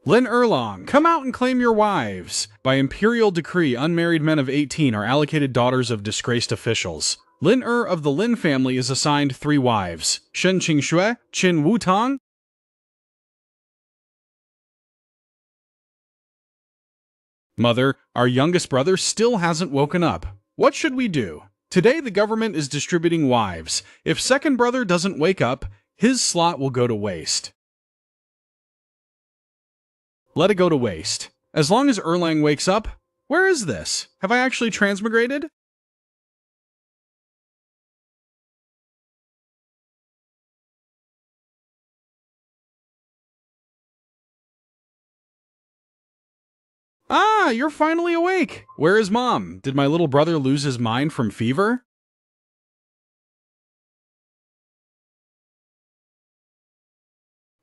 Lin Erlong, come out and claim your wives. By imperial decree, unmarried men of 18 are allocated daughters of disgraced officials. Lin of the Lin family is assigned 3 wives. Shen Qingxue, Qin Wutang. Mother, our youngest brother still hasn't woken up. What should we do? Today the government is distributing wives. If second brother doesn't wake up, his slot will go to waste. Let it go to waste. As long as Erlang wakes up. Where is this? Have I actually transmigrated? Ah, you're finally awake. Where is Mom? Did my little brother lose his mind from fever?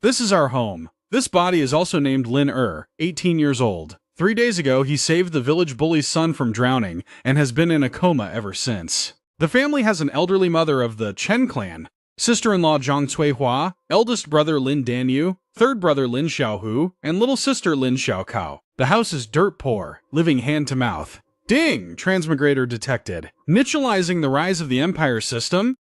This is our home. This body is also named Lin 18 years old. 3 days ago, he saved the village bully's son from drowning and has been in a coma ever since. The family has an elderly mother of the Chen clan, sister-in-law Zhang Cuihua, eldest brother Lin Danyu, third brother Lin Xiaohu, and little sister Lin Xiaokao. The house is dirt poor, living hand to mouth. Ding! Transmigrator detected. Nichilizing the rise of the Empire system.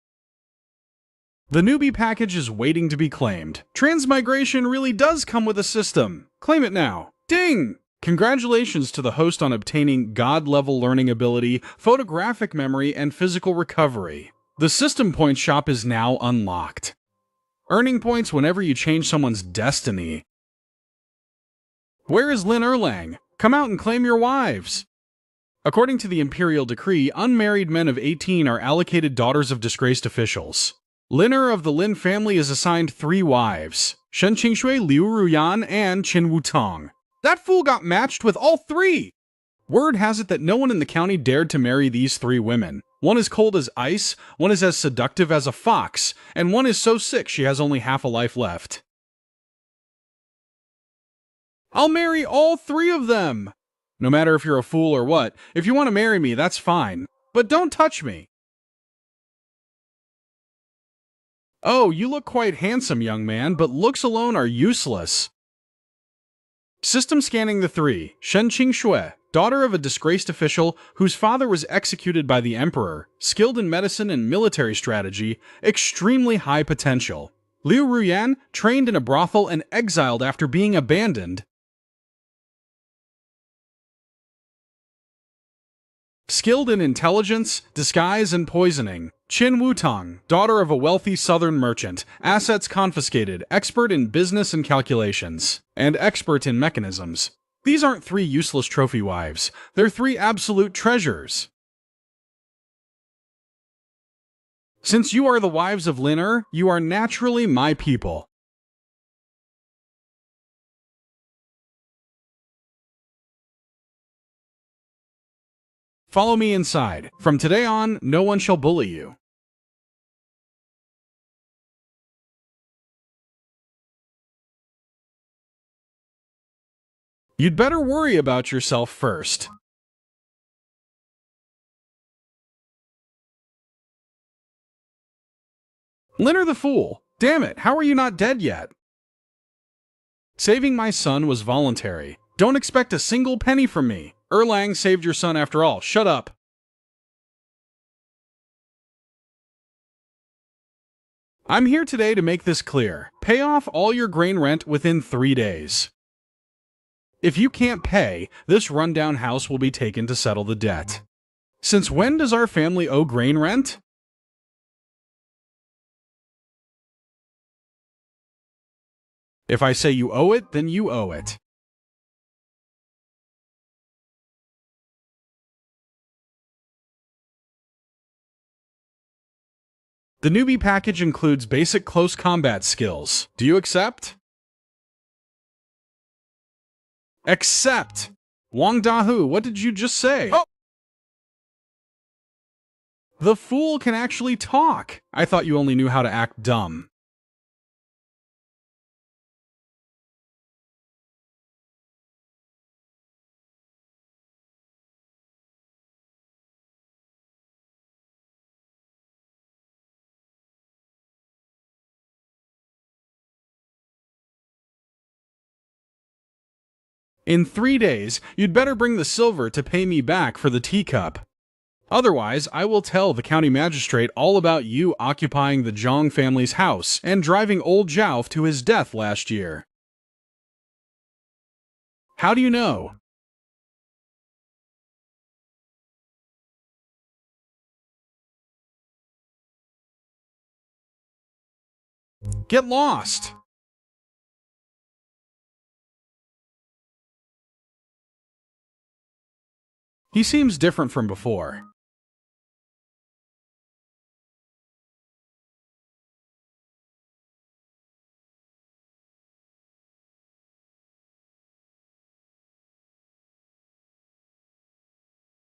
The newbie package is waiting to be claimed. Transmigration really does come with a system. Claim it now. Ding! Congratulations to the host on obtaining God-level learning ability, photographic memory, and physical recovery. The system point shop is now unlocked. Earning points whenever you change someone's destiny. Where is Lin Erlang? Come out and claim your wives. According to the imperial decree, unmarried men of 18 are allocated daughters of disgraced officials. Lin of the Lin family is assigned 3 wives, Shen Qingxue, Liu Ruyan, and Qin Wutang. That fool got matched with all 3! Word has it that no one in the county dared to marry these 3 women. One is cold as ice, one is as seductive as a fox, and one is so sick she has only half a life left. I'll marry all 3 of them! No matter if you're a fool or what, if you want to marry me, that's fine. But don't touch me! Oh, you look quite handsome, young man, but looks alone are useless. System scanning the 3. Shen Qingxue, daughter of a disgraced official whose father was executed by the emperor, skilled in medicine and military strategy, extremely high potential. Liu Ruyan, trained in a brothel and exiled after being abandoned. Skilled in intelligence, disguise, and poisoning. Qin Wutang, daughter of a wealthy southern merchant, assets confiscated, expert in business and calculations, and expert in mechanisms. These aren't 3 useless trophy wives, they're 3 absolute treasures. Since you are the wives of Lin you are naturally my people. Follow me inside. From today on, no one shall bully you. You'd better worry about yourself first. Linner the fool! Damn it, how are you not dead yet? Saving my son was voluntary. Don't expect a single penny from me. Erlang saved your son after all. Shut up. I'm here today to make this clear. Pay off all your grain rent within 3 days. If you can't pay, this rundown house will be taken to settle the debt. Since when does our family owe grain rent? If I say you owe it, then you owe it. The newbie package includes basic close combat skills. Do you accept? Accept! Wang Dahu, what did you just say? Oh! The fool can actually talk! I thought you only knew how to act dumb. In 3 days, you'd better bring the silver to pay me back for the teacup. Otherwise, I will tell the county magistrate all about you occupying the Zhang family's house and driving old Zhao to his death last year. How do you know? Get lost! He seems different from before.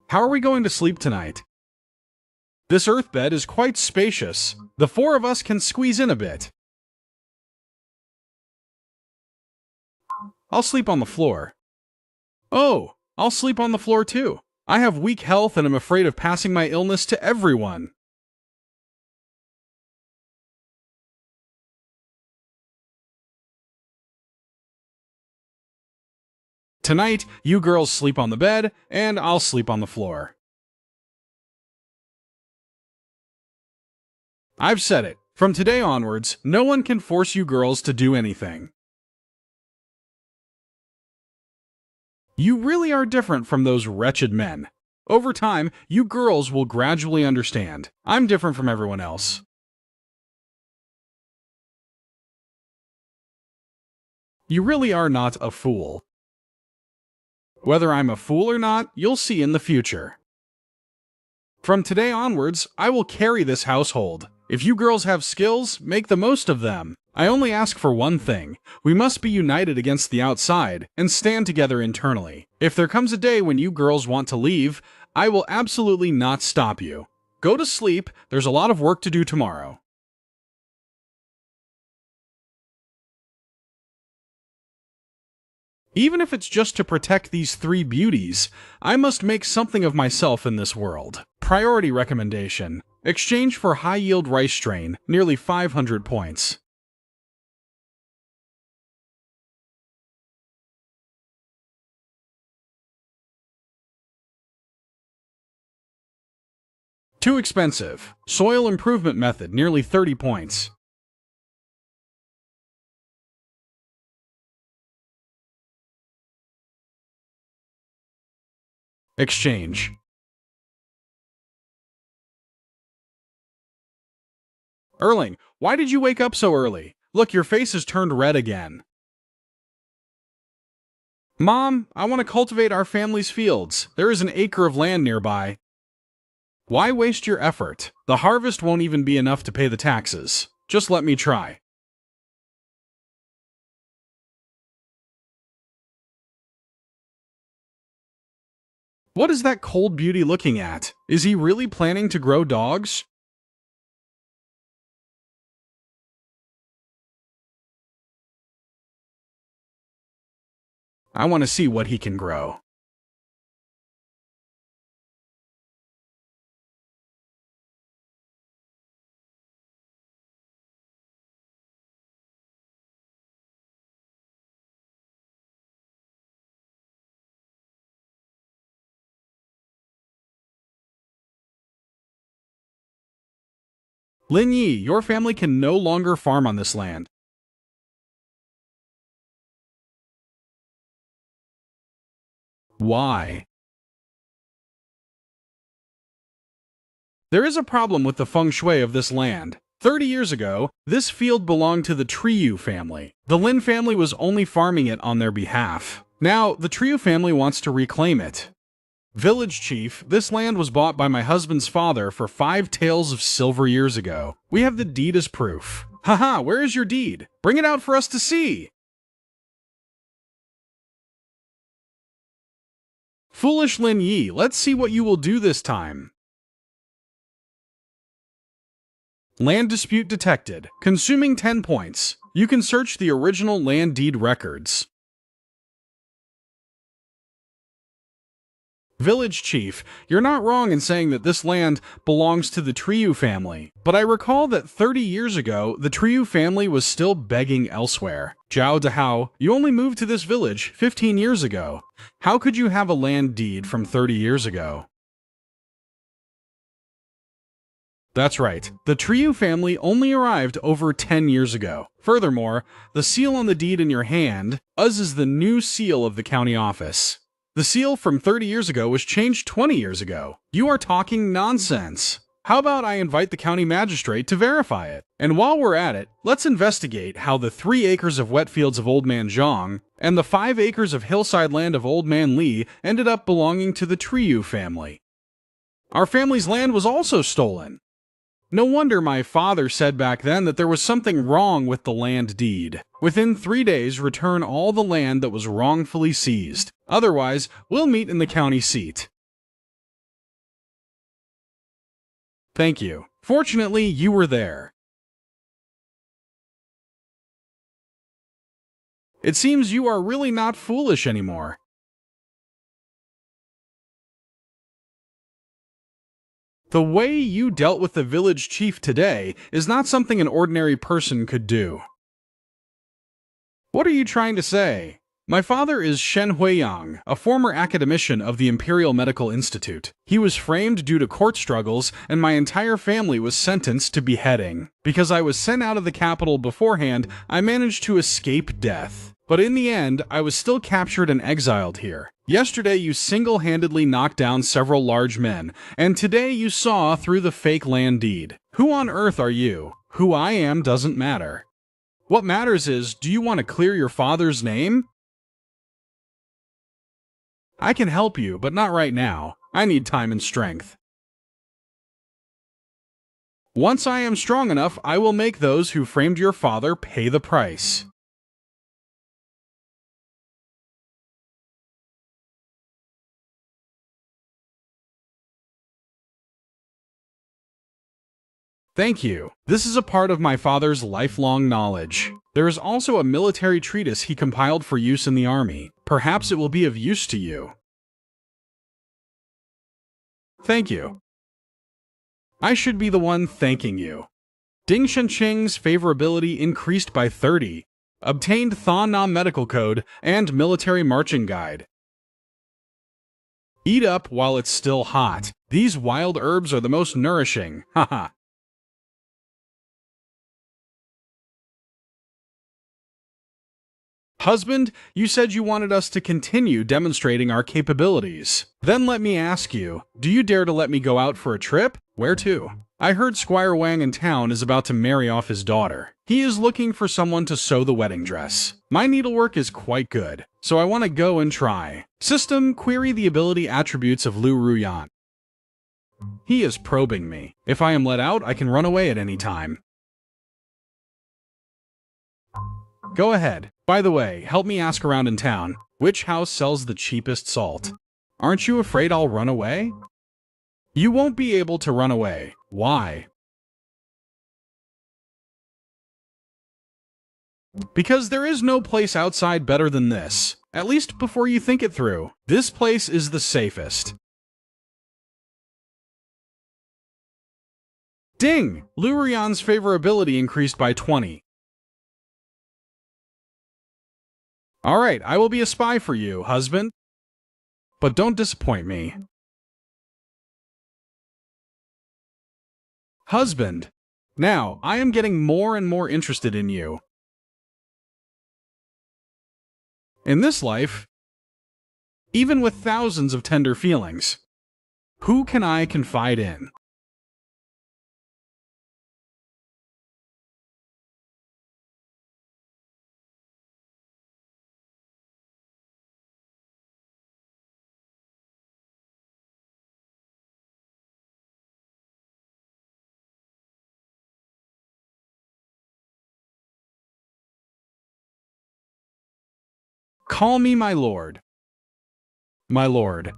How are we going to sleep tonight? This earth bed is quite spacious. The four of us can squeeze in a bit. I'll sleep on the floor. Oh, I'll sleep on the floor too. I have weak health and am afraid of passing my illness to everyone. Tonight, you girls sleep on the bed, and I'll sleep on the floor. I've said it. From today onwards, no one can force you girls to do anything. You really are different from those wretched men. Over time, you girls will gradually understand. I'm different from everyone else. You really are not a fool. Whether I'm a fool or not, you'll see in the future. From today onwards, I will carry this household. If you girls have skills, make the most of them. I only ask for one thing. We must be united against the outside and stand together internally. If there comes a day when you girls want to leave, I will absolutely not stop you. Go to sleep. There's a lot of work to do tomorrow. Even if it's just to protect these three beauties, I must make something of myself in this world. Priority recommendation. Exchange for high-yield rice strain, nearly 500 points. Too expensive. Soil improvement method, nearly 30 points. Exchange. Erling, why did you wake up so early? Look, your face has turned red again. Mom, I want to cultivate our family's fields. There is an acre of land nearby. Why waste your effort? The harvest won't even be enough to pay the taxes. Just let me try. What is that cold beauty looking at? Is he really planning to grow dogs? I want to see what he can grow. Lin Yi, your family can no longer farm on this land. Why? There is a problem with the feng shui of this land. 30 years ago, this field belonged to the Triu family. The Lin family was only farming it on their behalf. Now, the Triu family wants to reclaim it. Village chief, this land was bought by my husband's father for 5 taels of silver years ago. We have the deed as proof. Haha, where is your deed? Bring it out for us to see! Foolish Lin Yi, let's see what you will do this time. Land dispute detected, consuming 10 points. You can search the original land deed records. Village chief, you're not wrong in saying that this land belongs to the Triu family, but I recall that 30 years ago, the Triu family was still begging elsewhere. Zhao Dahao, you only moved to this village 15 years ago. How could you have a land deed from 30 years ago? That's right. The Triu family only arrived over 10 years ago. Furthermore, the seal on the deed in your hand, Uz, is the new seal of the county office. The seal from 30 years ago was changed 20 years ago. You are talking nonsense. How about I invite the county magistrate to verify it? And while we're at it, let's investigate how the 3 acres of wet fields of Old Man Zhang and the 5 acres of hillside land of Old Man Li ended up belonging to the Triu family. Our family's land was also stolen. No wonder my father said back then that there was something wrong with the land deed. Within 3 days, return all the land that was wrongfully seized. Otherwise, we'll meet in the county seat. Thank you. Fortunately, you were there. It seems you are really not foolish anymore. The way you dealt with the village chief today is not something an ordinary person could do. What are you trying to say? My father is Shen Huiyang, a former academician of the Imperial Medical Institute. He was framed due to court struggles, and my entire family was sentenced to beheading. Because I was sent out of the capital beforehand, I managed to escape death. But in the end, I was still captured and exiled here. Yesterday, you single-handedly knocked down several large men, and today you saw through the fake land deed. Who on earth are you? Who I am doesn't matter. What matters is, do you want to clear your father's name? I can help you, but not right now. I need time and strength. Once I am strong enough, I will make those who framed your father pay the price. Thank you. This is a part of my father's lifelong knowledge. There is also a military treatise he compiled for use in the army. Perhaps it will be of use to you. Thank you. I should be the one thanking you. Ding Shenqing's favorability increased by 30. Obtained Tha Nam medical code and military marching guide. Eat up while it's still hot. These wild herbs are the most nourishing. Haha. Husband, you said you wanted us to continue demonstrating our capabilities. Then let me ask you, do you dare to let me go out for a trip? Where to? I heard Squire Wang in town is about to marry off his daughter. He is looking for someone to sew the wedding dress. My needlework is quite good, so I want to go and try. System, query the ability attributes of Lu Ruyan. He is probing me. If I am let out, I can run away at any time. Go ahead. By the way, help me ask around in town. Which house sells the cheapest salt? Aren't you afraid I'll run away? You won't be able to run away. Why? Because there is no place outside better than this. At least before you think it through. This place is the safest. Ding! Lurian's favorability increased by 20. Alright, I will be a spy for you, husband. But don't disappoint me. Husband. Now, I am getting more and more interested in you. In this life, even with thousands of tender feelings, who can I confide in? Call me my lord. My lord.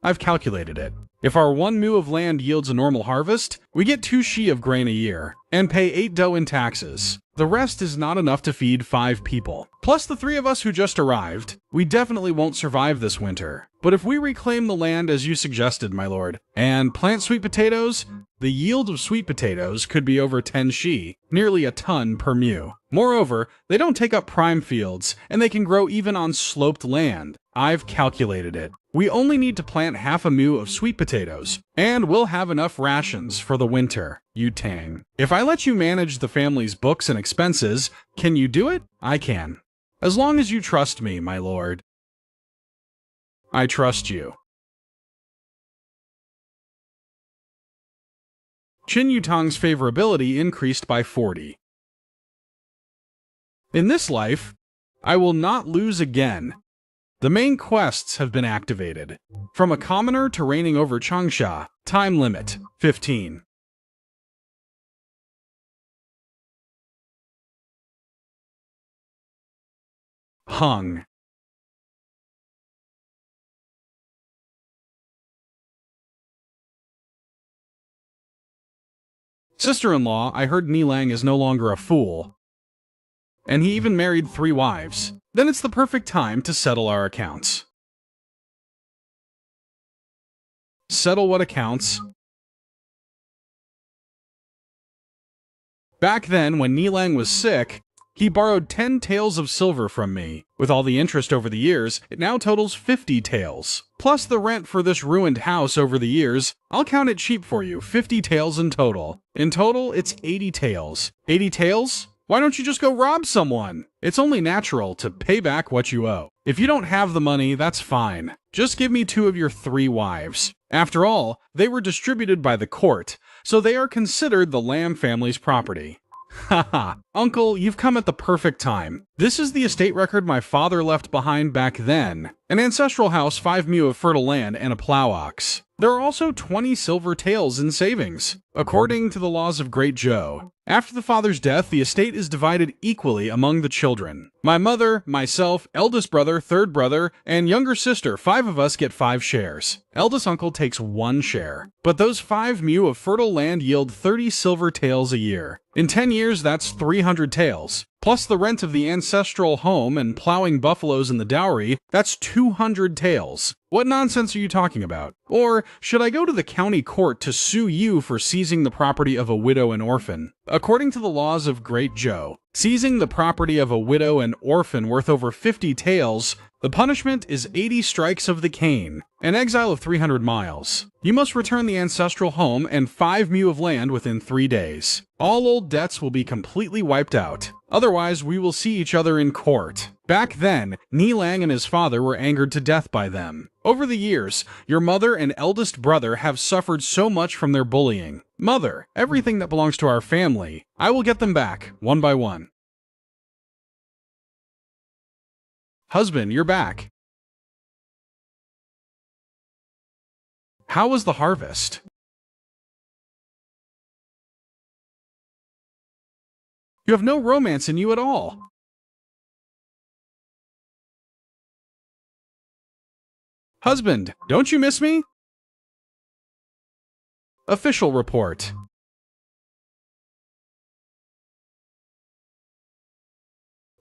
I've calculated it. If our 1 mu of land yields a normal harvest, we get 2 shi of grain a year, and pay 8 do in taxes. The rest is not enough to feed 5 people. Plus the 3 of us who just arrived. We definitely won't survive this winter. But if we reclaim the land as you suggested, my lord, and plant sweet potatoes, the yield of sweet potatoes could be over 10 shi, nearly a ton per mu. Moreover, they don't take up prime fields, and they can grow even on sloped land. I've calculated it. We only need to plant half a mu of sweet potatoes, and we'll have enough rations for the winter. Yu Tang. If I let you manage the family's books and expenses, can you do it? I can. As long as you trust me, my lord. I trust you. Qin Yutang's favorability increased by 40. In this life, I will not lose again. The main quests have been activated. From a commoner to reigning over Changsha, time limit, 15. Hung. Sister-in-law, I heard Nilang is no longer a fool. And he even married 3 wives. Then it's the perfect time to settle our accounts. Settle what accounts? Back then, when Nilang was sick, he borrowed 10 taels of silver from me. With all the interest over the years, it now totals 50 taels. Plus the rent for this ruined house over the years, I'll count it cheap for you, 50 taels in total. In total, it's 80 taels. 80 taels? Why don't you just go rob someone? It's only natural to pay back what you owe. If you don't have the money, that's fine. Just give me 2 of your 3 wives. After all, they were distributed by the court, so they are considered the Lam family's property. Haha, Uncle, you've come at the perfect time. This is the estate record my father left behind back then. An ancestral house, 5 mu of fertile land, and a plow ox. There are also 20 silver taels in savings, according to the laws of Great Zhou. After the father's death, the estate is divided equally among the children. My mother, myself, eldest brother, third brother, and younger sister, 5 of us get 5 shares. Eldest uncle takes 1 share. But those 5 mu of fertile land yield 30 silver taels a year. In 10 years, that's 300 taels. Plus the rent of the ancestral home and plowing buffaloes in the dowry, that's 200 taels. What nonsense are you talking about? Or should I go to the county court to sue you for seizing the property of a widow and orphan? According to the laws of Great Zhou, seizing the property of a widow and orphan worth over 50 taels, the punishment is 80 strikes of the cane, an exile of 300 miles. You must return the ancestral home and 5 mu of land within 3 days. All old debts will be completely wiped out. Otherwise, we will see each other in court. Back then, Nilang and his father were angered to death by them. Over the years, your mother and eldest brother have suffered so much from their bullying. Mother, everything that belongs to our family, I will get them back, one by one. Husband, you're back. How was the harvest? You have no romance in you at all. Husband, don't you miss me? Official report.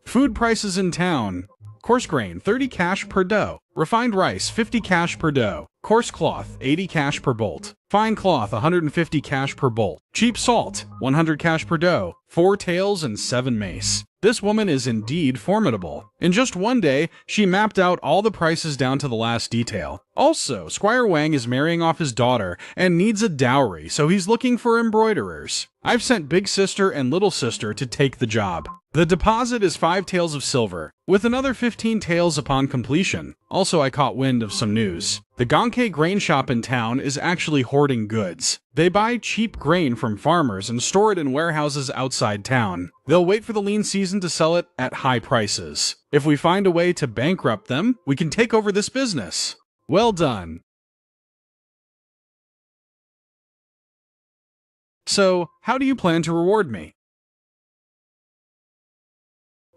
Food prices in town. Coarse grain, 30 cash per dough. Refined rice, 50 cash per dough. Coarse cloth, 80 cash per bolt. Fine cloth, 150 cash per bolt. Cheap salt, 100 cash per dough. 4 taels and 7 mace. This woman is indeed formidable. In just one day, she mapped out all the prices down to the last detail. Also, Squire Wang is marrying off his daughter and needs a dowry, so he's looking for embroiderers. I've sent Big Sister and Little Sister to take the job. The deposit is 5 taels of silver, with another 15 taels upon completion. Also, I caught wind of some news. The Gonkei grain shop in town is actually hoarding goods. They buy cheap grain from farmers and store it in warehouses outside town. They'll wait for the lean season to sell it at high prices. If we find a way to bankrupt them, we can take over this business. Well done. So, how do you plan to reward me?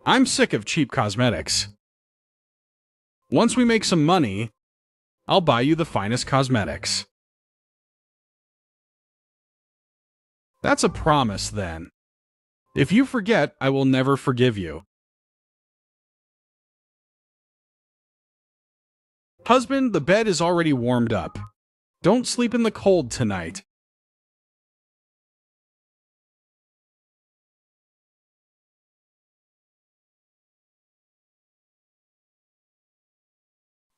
I'm sick of cheap cosmetics. Once we make some money, I'll buy you the finest cosmetics. That's a promise, then. If you forget, I will never forgive you. Husband, the bed is already warmed up. Don't sleep in the cold tonight.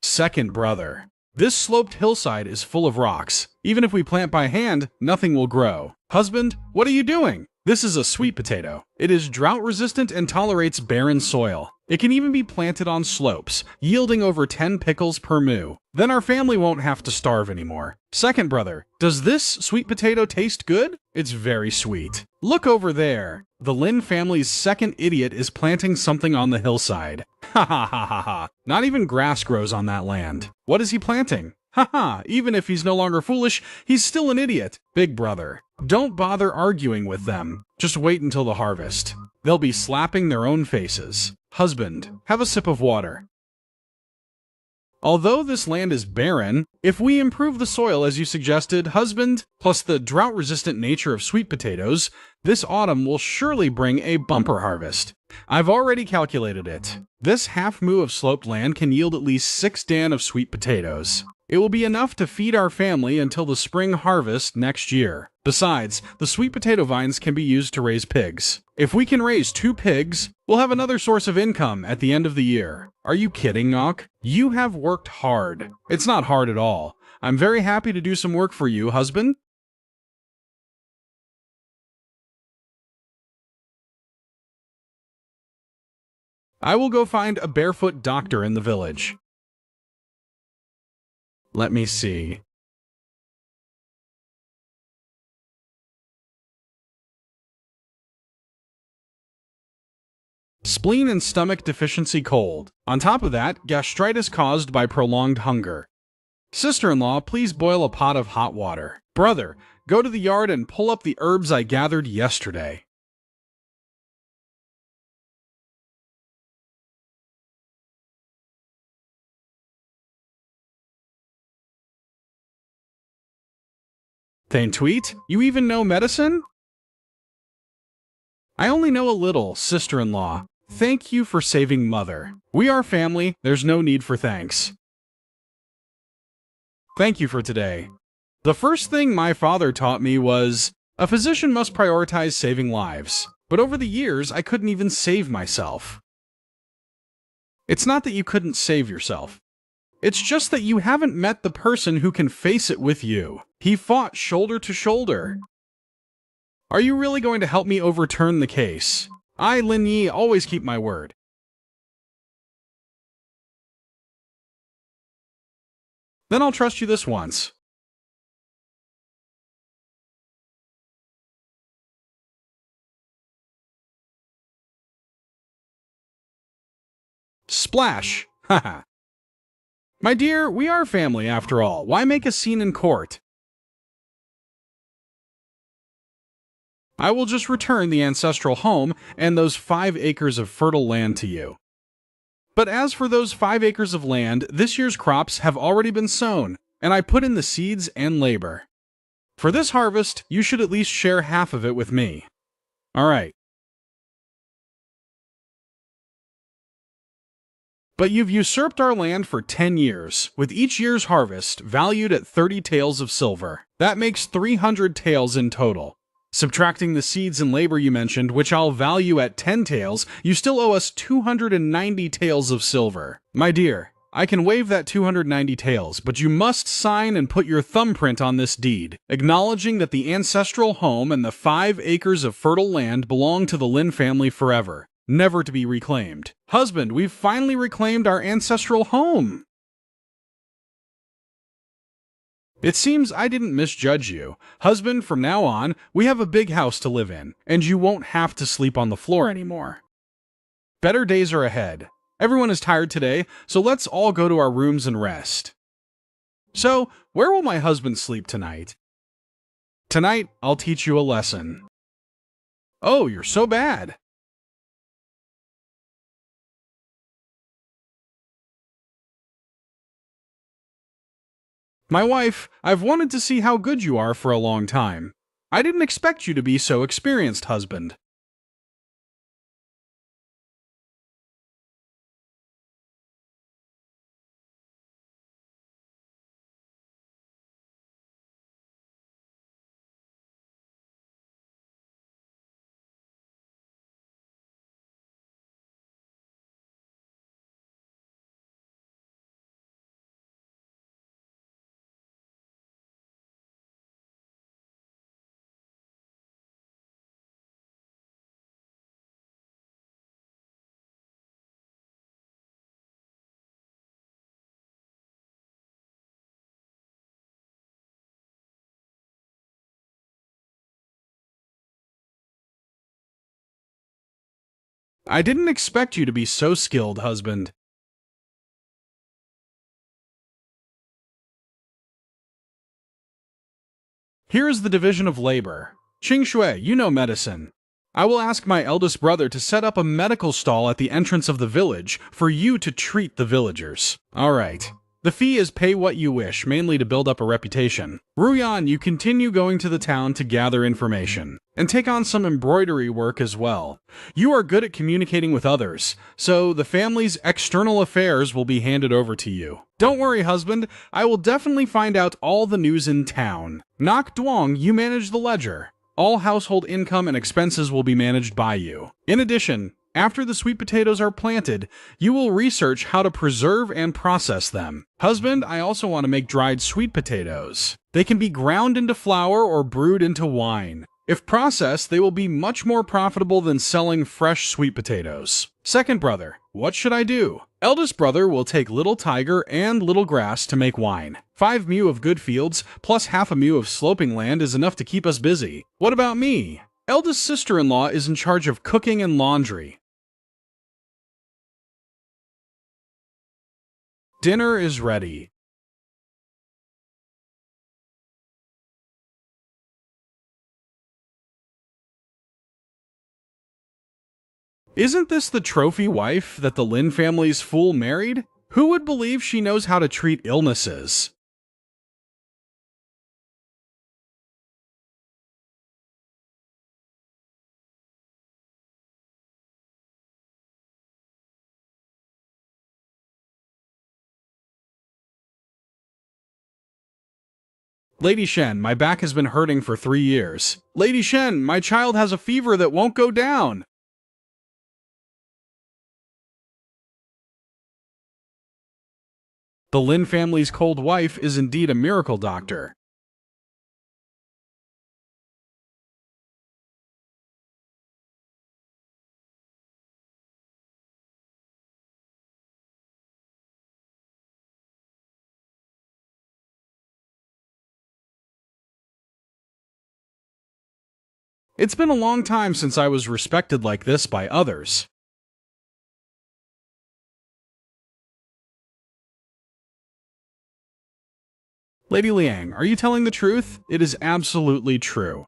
Second brother. This sloped hillside is full of rocks. Even if we plant by hand, nothing will grow. Husband, what are you doing? This is a sweet potato. It is drought-resistant and tolerates barren soil. It can even be planted on slopes, yielding over 10 pickles per moo. Then our family won't have to starve anymore. Second brother, does this sweet potato taste good? It's very sweet. Look over there. The Lin family's second idiot is planting something on the hillside. Ha ha ha ha ha. Not even grass grows on that land. What is he planting? Ha ha, even if he's no longer foolish, he's still an idiot. Big brother, don't bother arguing with them. Just wait until the harvest. They'll be slapping their own faces. Husband, have a sip of water. Although this land is barren, if we improve the soil as you suggested, husband, plus the drought-resistant nature of sweet potatoes, this autumn will surely bring a bumper harvest. I've already calculated it. This half moo of sloped land can yield at least 6 dan of sweet potatoes. It will be enough to feed our family until the spring harvest next year. Besides, the sweet potato vines can be used to raise pigs. If we can raise 2 pigs, we'll have another source of income at the end of the year. Are you kidding, Nock? You have worked hard. It's not hard at all. I'm very happy to do some work for you, husband. I will go find a barefoot doctor in the village. Let me see. Spleen and stomach deficiency cold. On top of that, gastritis caused by prolonged hunger. Sister-in-law, please boil a pot of hot water. Brother, go to the yard and pull up the herbs I gathered yesterday. Thane Tweet, you even know medicine? I only know a little, sister-in-law. Thank you for saving mother. We are family, there's no need for thanks. Thank you for today. The first thing my father taught me was, a physician must prioritize saving lives. But over the years, I couldn't even save myself. It's not that you couldn't save yourself. It's just that you haven't met the person who can face it with you. He fought shoulder to shoulder. Are you really going to help me overturn the case? I, Lin Yi, always keep my word. Then I'll trust you this once. Splash! Haha. My dear, we are family after all. Why make a scene in court? I will just return the ancestral home and those 5 acres of fertile land to you. But as for those 5 acres of land, this year's crops have already been sown, and I put in the seeds and labor. For this harvest, you should at least share half of it with me. All right. But you've usurped our land for 10 years, with each year's harvest valued at 30 taels of silver. That makes 300 taels in total. Subtracting the seeds and labor you mentioned, which I'll value at 10 taels, you still owe us 290 taels of silver. My dear, I can waive that 290 taels, but you must sign and put your thumbprint on this deed, acknowledging that the ancestral home and the 5 acres of fertile land belong to the Lin family forever, never to be reclaimed. Husband, we've finally reclaimed our ancestral home! It seems I didn't misjudge you. Husband, from now on, we have a big house to live in, and you won't have to sleep on the floor anymore. Better days are ahead. Everyone is tired today, so let's all go to our rooms and rest. So, where will my husband sleep tonight? Tonight, I'll teach you a lesson. Oh, you're so bad. My wife, I've wanted to see how good you are for a long time. I didn't expect you to be so experienced, husband. I didn't expect you to be so skilled, husband. Here is the division of labor. Qing Shui, you know medicine. I will ask my eldest brother to set up a medical stall at the entrance of the village for you to treat the villagers. All right. The fee is pay what you wish, mainly to build up a reputation. Ruyan, you continue going to the town to gather information, and take on some embroidery work as well. You are good at communicating with others, so the family's external affairs will be handed over to you. Don't worry, husband, I will definitely find out all the news in town. Nok Duong, you manage the ledger. All household income and expenses will be managed by you. In addition, after the sweet potatoes are planted, you will research how to preserve and process them. Husband, I also want to make dried sweet potatoes. They can be ground into flour or brewed into wine. If processed, they will be much more profitable than selling fresh sweet potatoes. Second brother, what should I do? Eldest brother will take Little Tiger and Little Grass to make wine. 5 mu of good fields plus half a mu of sloping land is enough to keep us busy. What about me? Eldest sister-in-law is in charge of cooking and laundry. Dinner is ready. Isn't this the trophy wife that the Lin family's fool married? Who would believe she knows how to treat illnesses? Lady Shen, my back has been hurting for 3 years. Lady Shen, my child has a fever that won't go down. The Lin family's cold wife is indeed a miracle doctor. It's been a long time since I was respected like this by others. Lady Liang, are you telling the truth? It is absolutely true.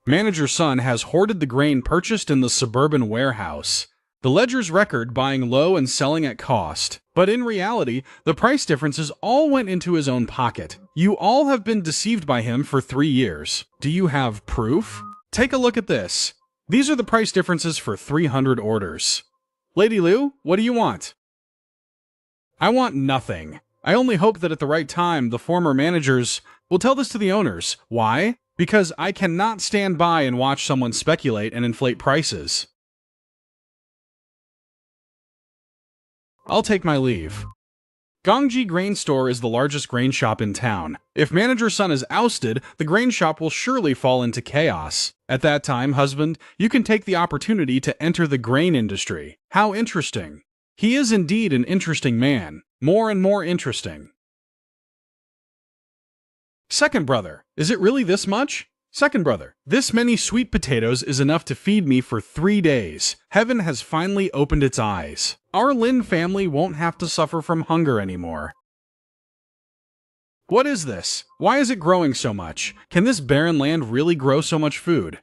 Manager Sun has hoarded the grain purchased in the suburban warehouse. The ledger's record buying low and selling at cost. But in reality, the price differences all went into his own pocket. You all have been deceived by him for 3 years. Do you have proof? Take a look at this. These are the price differences for 300 orders. Lady Liu, what do you want? I want nothing. I only hope that at the right time, the former managers will tell this to the owners. Why? Because I cannot stand by and watch someone speculate and inflate prices. I'll take my leave. Gongji Grain Store is the largest grain shop in town. If Manager Sun is ousted, the grain shop will surely fall into chaos. At that time, husband, you can take the opportunity to enter the grain industry. How interesting. He is indeed an interesting man. More and more interesting. Second brother, is it really this much? Second brother, this many sweet potatoes is enough to feed me for 3 days. Heaven has finally opened its eyes. Our Lin family won't have to suffer from hunger anymore. What is this? Why is it growing so much? Can this barren land really grow so much food?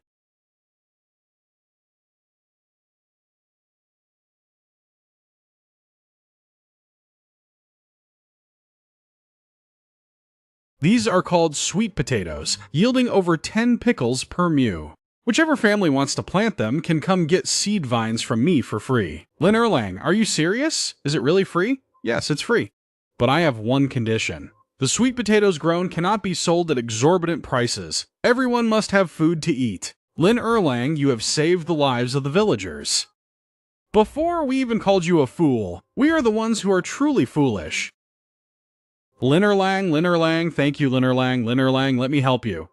These are called sweet potatoes, yielding over 10 pickles per mu. Whichever family wants to plant them can come get seed vines from me for free. Lin Erlang, are you serious? Is it really free? Yes, it's free. But I have one condition. The sweet potatoes grown cannot be sold at exorbitant prices. Everyone must have food to eat. Lin Erlang, you have saved the lives of the villagers. Before we even called you a fool, we are the ones who are truly foolish. Lin Erlang, thank you, Lin Erlang, let me help you.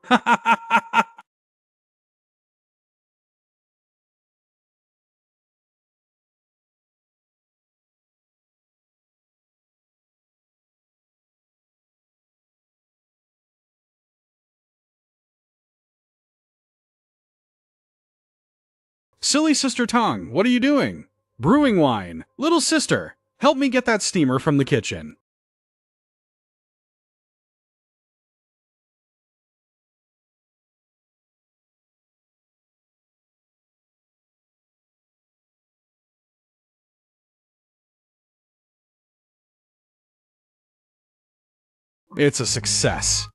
Silly Sister Tong, what are you doing? Brewing wine. Little sister, help me get that steamer from the kitchen. It's a success.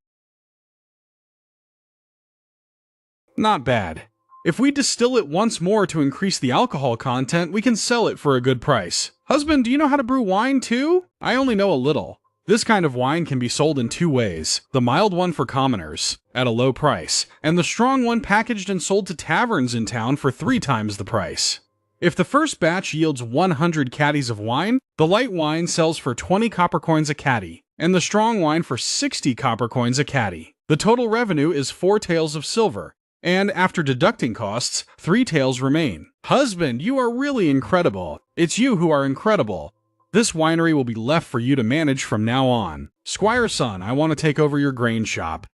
Not bad. If we distill it once more to increase the alcohol content, we can sell it for a good price. Husband, do you know how to brew wine too? I only know a little. This kind of wine can be sold in two ways. The mild one for commoners, at a low price, and the strong one packaged and sold to taverns in town for 3 times the price. If the first batch yields 100 caddies of wine, the light wine sells for 20 copper coins a caddy, and the strong wine for 60 copper coins a caddy. The total revenue is 4 taels of silver, and after deducting costs, 3 taels remain. Husband, you are really incredible. It's you who are incredible. This winery will be left for you to manage from now on. Squire Sun, I want to take over your grain shop.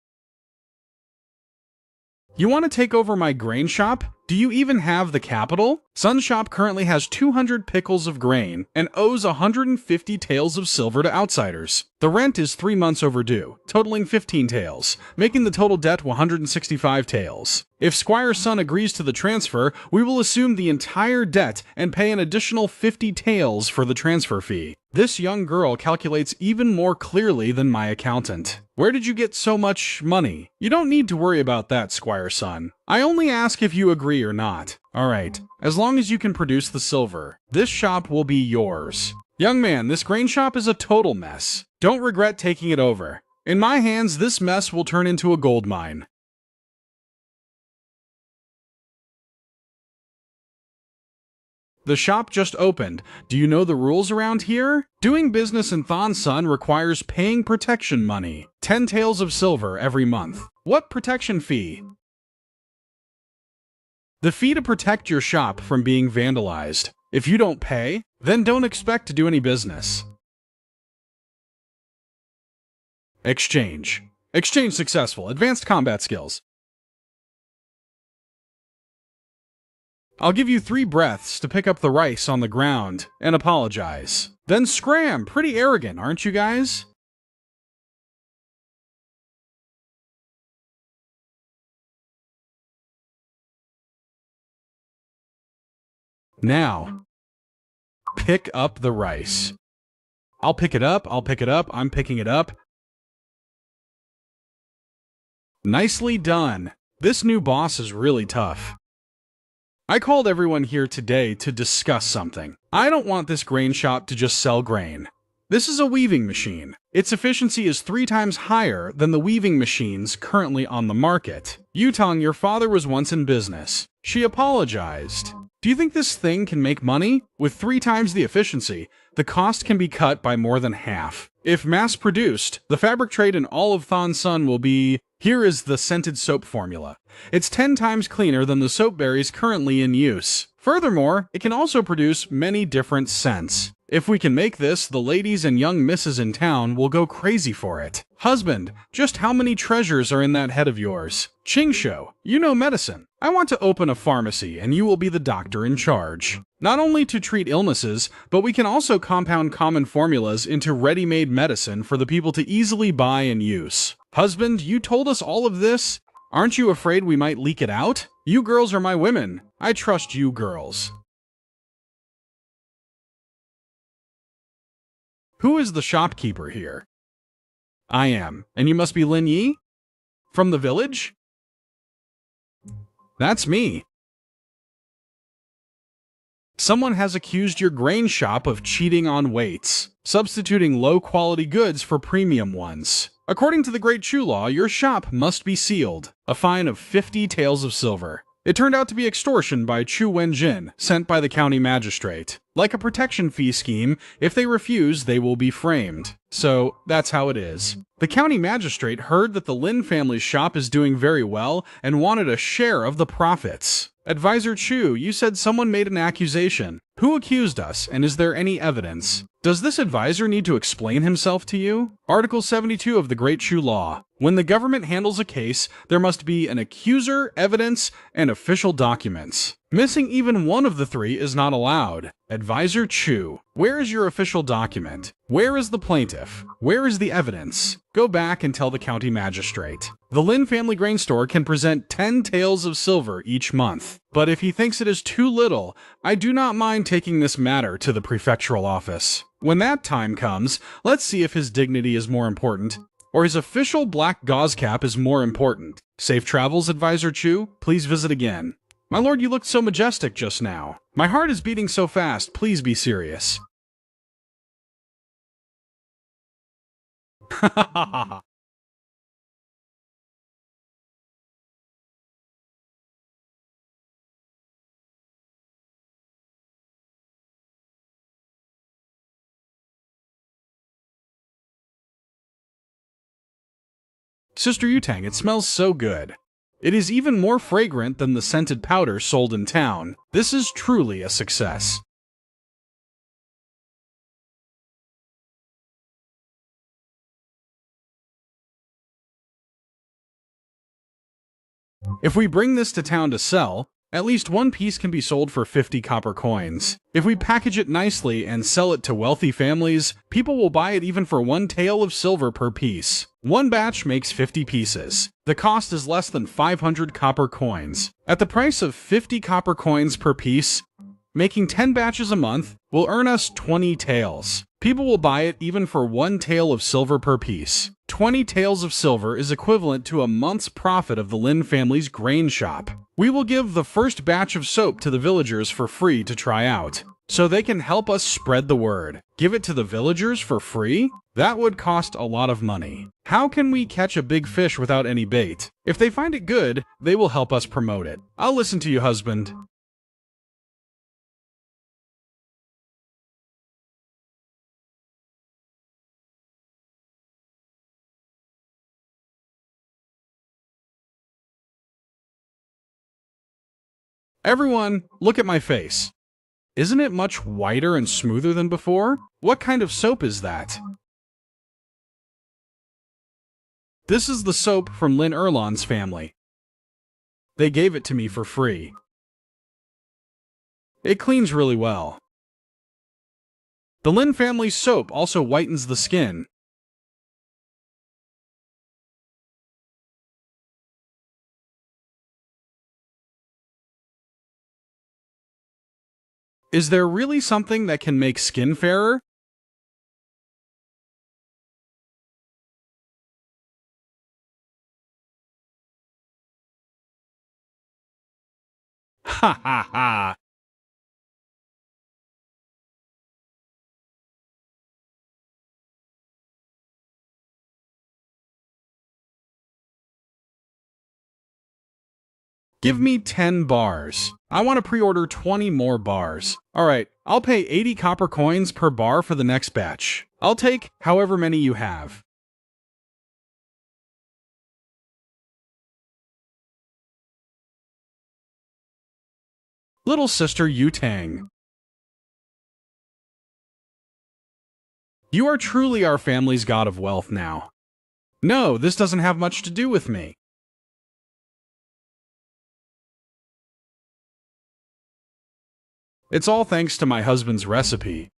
You want to take over my grain shop? Do you even have the capital? Sun's shop currently has 200 pickles of grain and owes 150 taels of silver to outsiders. The rent is 3 months overdue, totaling 15 taels, making the total debt 165 taels. If Squire Sun agrees to the transfer, we will assume the entire debt and pay an additional 50 taels for the transfer fee. This young girl calculates even more clearly than my accountant. Where did you get so much money? You don't need to worry about that, Squire Sun. I only ask if you agree or not. Alright, as long as you can produce the silver, this shop will be yours. Young man, this grain shop is a total mess. Don't regret taking it over. In my hands, this mess will turn into a gold mine. The shop just opened. Do you know the rules around here? Doing business in Thon Sun requires paying protection money. 10 taels of silver every month. What protection fee? The fee to protect your shop from being vandalized. If you don't pay, then don't expect to do any business. Exchange. Exchange successful. Advanced combat skills. I'll give you 3 breaths to pick up the rice on the ground and apologize. Then scram! Pretty arrogant, aren't you guys? Now, pick up the rice. I'll pick it up, I'm picking it up. Nicely done. This new boss is really tough. I called everyone here today to discuss something. I don't want this grain shop to just sell grain. This is a weaving machine. Its efficiency is 3 times higher than the weaving machines currently on the market. Yutong, your father was once in business. She apologized. Do you think this thing can make money? With 3 times the efficiency, the cost can be cut by more than half. If mass-produced, the fabric trade in all of Thon Sun will be... Here is the scented soap formula. It's 10 times cleaner than the soap berries currently in use. Furthermore, it can also produce many different scents. If we can make this, the ladies and young misses in town will go crazy for it. Husband, just how many treasures are in that head of yours? Chingsho, you know medicine. I want to open a pharmacy and you will be the doctor in charge. Not only to treat illnesses, but we can also compound common formulas into ready-made medicine for the people to easily buy and use. Husband, you told us all of this? Aren't you afraid we might leak it out? You girls are my women. I trust you girls. Who is the shopkeeper here? I am. And you must be Lin Yi? From the village? That's me. Someone has accused your grain shop of cheating on weights, substituting low-quality goods for premium ones. According to the Great Chu law, your shop must be sealed, a fine of 50 taels of silver. It turned out to be extortion by Chu Wenjin, sent by the county magistrate. Like a protection fee scheme, if they refuse, they will be framed. So, that's how it is. The county magistrate heard that the Lin family's shop is doing very well and wanted a share of the profits. Advisor Chu, you said someone made an accusation. Who accused us, and is there any evidence? Does this advisor need to explain himself to you? Article 72 of the Great Chu Law. When the government handles a case, there must be an accuser, evidence, and official documents. Missing even one of the three is not allowed. Advisor Chu, where is your official document? Where is the plaintiff? Where is the evidence? Go back and tell the county magistrate. The Lin family grain store can present 10 taels of silver each month. But if he thinks it is too little, I do not mind taking this matter to the prefectural office. When that time comes, let's see if his dignity is more important, or his official black gauze cap is more important. Safe travels, Advisor Chu. Please visit again. My lord, you looked so majestic just now. My heart is beating so fast, please be serious. Ha ha ha ha. Sister Yutang, it smells so good. It is even more fragrant than the scented powder sold in town. This is truly a success. If we bring this to town to sell, at least one piece can be sold for 50 copper coins. If we package it nicely and sell it to wealthy families, people will buy it even for 1 tael of silver per piece. One batch makes 50 pieces. The cost is less than 500 copper coins. At the price of 50 copper coins per piece, making 10 batches a month will earn us 20 taels. People will buy it even for 1 tael of silver per piece. 20 taels of silver is equivalent to a month's profit of the Lin family's grain shop. We will give the first batch of soap to the villagers for free to try out, so they can help us spread the word. Give it to the villagers for free? That would cost a lot of money. How can we catch a big fish without any bait? If they find it good, they will help us promote it. I'll listen to you, husband. Everyone, look at my face. Isn't it much whiter and smoother than before? What kind of soap is that? This is the soap from Lin Erlon's family. They gave it to me for free. It cleans really well. The Lin family's soap also whitens the skin. Is there really something that can make skin fairer? Ha ha ha! Give me 10 bars. I want to pre-order 20 more bars. Alright, I'll pay 80 copper coins per bar for the next batch. I'll take however many you have. Little sister Yutang. You are truly our family's god of wealth now. No, this doesn't have much to do with me. It's all thanks to my husband's recipe.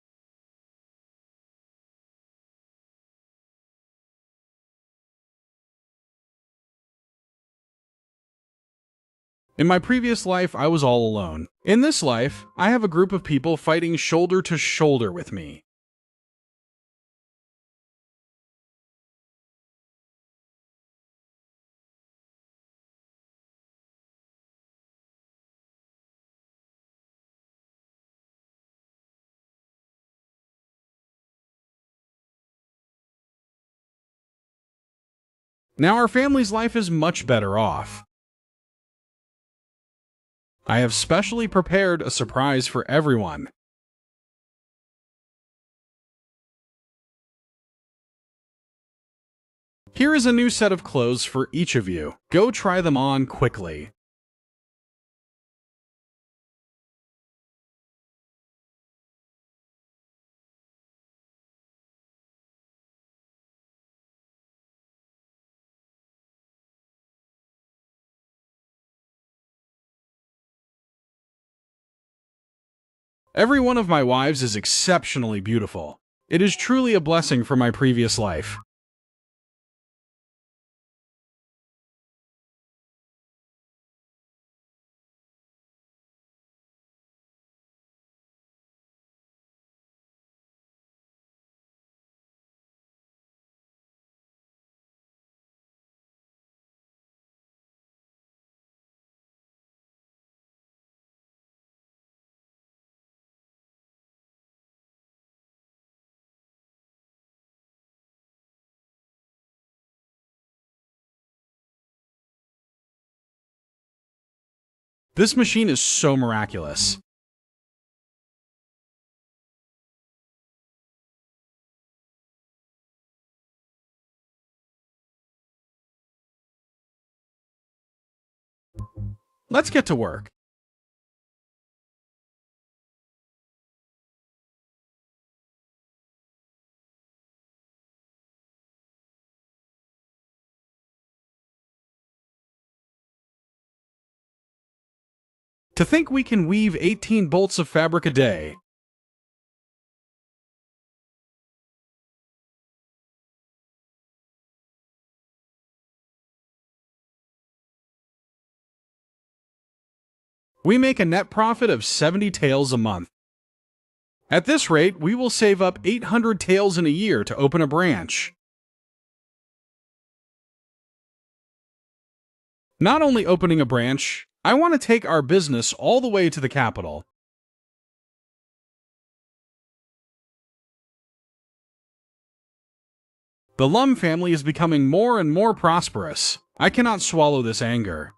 In my previous life, I was all alone. In this life, I have a group of people fighting shoulder to shoulder with me. Now our family's life is much better off. I have specially prepared a surprise for everyone. Here is a new set of clothes for each of you. Go try them on quickly. Every one of my wives is exceptionally beautiful. It is truly a blessing from my previous life. This machine is so miraculous. Let's get to work. To think we can weave 18 bolts of fabric a day. We make a net profit of 70 taels a month. At this rate, we will save up 800 taels in a year to open a branch. Not only opening a branch, I want to take our business all the way to the capital. The Lum family is becoming more and more prosperous. I cannot swallow this anger.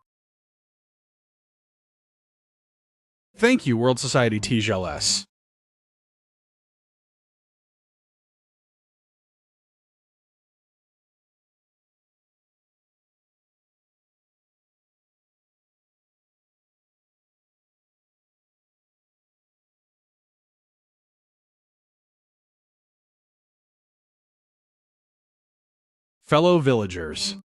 Thank you, World Society TGLS. Fellow villagers.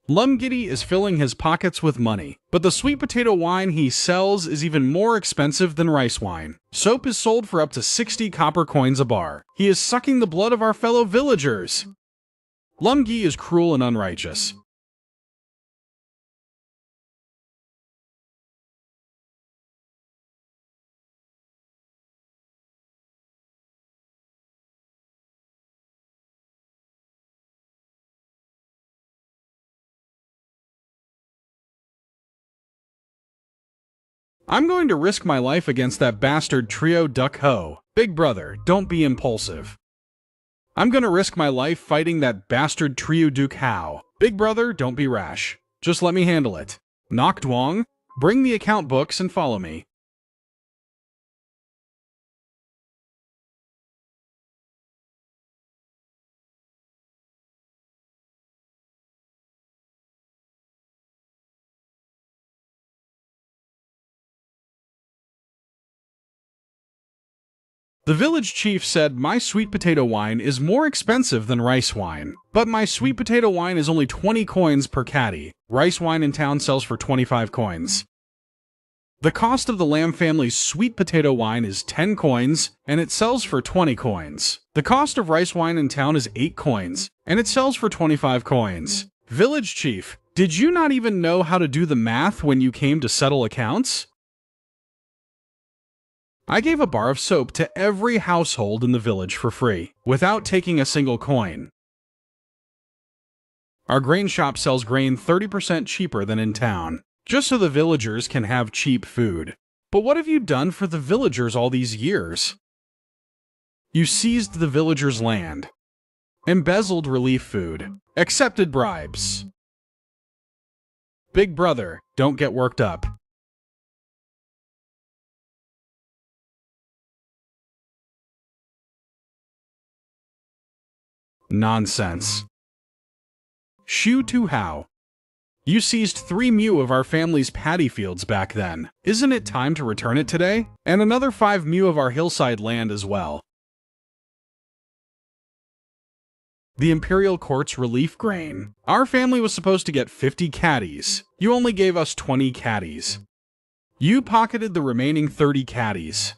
Lumgiddy is filling his pockets with money, but the sweet potato wine he sells is even more expensive than rice wine. Soap is sold for up to 60 copper coins a bar. He is sucking the blood of our fellow villagers. Lumgi is cruel and unrighteous. I'm going to risk my life against that bastard trio duck ho. Big brother, don't be impulsive. I'm going to risk my life fighting that bastard trio duke how. Big brother, don't be rash. Just let me handle it. Nok Duong, bring the account books and follow me. The village chief said my sweet potato wine is more expensive than rice wine, but my sweet potato wine is only 20 coins per caddy. Rice wine in town sells for 25 coins. The cost of the Lamb family's sweet potato wine is 10 coins, and it sells for 20 coins. The cost of rice wine in town is 8 coins, and it sells for 25 coins. Village chief, did you not even know how to do the math when you came to settle accounts? I gave a bar of soap to every household in the village for free, without taking a single coin. Our grain shop sells grain 30% cheaper than in town, just so the villagers can have cheap food. But what have you done for the villagers all these years? You seized the villagers' land. Embezzled relief food. Accepted bribes. Big brother, don't get worked up. Nonsense. Shu Tu Hao. You seized 3 mu of our family's paddy fields back then. Isn't it time to return it today? And another 5 mu of our hillside land as well. The Imperial Court's relief grain. Our family was supposed to get 50 caddies. You only gave us 20 caddies. You pocketed the remaining 30 caddies.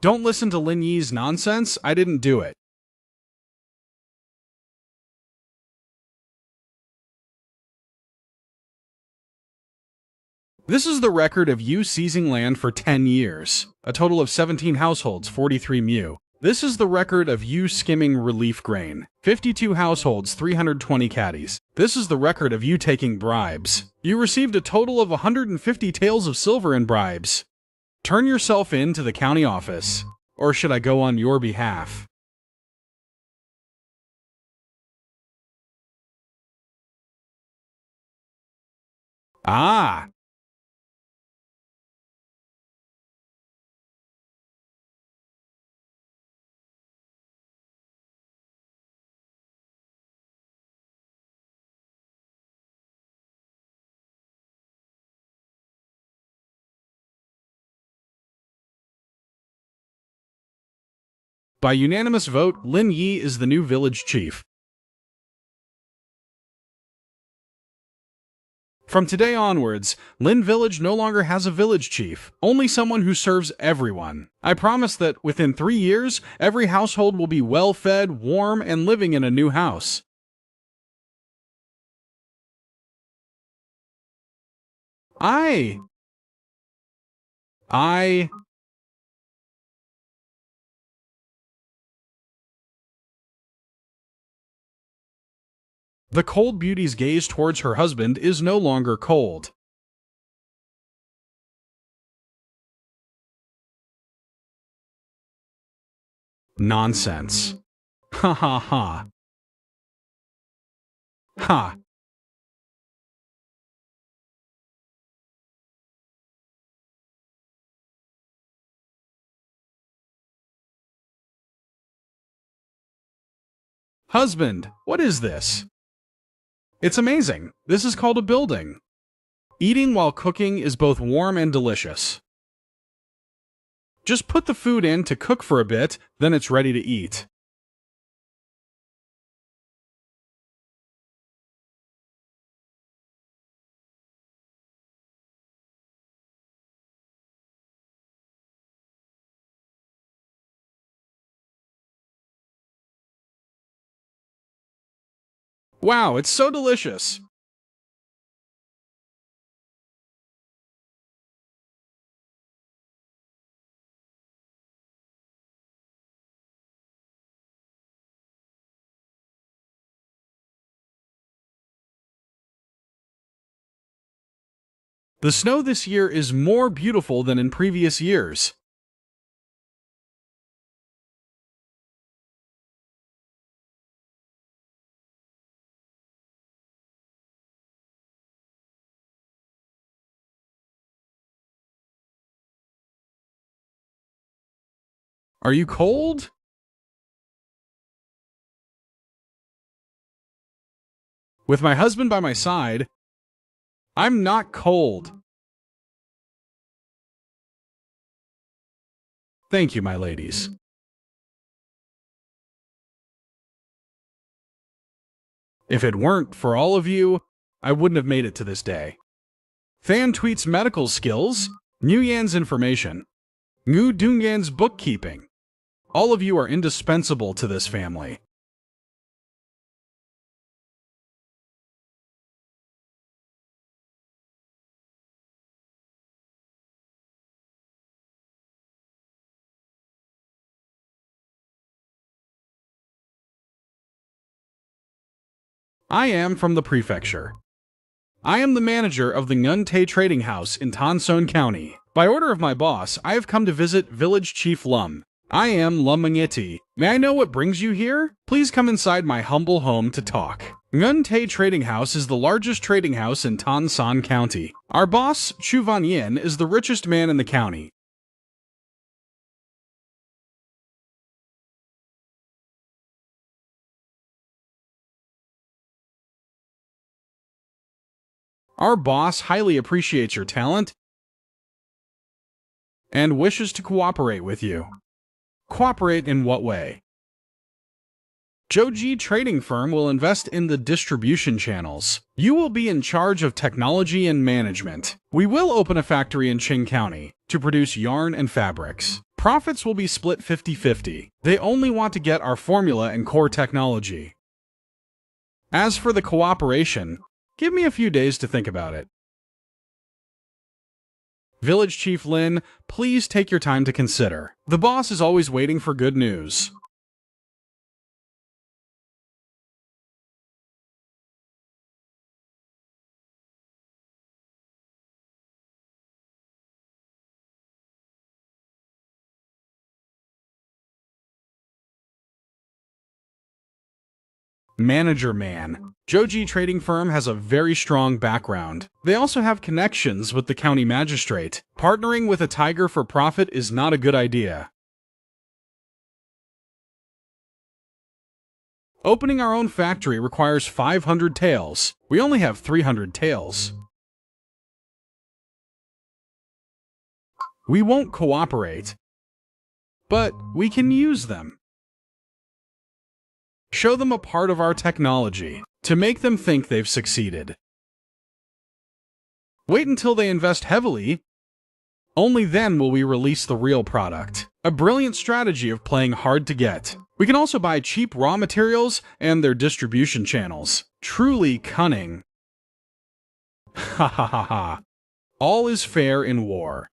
Don't listen to Lin Yi's nonsense. I didn't do it. This is the record of you seizing land for 10 years. A total of 17 households, 43 mu. This is the record of you skimming relief grain. 52 households, 320 caddies. This is the record of you taking bribes. You received a total of 150 taels of silver in bribes. Turn yourself in to the county office. Or should I go on your behalf? Ah! By unanimous vote, Lin Yi is the new village chief. From today onwards, Lin Village no longer has a village chief, only someone who serves everyone. I promise that within 3 years, every household will be well-fed, warm, and living in a new house. I... The cold beauty's gaze towards her husband is no longer cold. Nonsense. Ha ha ha. Ha. Husband, what is this? It's amazing. This is called a building. Eating while cooking is both warm and delicious. Just put the food in to cook for a bit, then it's ready to eat. Wow, it's so delicious. The snow this year is more beautiful than in previous years. Are you cold? With my husband by my side, I'm not cold. Thank you, my ladies. If it weren't for all of you, I wouldn't have made it to this day. Fan Tweet's medical skills, Ngu Yan's information, Ngu Dongyan's bookkeeping. All of you are indispensable to this family. I am from the prefecture. I am the manager of the Ngunte Trading House in Tanson County. By order of my boss, I have come to visit Village Chief Lum. I am Lum Mangiti. May I know what brings you here? Please come inside my humble home to talk. Ngun Tay Trading House is the largest trading house in Tan San County. Our boss, Chu Van Yin, is the richest man in the county. Our boss highly appreciates your talent and wishes to cooperate with you. Cooperate in what way? Joji Trading Firm will invest in the distribution channels. You will be in charge of technology and management. We will open a factory in Qing County to produce yarn and fabrics. Profits will be split 50-50. They only want to get our formula and core technology. As for the cooperation, give me a few days to think about it. Village Chief Lin, please take your time to consider. The boss is always waiting for good news. Manager Man. Joji Trading Firm has a very strong background. They also have connections with the county magistrate. Partnering with a tiger for profit is not a good idea. Opening our own factory requires 500 taels. We only have 300 taels. We won't cooperate, but we can use them. Show them a part of our technology to make them think they've succeeded. Wait until they invest heavily. Only then will we release the real product. A brilliant strategy of playing hard to get. We can also buy cheap raw materials and their distribution channels. Truly cunning. Ha ha ha ha. All is fair in war.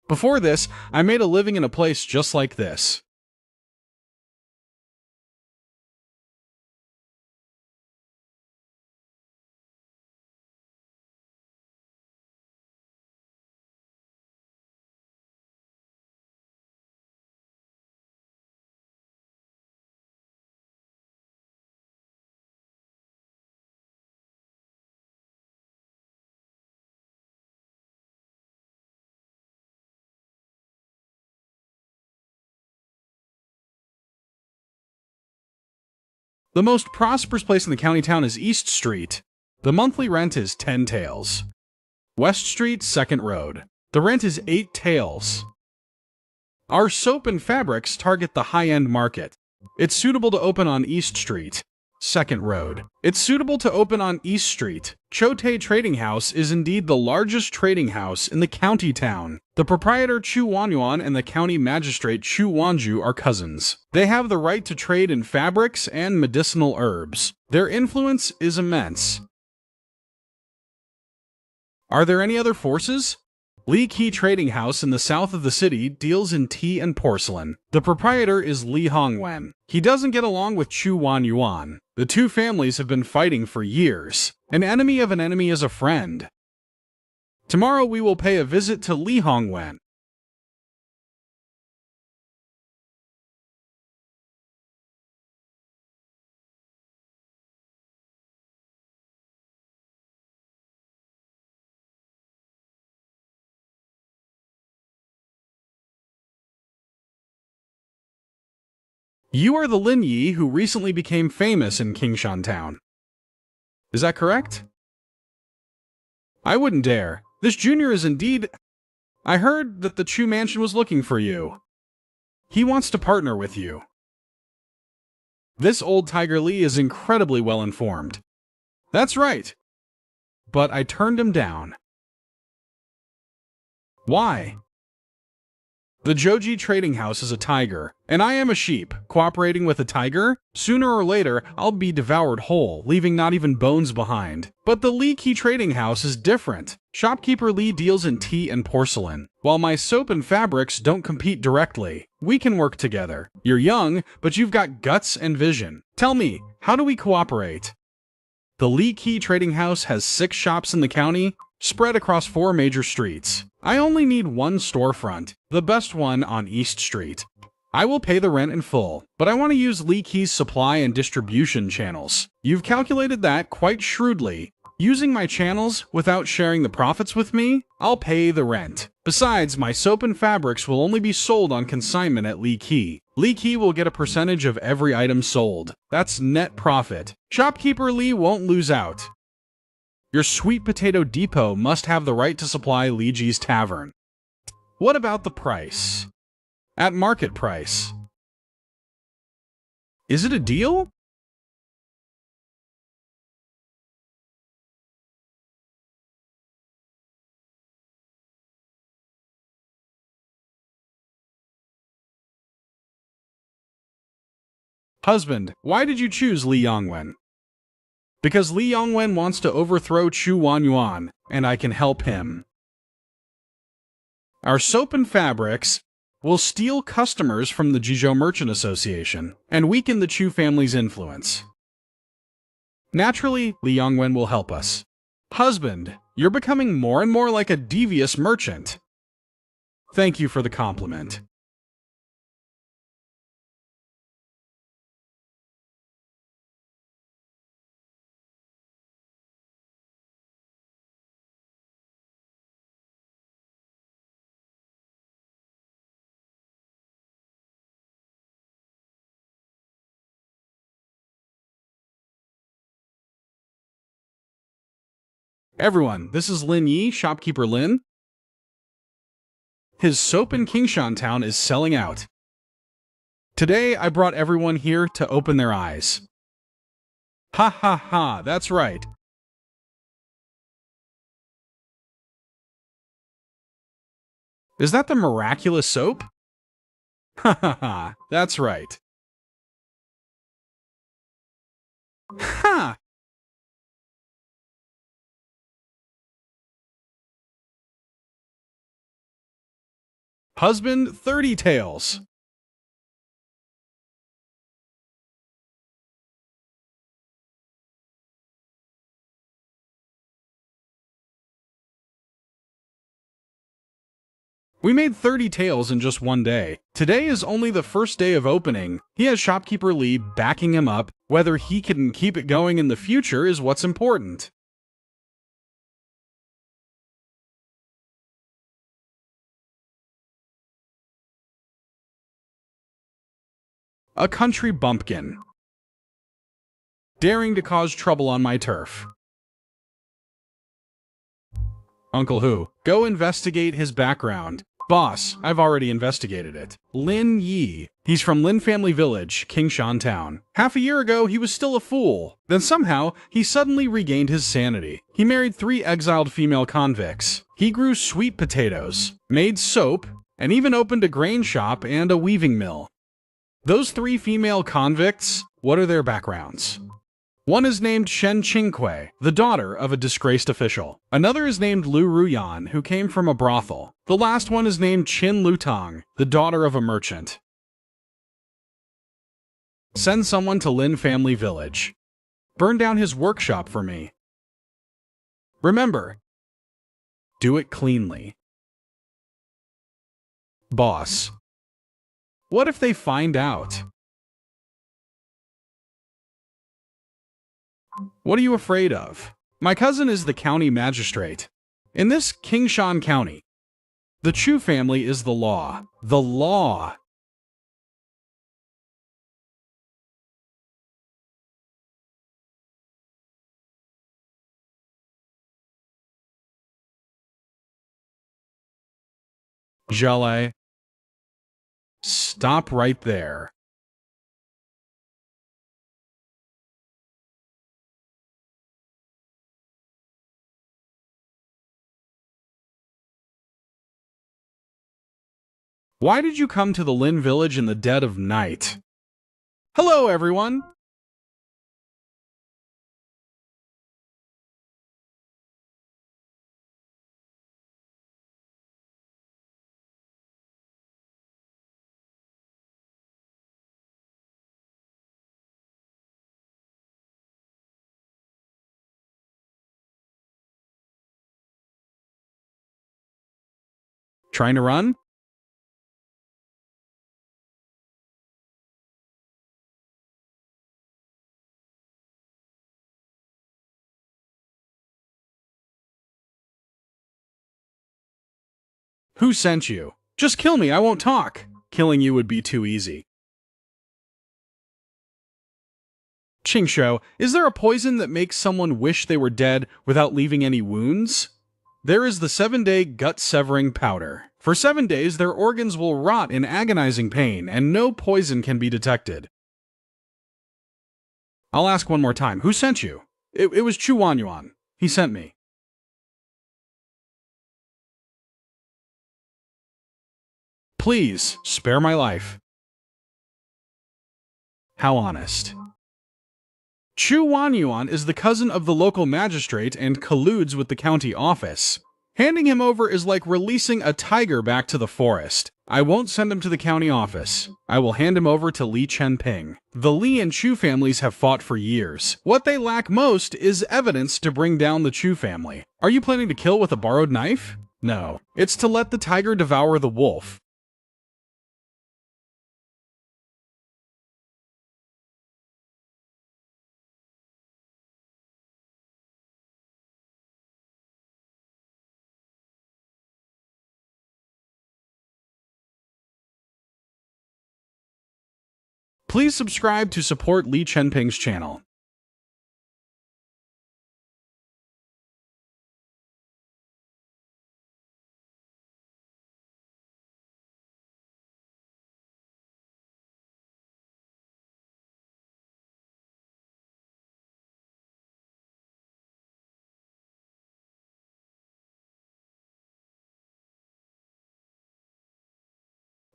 Before this, I made a living in a place just like this. The most prosperous place in the county town is East Street. The monthly rent is 10 taels. West Street, Second Road. The rent is 8 taels. Our soap and fabrics target the high-end market. It's suitable to open on East Street, Second Road. It's suitable to open on East Street. Chote Trading House is indeed the largest trading house in the county town. The proprietor Chu Wanyuan and the county magistrate Chu Wanju are cousins. They have the right to trade in fabrics and medicinal herbs. Their influence is immense. Are there any other forces? Li Qi Trading House in the south of the city deals in tea and porcelain. The proprietor is Li Hongwen. He doesn't get along with Chu Wanyuan. The two families have been fighting for years. An enemy of an enemy is a friend. Tomorrow we will pay a visit to Li Hongwen. You are the Lin Yi who recently became famous in Kingshan Town. Is that correct? I wouldn't dare. This junior is indeed... I heard that the Chu Mansion was looking for you. He wants to partner with you. This old Tiger Li is incredibly well informed. That's right. But I turned him down. Why? The Joji Trading House is a tiger, and I am a sheep. Cooperating with a tiger? Sooner or later, I'll be devoured whole, leaving not even bones behind. But the Li Qi Trading House is different. Shopkeeper Li deals in tea and porcelain. While my soap and fabrics don't compete directly, we can work together. You're young, but you've got guts and vision. Tell me, how do we cooperate? The Li Qi Trading House has 6 shops in the county, spread across 4 major streets. I only need one storefront, the best one on East Street. I will pay the rent in full, but I want to use Li Qi's supply and distribution channels. You've calculated that quite shrewdly. Using my channels without sharing the profits with me, I'll pay the rent. Besides, my soap and fabrics will only be sold on consignment at Li Qi. Li Qi will get a percentage of every item sold. That's net profit. Shopkeeper Li won't lose out. Your sweet potato depot must have the right to supply Li Ji's tavern. What about the price? At market price. Is it a deal? Husband, why did you choose Li Yongwen? Because Li Yongwen wants to overthrow Chu Wanyuan, and I can help him. Our soap and fabrics will steal customers from the Jizhou Merchant Association and weaken the Chu family's influence. Naturally, Li Yongwen will help us. Husband, you're becoming more and more like a devious merchant. Thank you for the compliment. Everyone, this is Lin Yi, shopkeeper Lin. His soap in Qingshan Town is selling out. Today, I brought everyone here to open their eyes. Ha ha ha, that's right. Is that the miraculous soap? Ha ha ha, that's right. Ha! Husband, 30 taels. We made 30 taels in just one day. Today is only the first day of opening. He has shopkeeper Li backing him up. Whether he can keep it going in the future is what's important. A country bumpkin. Daring to cause trouble on my turf. Uncle Hu, go investigate his background. Boss, I've already investigated it. Lin Yi. He's from Lin Family Village, Qingshan Town. Half a year ago, he was still a fool. Then somehow, he suddenly regained his sanity. He married 3 exiled female convicts. He grew sweet potatoes, made soap, and even opened a grain shop and a weaving mill. Those 3 female convicts, what are their backgrounds? One is named Shen Qingkui, the daughter of a disgraced official. Another is named Lu Ruyan, who came from a brothel. The last one is named Qin Lutang, the daughter of a merchant. Send someone to Lin Family Village. Burn down his workshop for me. Remember, do it cleanly. Boss, what if they find out? What are you afraid of? My cousin is the county magistrate. In this Qingshan County, the Chu family is the law. The law. Jalai. Stop right there. Why did you come to the Lin village in the dead of night? Hello, everyone! Trying to run? Who sent you? Just kill me, I won't talk. Killing you would be too easy. Qingshuo, is there a poison that makes someone wish they were dead without leaving any wounds? There is the 7-day gut-severing powder. For 7 days, their organs will rot in agonizing pain, and no poison can be detected. I'll ask one more time. Who sent you? It was Chu Wanyuan. He sent me. Please, spare my life. How honest. Chu Wanyuan is the cousin of the local magistrate and colludes with the county office. Handing him over is like releasing a tiger back to the forest. I won't send him to the county office. I will hand him over to Li Chenping. The Li and Chu families have fought for years. What they lack most is evidence to bring down the Chu family. Are you planning to kill with a borrowed knife? No. It's to let the tiger devour the wolf. Please subscribe to support Li Chenping's channel.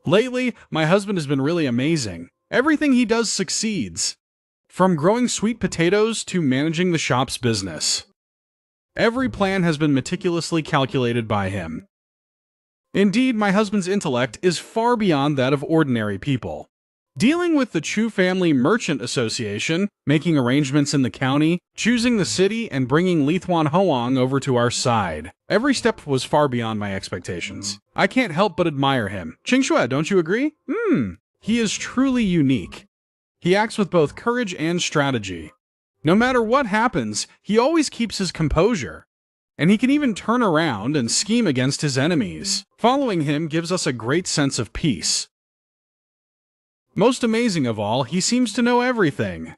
Lately, my husband has been really amazing. Everything he does succeeds. From growing sweet potatoes to managing the shop's business. Every plan has been meticulously calculated by him. Indeed, my husband's intellect is far beyond that of ordinary people. Dealing with the Chu Family Merchant Association, making arrangements in the county, choosing the city, and bringing Lithwan Hoang over to our side. Every step was far beyond my expectations. I can't help but admire him. Qingshuo, don't you agree? He is truly unique. He acts with both courage and strategy. No matter what happens, he always keeps his composure. And he can even turn around and scheme against his enemies. Following him gives us a great sense of peace. Most amazing of all, he seems to know everything.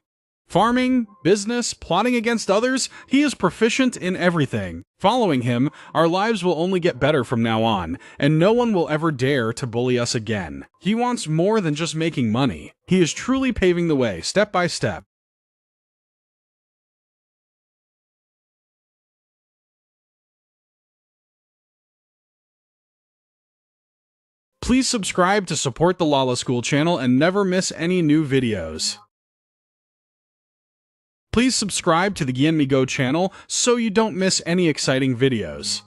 Farming, business, plotting against others, he is proficient in everything. Following him, our lives will only get better from now on, and no one will ever dare to bully us again. He wants more than just making money. He is truly paving the way, step by step. Please subscribe to support the Lala School channel and never miss any new videos. Please subscribe to the Yanmi Go channel so you don't miss any exciting videos.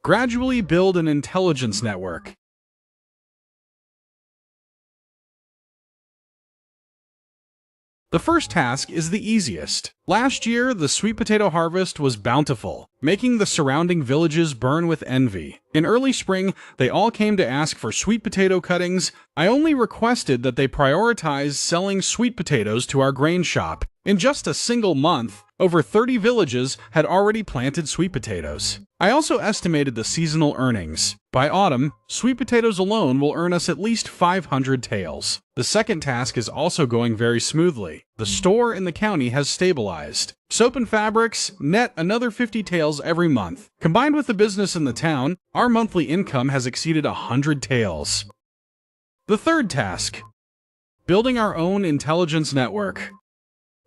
Gradually build an intelligence network. The first task is the easiest. Last year, the sweet potato harvest was bountiful, making the surrounding villages burn with envy. In early spring, they all came to ask for sweet potato cuttings. I only requested that they prioritize selling sweet potatoes to our grain shop. In just a single month, over 30 villages had already planted sweet potatoes. I also estimated the seasonal earnings. By autumn, sweet potatoes alone will earn us at least 500 taels. The second task is also going very smoothly. The The store in the county has stabilized. Soap and fabrics net another 50 taels every month. Combined with the business in the town, our monthly income has exceeded 100 taels. The third task: building our own intelligence network.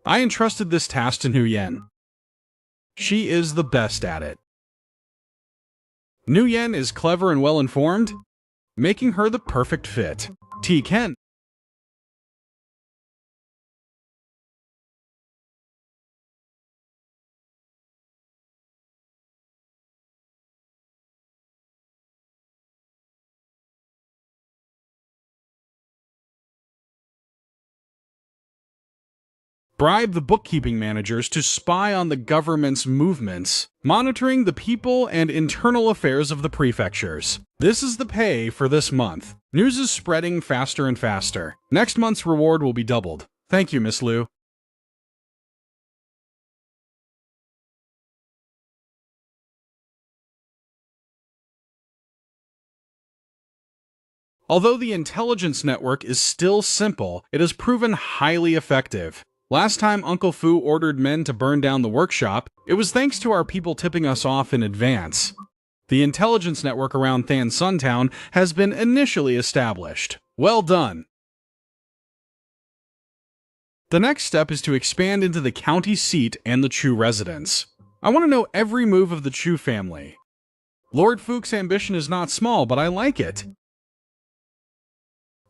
I entrusted this task to Nguyen. She is the best at it. Nguyen is clever and well-informed, making her the perfect fit. T. Ken. Bribe the bookkeeping managers to spy on the government's movements, monitoring the people and internal affairs of the prefectures. This is the pay for this month. News is spreading faster and faster. Next month's reward will be doubled. Thank you, Miss Liu. Although the intelligence network is still simple, it has proven highly effective. Last time Uncle Fu ordered men to burn down the workshop, it was thanks to our people tipping us off in advance. The intelligence network around Than Sun Town has been initially established. Well done! The next step is to expand into the county seat and the Chu residence. I want to know every move of the Chu family. Lord Fuch's ambition is not small, but I like it.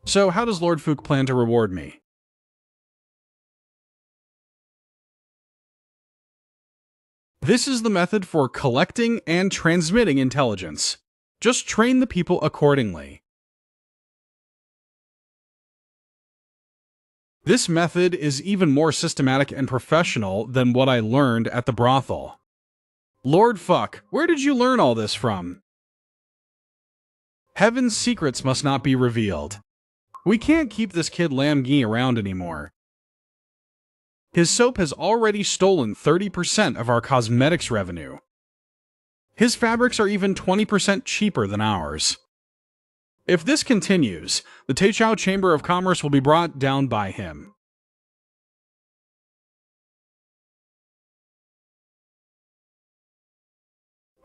So how does Lord Fuch plan to reward me? This is the method for collecting and transmitting intelligence. Just train the people accordingly. This method is even more systematic and professional than what I learned at the brothel. Lord Fuck, where did you learn all this from? Heaven's secrets must not be revealed. We can't keep this kid Lam Gi around anymore. His soap has already stolen 30% of our cosmetics revenue. His fabrics are even 20% cheaper than ours. If this continues, the Taichao Chamber of Commerce will be brought down by him.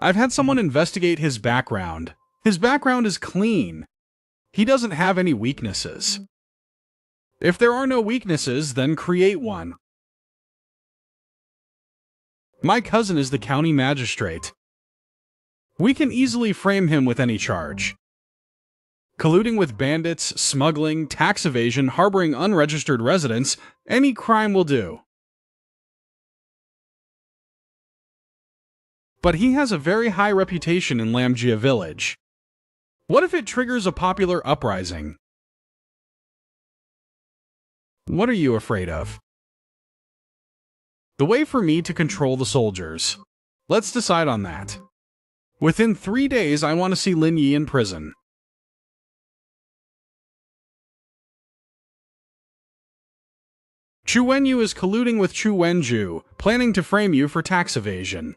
I've had someone investigate his background. His background is clean. He doesn't have any weaknesses. If there are no weaknesses, then create one. My cousin is the county magistrate. We can easily frame him with any charge. Colluding with bandits, smuggling, tax evasion, harboring unregistered residents, any crime will do. But he has a very high reputation in Lamjia village. What if it triggers a popular uprising? What are you afraid of? The way for me to control the soldiers. Let's decide on that. Within 3 days, I want to see Lin Yi in prison. Chu Wenyu is colluding with Chu Wenju, planning to frame you for tax evasion.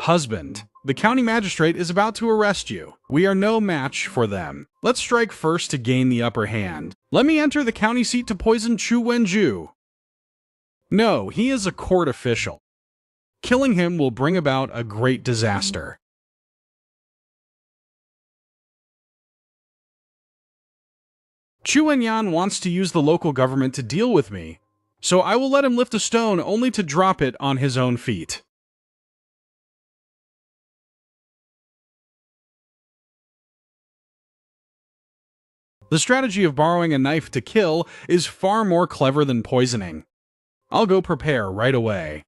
Husband, the county magistrate is about to arrest you. We are no match for them. Let's strike first to gain the upper hand. Let me enter the county seat to poison Chu Wenju. No, he is a court official. Killing him will bring about a great disaster. Chu Wenyan wants to use the local government to deal with me, so I will let him lift a stone only to drop it on his own feet. The strategy of borrowing a knife to kill is far more clever than poisoning. I'll go prepare right away.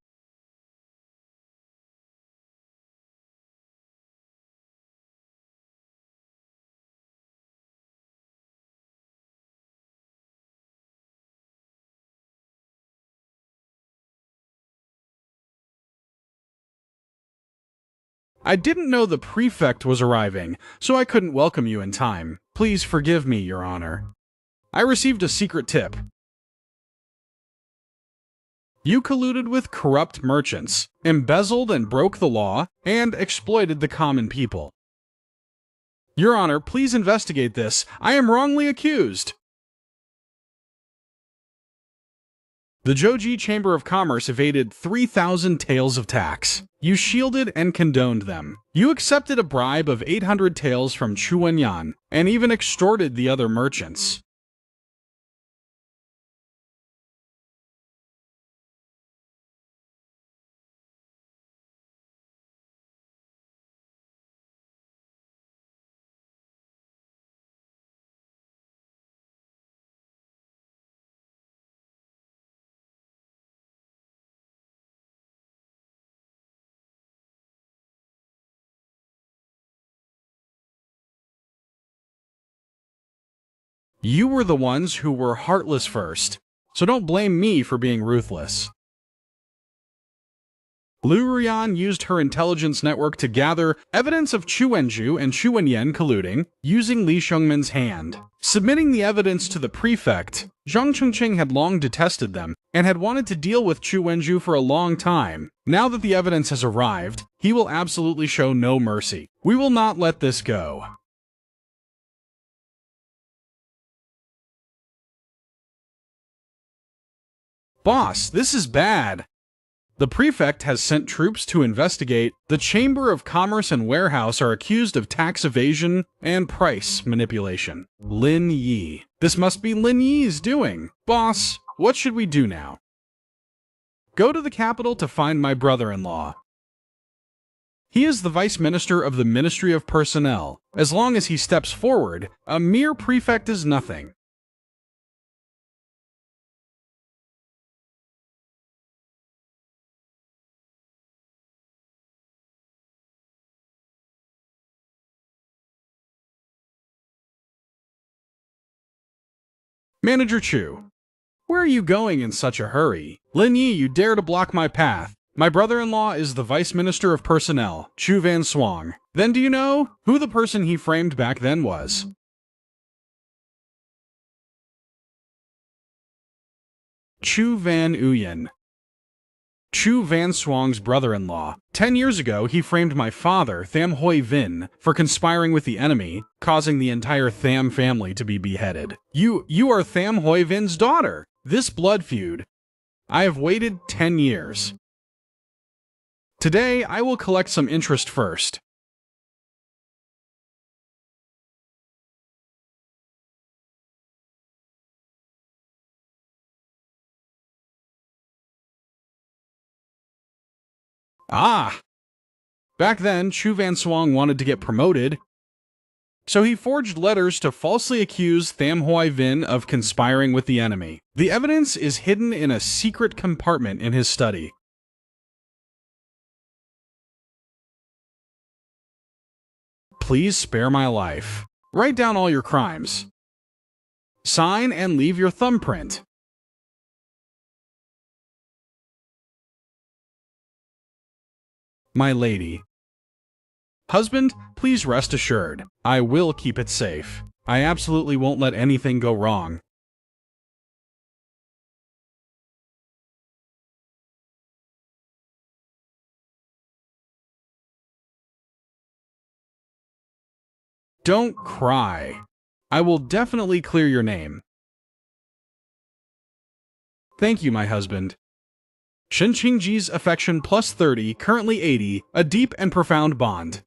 I didn't know the prefect was arriving, so I couldn't welcome you in time. Please forgive me, Your Honor. I received a secret tip. You colluded with corrupt merchants, embezzled and broke the law, and exploited the common people. Your Honor, please investigate this. I am wrongly accused. The Zhouji Chamber of Commerce evaded 3,000 taels of tax. You shielded and condoned them. You accepted a bribe of 800 taels from Chu Wenyan, and even extorted the other merchants. You were the ones who were heartless first, so don't blame me for being ruthless. Lu Ruyan used her intelligence network to gather evidence of Chu Wenju and Chu Wenyan colluding, using Li Shengmen's hand. Submitting the evidence to the prefect, Zhang Chengqing had long detested them, and had wanted to deal with Chu Wenju for a long time. Now that the evidence has arrived, he will absolutely show no mercy. We will not let this go. Boss, this is bad. The prefect has sent troops to investigate. The Chamber of Commerce and Warehouse are accused of tax evasion and price manipulation. Lin Yi. This must be Lin Yi's doing. Boss, what should we do now? Go to the capital to find my brother-in-law. He is the Vice Minister of the Ministry of Personnel. As long as he steps forward, a mere prefect is nothing. Manager Chu. Where are you going in such a hurry? Lin Yi, you dare to block my path. My brother-in-law is the Vice Minister of Personnel, Chu Van Swang. Then do you know who the person he framed back then was? Chu Van Uyen. Chu Van Swang's brother-in-law. 10 years ago, he framed my father, Tham Hoi Vin, for conspiring with the enemy, causing the entire Tham family to be beheaded. You are Tham Hoi Vin's daughter. This blood feud. I have waited 10 years. Today, I will collect some interest first. Ah! Back then, Chu Van Swang wanted to get promoted, so he forged letters to falsely accuse Tham Hoi Vin of conspiring with the enemy. The evidence is hidden in a secret compartment in his study. Please spare my life. Write down all your crimes. Sign and leave your thumbprint. My lady. Husband, please rest assured. I will keep it safe. I absolutely won't let anything go wrong. Don't cry. I will definitely clear your name. Thank you, my husband. Shen Qingji's affection plus 30, currently 80, a deep and profound bond.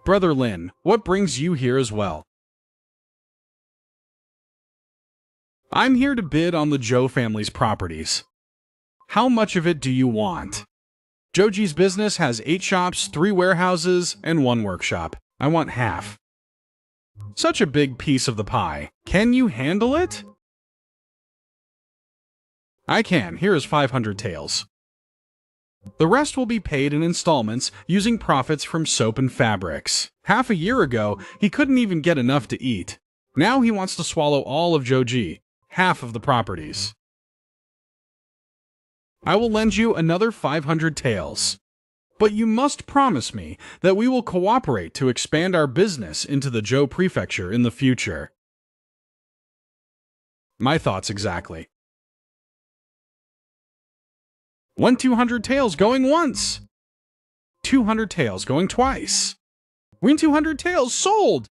Brother Lin, what brings you here as well? I'm here to bid on the Zhou family's properties. How much of it do you want? Zhouji's business has 8 shops, 3 warehouses, and 1 workshop. I want half. Such a big piece of the pie. Can you handle it? I can. Here is 500 taels. The rest will be paid in installments using profits from soap and fabrics. Half a year ago, he couldn't even get enough to eat. Now he wants to swallow all of Zhouji, half of the properties. I will lend you another 500 taels. But you must promise me that we will cooperate to expand our business into the Zhou prefecture in the future. My thoughts exactly. 200 taels going once! 200 taels going twice. Win 200 taels sold!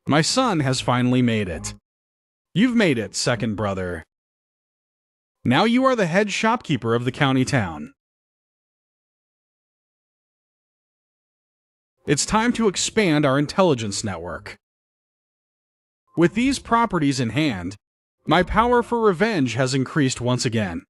My son has finally made it. You've made it, second brother. Now you are the head shopkeeper of the county town. It's time to expand our intelligence network. With these properties in hand, my power for revenge has increased once again.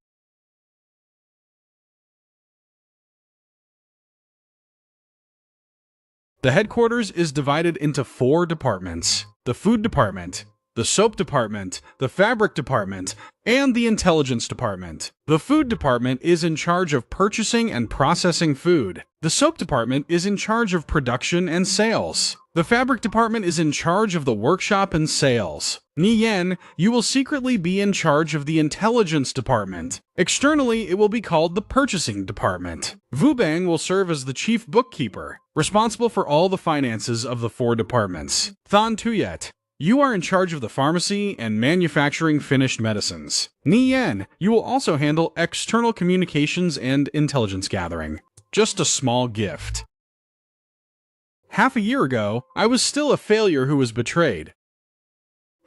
The headquarters is divided into 4 departments: the food department, the soap department, the fabric department, and the intelligence department. The food department is in charge of purchasing and processing food. The soap department is in charge of production and sales. The fabric department is in charge of the workshop and sales. Nian, you will secretly be in charge of the intelligence department. Externally, it will be called the purchasing department. Wubang will serve as the chief bookkeeper, responsible for all the finances of the 4 departments. Than Tuyet, you are in charge of the pharmacy and manufacturing finished medicines. Nian, you will also handle external communications and intelligence gathering. Just a small gift. Half a year ago, I was still a failure who was betrayed.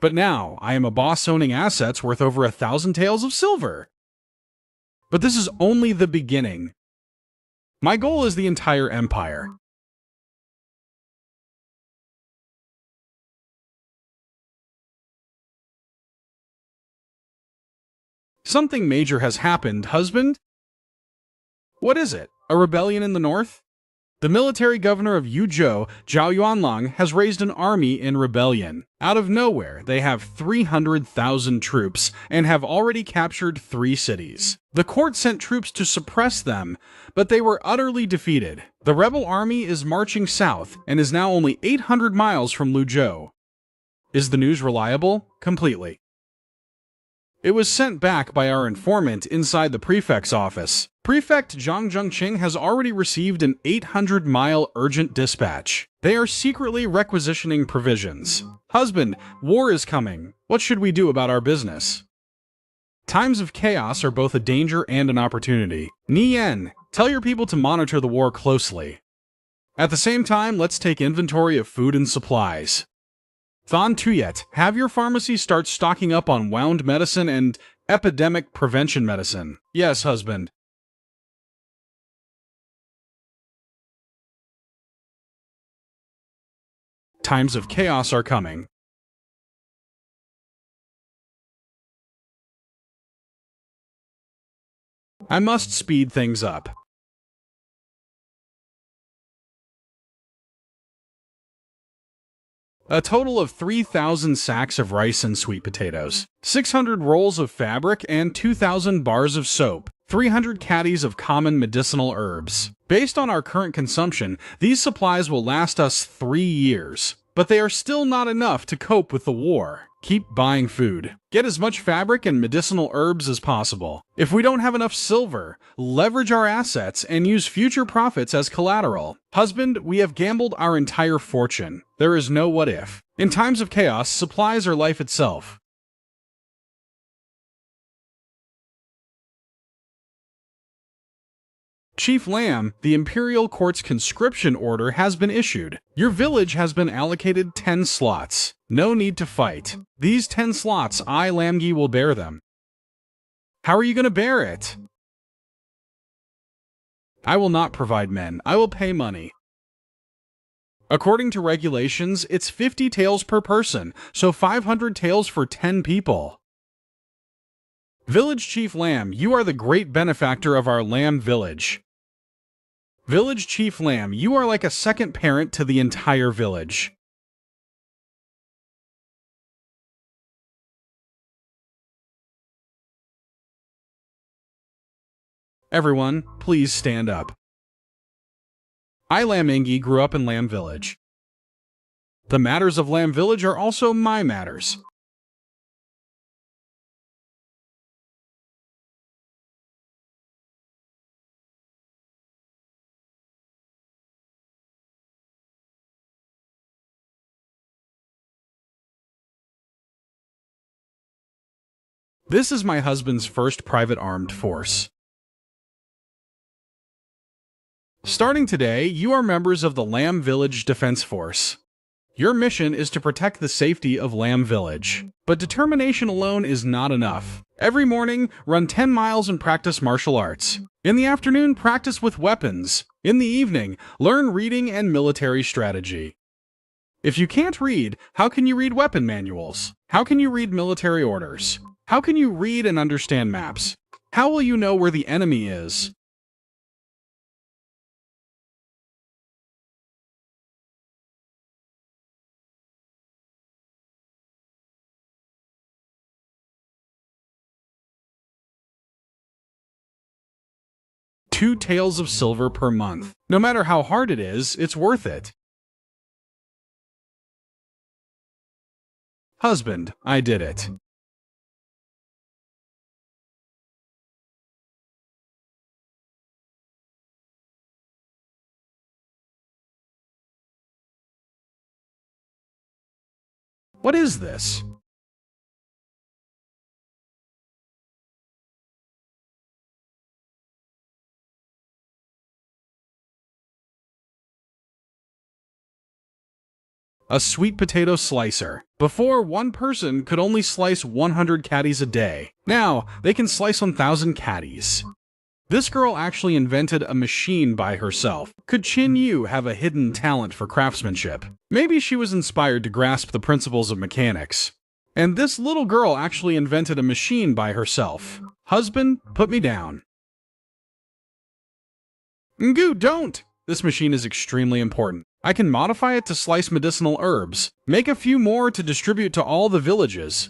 But now, I am a boss owning assets worth over 1,000 taels of silver. But this is only the beginning. My goal is the entire empire. Something major has happened, husband? What is it? A rebellion in the north? The military governor of Yuzhou, Zhao Yuanlang, has raised an army in rebellion. Out of nowhere, they have 300,000 troops and have already captured 3 cities. The court sent troops to suppress them, but they were utterly defeated. The rebel army is marching south and is now only 800 miles from Luzhou. Is the news reliable? Completely. It was sent back by our informant inside the prefect's office. Prefect Zhang Zhengqing has already received an 800-mile urgent dispatch. They are secretly requisitioning provisions. Husband, war is coming. What should we do about our business? Times of chaos are both a danger and an opportunity. Nian, tell your people to monitor the war closely. At the same time, let's take inventory of food and supplies. Than Tuyet, have your pharmacy start stocking up on wound medicine and epidemic prevention medicine. Yes, husband. Times of chaos are coming. I must speed things up. A total of 3,000 sacks of rice and sweet potatoes, 600 rolls of fabric, and 2,000 bars of soap, 300 caddies of common medicinal herbs. Based on our current consumption, these supplies will last us 3 years, but they are still not enough to cope with the war. Keep buying food. Get as much fabric and medicinal herbs as possible. If we don't have enough silver, leverage our assets and use future profits as collateral. Husband, we have gambled our entire fortune. There is no what if. In times of chaos, supplies are life itself. Chief Lamb, the Imperial Court's conscription order has been issued. Your village has been allocated 10 slots. No need to fight. These 10 slots, I, Lamgi, will bear them. How are you going to bear it? I will not provide men. I will pay money. According to regulations, it's 50 taels per person, so 500 taels for 10 people. Village Chief Lamb, you are the great benefactor of our Lamb village. Village Chief Lamb, you are like a second parent to the entire village. Everyone, please stand up. I, Lamb Engi, grew up in Lamb Village. The matters of Lamb Village are also my matters. This is my husband's first private armed force. Starting today, you are members of the Lamb Village Defense Force. Your mission is to protect the safety of Lamb Village. But determination alone is not enough. Every morning, run 10 miles and practice martial arts. In the afternoon, practice with weapons. In the evening, learn reading and military strategy. If you can't read, how can you read weapon manuals? How can you read military orders? How can you read and understand maps? How will you know where the enemy is? Two taels of silver per month. No matter how hard it is, it's worth it. Husband, I did it. What is this? A sweet potato slicer. Before, one person could only slice 100 caddies a day. Now, they can slice 1,000 caddies. This girl actually invented a machine by herself. Could Qin Yu have a hidden talent for craftsmanship? Maybe she was inspired to grasp the principles of mechanics. And this little girl actually invented a machine by herself. Husband, put me down. Ngoo, don't! This machine is extremely important. I can modify it to slice medicinal herbs. Make a few more to distribute to all the villages.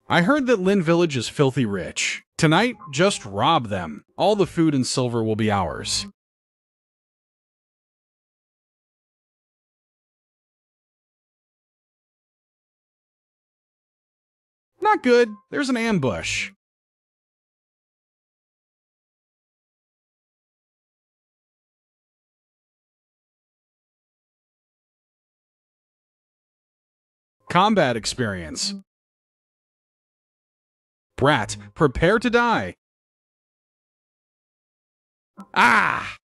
I heard that Lin Village is filthy rich. Tonight, just rob them. All the food and silver will be ours. Not good. There's an ambush. Combat experience. Brat, prepare to die. Ah!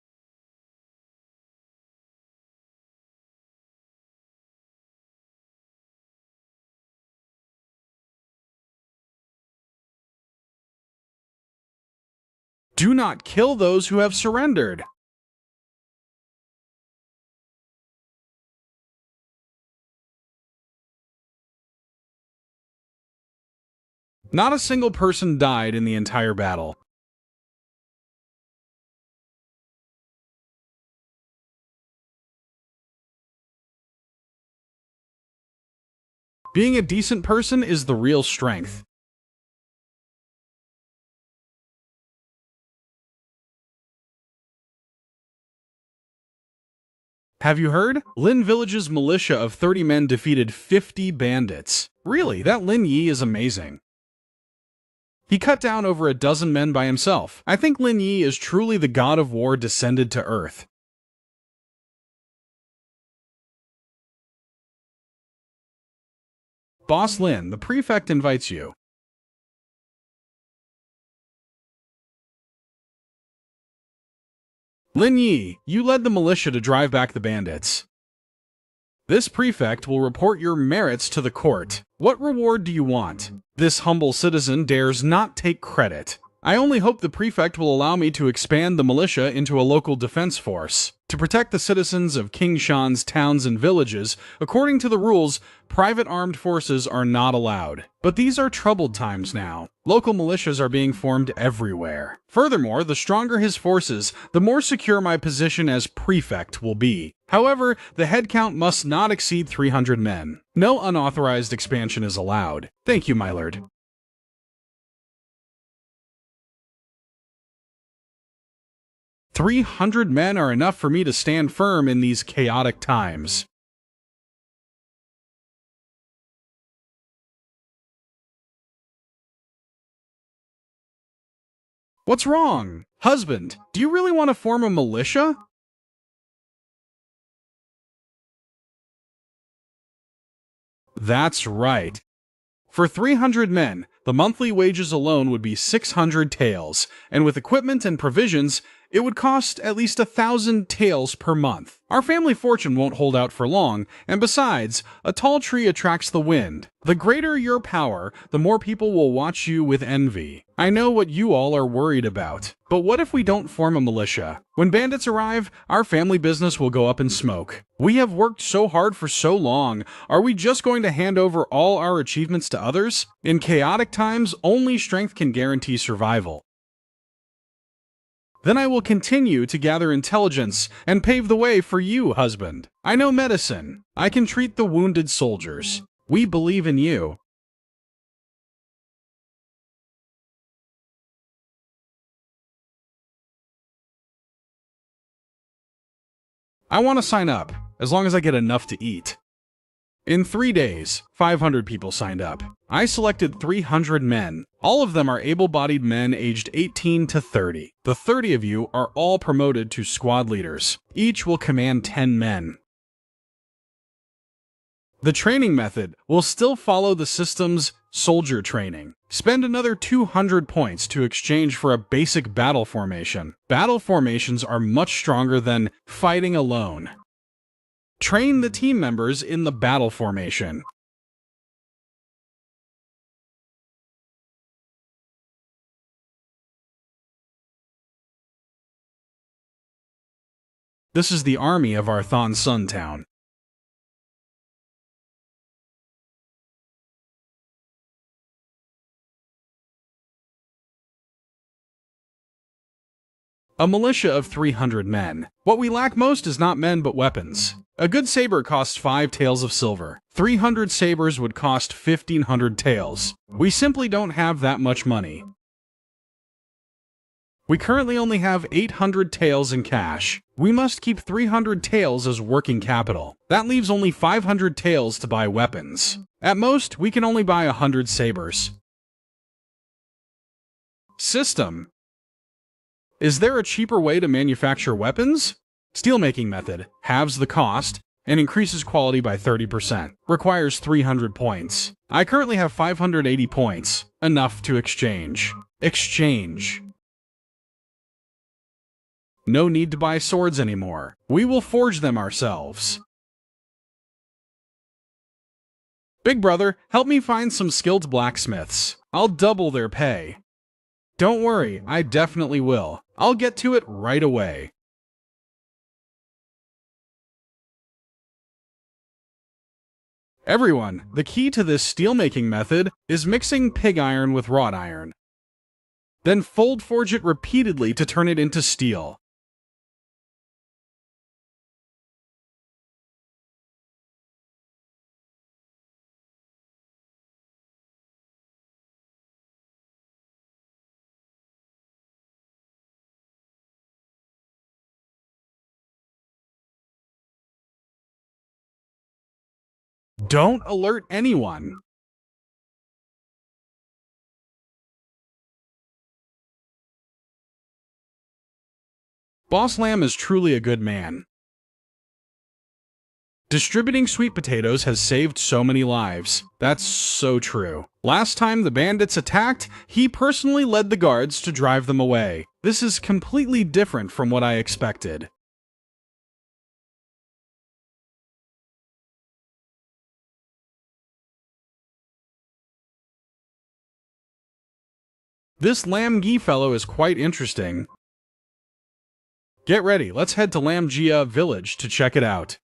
Do not kill those who have surrendered. Not a single person died in the entire battle. Being a decent person is the real strength. Have you heard? Lin Village's militia of 30 men defeated 50 bandits. Really, that Lin Yi is amazing. He cut down over a dozen men by himself. I think Lin Yi is truly the god of war descended to earth. Boss Lin, the prefect invites you. Lin Yi, you led the militia to drive back the bandits. This prefect will report your merits to the court. What reward do you want? This humble citizen dares not take credit. I only hope the prefect will allow me to expand the militia into a local defense force. To protect the citizens of King Shan's towns and villages, according to the rules, private armed forces are not allowed. But these are troubled times now. Local militias are being formed everywhere. Furthermore, the stronger his forces, the more secure my position as prefect will be. However, the headcount must not exceed 300 men. No unauthorized expansion is allowed. Thank you, my lord. 300 men are enough for me to stand firm in these chaotic times. What's wrong? Husband, do you really want to form a militia? That's right. For 300 men, the monthly wages alone would be 600 taels, and with equipment and provisions, it would cost at least 1,000 taels per month. Our family fortune won't hold out for long, and besides, a tall tree attracts the wind. The greater your power, the more people will watch you with envy. I know what you all are worried about. But what if we don't form a militia? When bandits arrive, our family business will go up in smoke. We have worked so hard for so long. Are we just going to hand over all our achievements to others? In chaotic times, only strength can guarantee survival. Then I will continue to gather intelligence and pave the way for you, husband. I know medicine. I can treat the wounded soldiers. We believe in you. I want to sign up, as long as I get enough to eat. In 3 days, 500 people signed up. I selected 300 men. All of them are able-bodied men aged 18 to 30. The 30 of you are all promoted to squad leaders. Each will command 10 men. The training method will still follow the system's soldier training. Spend another 200 points to exchange for a basic battle formation. Battle formations are much stronger than fighting alone. Train the team members in the battle formation. This is the army of our Thon Sun town. A militia of 300 men. What we lack most is not men but weapons. A good saber costs 5 taels of silver. 300 sabers would cost 1,500 taels. We simply don't have that much money. We currently only have 800 taels in cash. We must keep 300 taels as working capital. That leaves only 500 taels to buy weapons. At most, we can only buy 100 sabers. System. Is there a cheaper way to manufacture weapons? Steelmaking method halves the cost and increases quality by 30%. Requires 300 points. I currently have 580 points, enough to exchange. Exchange. No need to buy swords anymore. We will forge them ourselves. Big brother, help me find some skilled blacksmiths. I'll double their pay. Don't worry, I definitely will. I'll get to it right away. Everyone, the key to this steelmaking method is mixing pig iron with wrought iron. Then forge it repeatedly to turn it into steel. Don't alert anyone. Boss Lamb is truly a good man. Distributing sweet potatoes has saved so many lives. That's so true. Last time the bandits attacked, he personally led the guards to drive them away. This is completely different from what I expected. This Lam Gi fellow is quite interesting. Get ready, let's head to Lam Gia village to check it out.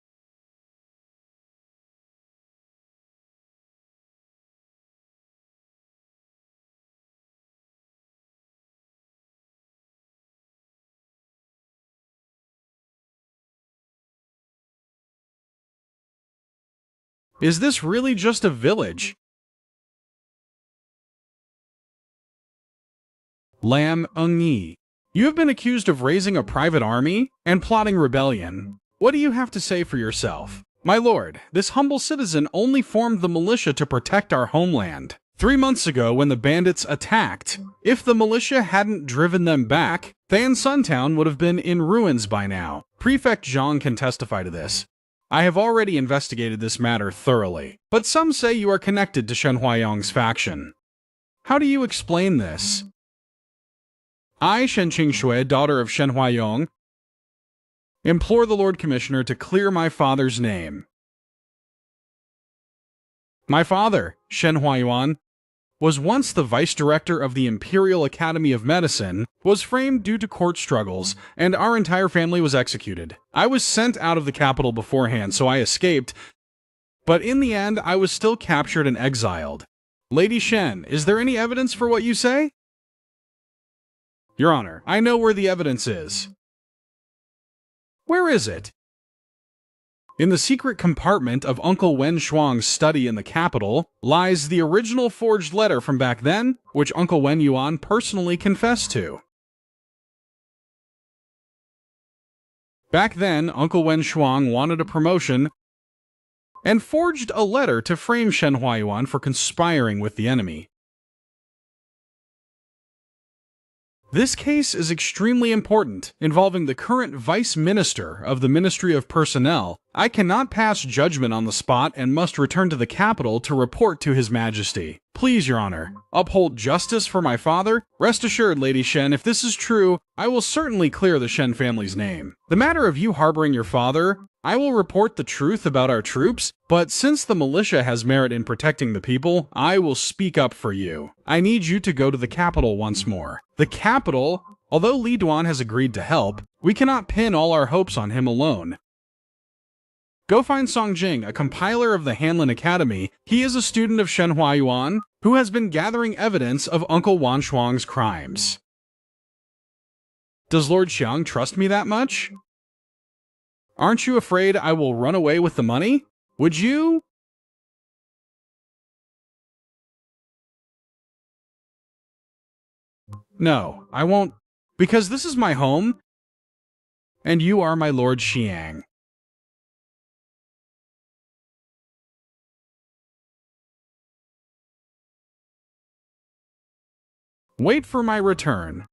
Is this really just a village? Lam Yi. You have been accused of raising a private army and plotting rebellion. What do you have to say for yourself? My lord, this humble citizen only formed the militia to protect our homeland. 3 months ago when the bandits attacked. If the militia hadn't driven them back, Than Sun Town would have been in ruins by now. Prefect Zhang can testify to this. I have already investigated this matter thoroughly, but some say you are connected to Shen Huayong's faction. How do you explain this? I, Shen Qingshui, daughter of Shen Huayong, implore the Lord Commissioner to clear my father's name. My father, Shen Huayuan, was once the vice director of the Imperial Academy of Medicine, was framed due to court struggles, and our entire family was executed. I was sent out of the capital beforehand, so I escaped, but in the end, I was still captured and exiled. Lady Shen, is there any evidence for what you say? Your Honor, I know where the evidence is. Where is it? In the secret compartment of Uncle Wen Shuang's study in the capital lies the original forged letter from back then, which Uncle Wen Yuan personally confessed to. Back then, Uncle Wen Shuang wanted a promotion and forged a letter to frame Shen Huayuan for conspiring with the enemy. This case is extremely important, involving the current Vice Minister of the Ministry of Personnel. I cannot pass judgment on the spot and must return to the capital to report to His Majesty. Please, Your Honor, uphold justice for my father. Rest assured, Lady Shen, if this is true, I will certainly clear the Shen family's name. The matter of you harboring your father, I will report the truth about our troops, but since the militia has merit in protecting the people, I will speak up for you. I need you to go to the capital once more. The capital, although Li Duan has agreed to help, we cannot pin all our hopes on him alone. Go find Song Jing, a compiler of the Hanlin Academy. He is a student of Shen Huayuan, who has been gathering evidence of Uncle Wan Shuang's crimes. Does Lord Xiang trust me that much? Aren't you afraid I will run away with the money? Would you? No, I won't, because this is my home, and you are my Lord Xiang. Wait for my return.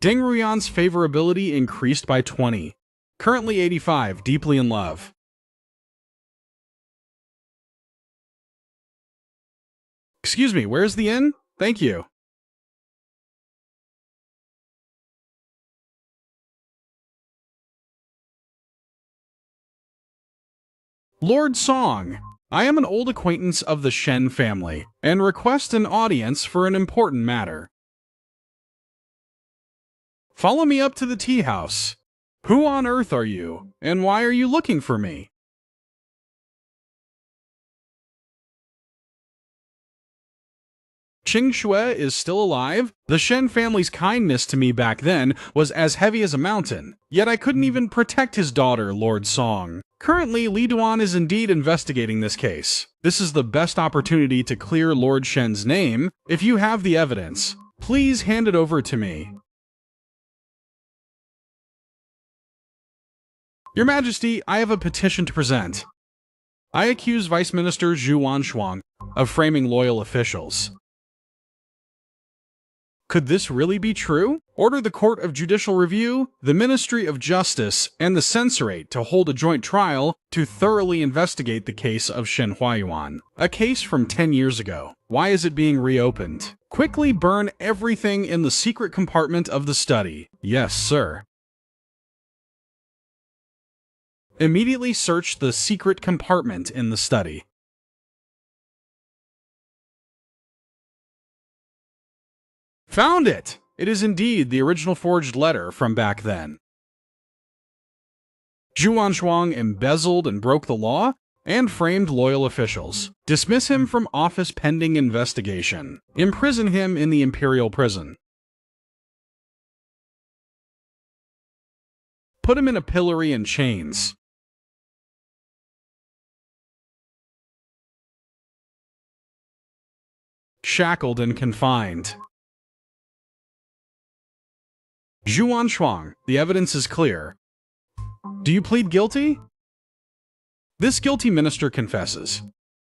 Ding Ruyan's favorability increased by 20. Currently 85, deeply in love. Excuse me, where's the inn? Thank you. Lord Song, I am an old acquaintance of the Shen family, and request an audience for an important matter. Follow me up to the tea house. Who on earth are you, and why are you looking for me? Qing Shui is still alive? The Shen family's kindness to me back then was as heavy as a mountain, yet I couldn't even protect his daughter, Lord Song. Currently, Li Duan is indeed investigating this case. This is the best opportunity to clear Lord Shen's name. If you have the evidence, please hand it over to me. Your Majesty, I have a petition to present. I accuse Vice Minister Zhu Wanshuang of framing loyal officials. Could this really be true? Order the Court of Judicial Review, the Ministry of Justice, and the Censorate to hold a joint trial to thoroughly investigate the case of Shen Huayuan. A case from 10 years ago. Why is it being reopened? Quickly burn everything in the secret compartment of the study. Yes, sir. Immediately search the secret compartment in the study. Found it! It is indeed the original forged letter from back then. Zhu Wanshuang embezzled and broke the law and framed loyal officials. Dismiss him from office pending investigation. Imprison him in the imperial prison. Put him in a pillory and chains. Shackled and confined. Zhu Wanshuang, the evidence is clear. Do you plead guilty? This guilty minister confesses.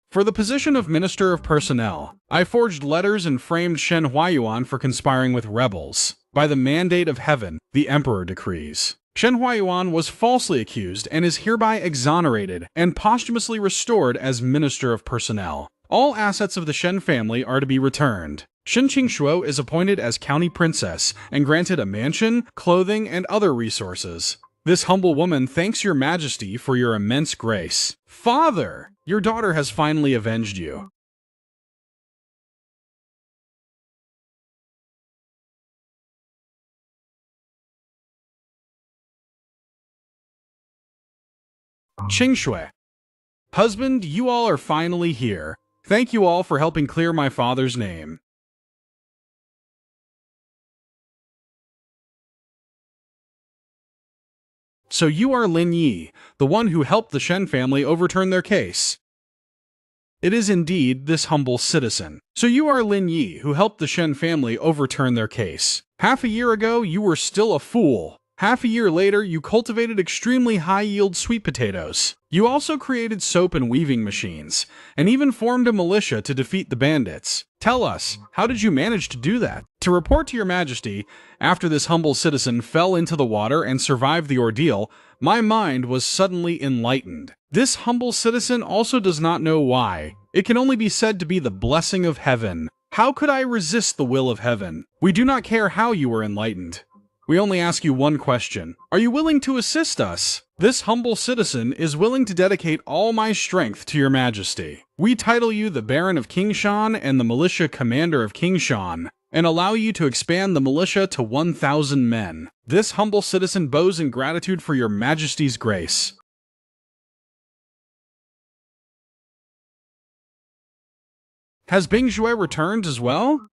For the position of Minister of Personnel, I forged letters and framed Shen Huayuan for conspiring with rebels. By the mandate of heaven, the Emperor decrees. Shen Huayuan was falsely accused and is hereby exonerated and posthumously restored as Minister of Personnel. All assets of the Shen family are to be returned. Shen Qingshuo is appointed as county princess and granted a mansion, clothing, and other resources. This humble woman thanks your majesty for your immense grace. Father, your daughter has finally avenged you. Qingshui. Husband, you all are finally here. Thank you all for helping clear my father's name. So you are Lin Yi, the one who helped the Shen family overturn their case. It is indeed this humble citizen. So you are Lin Yi, who helped the Shen family overturn their case. Half a year ago, you were still a fool. Half a year later, you cultivated extremely high-yield sweet potatoes. You also created soap and weaving machines, and even formed a militia to defeat the bandits. Tell us, how did you manage to do that? To report to your majesty, after this humble citizen fell into the water and survived the ordeal, my mind was suddenly enlightened. This humble citizen also does not know why. It can only be said to be the blessing of heaven. How could I resist the will of heaven? We do not care how you were enlightened. We only ask you one question. Are you willing to assist us? This humble citizen is willing to dedicate all my strength to your majesty. We title you the Baron of Qingshan and the Militia Commander of Qingshan, and allow you to expand the militia to 1,000 men. This humble citizen bows in gratitude for your majesty's grace. Has Bing Jue returned as well?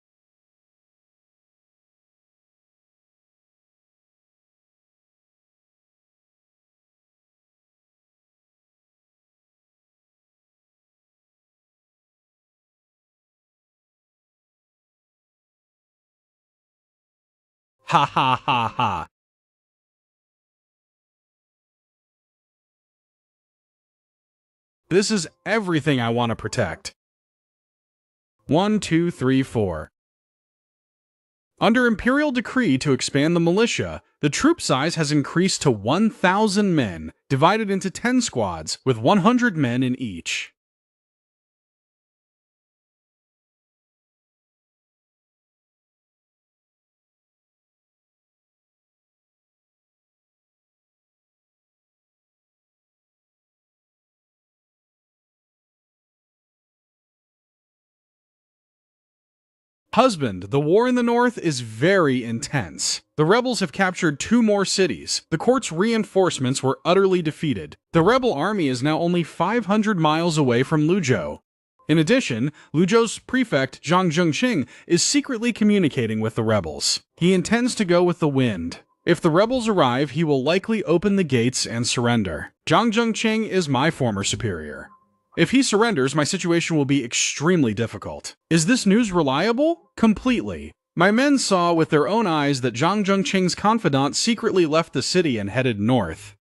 Ha ha ha ha. This is everything I want to protect. 1, 2, 3, 4. Under imperial decree to expand the militia, the troop size has increased to 1,000 men, divided into 10 squads, with 100 men in each. Husband, the war in the north is very intense. The rebels have captured 2 more cities. The court's reinforcements were utterly defeated. The rebel army is now only 500 miles away from Luzhou. In addition, Luzhou's prefect, Zhang Zhengqing, is secretly communicating with the rebels. He intends to go with the wind. If the rebels arrive, he will likely open the gates and surrender. Zhang Zhengqing is my former superior. If he surrenders, my situation will be extremely difficult. Is this news reliable? Completely. My men saw with their own eyes that Zhang Zhengqing's confidant secretly left the city and headed north.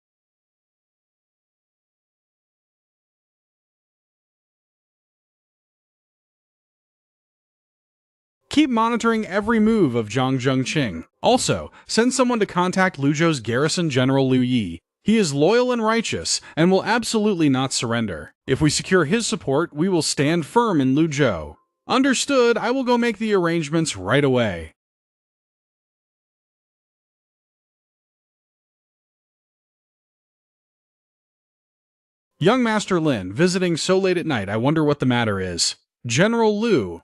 Keep monitoring every move of Zhang Zhengqing. Also, send someone to contact Luzhou's garrison general Liu Yi. He is loyal and righteous, and will absolutely not surrender. If we secure his support, we will stand firm in Luzhou. Understood, I will go make the arrangements right away. Young Master Lin, visiting so late at night, I wonder what the matter is. General Liu.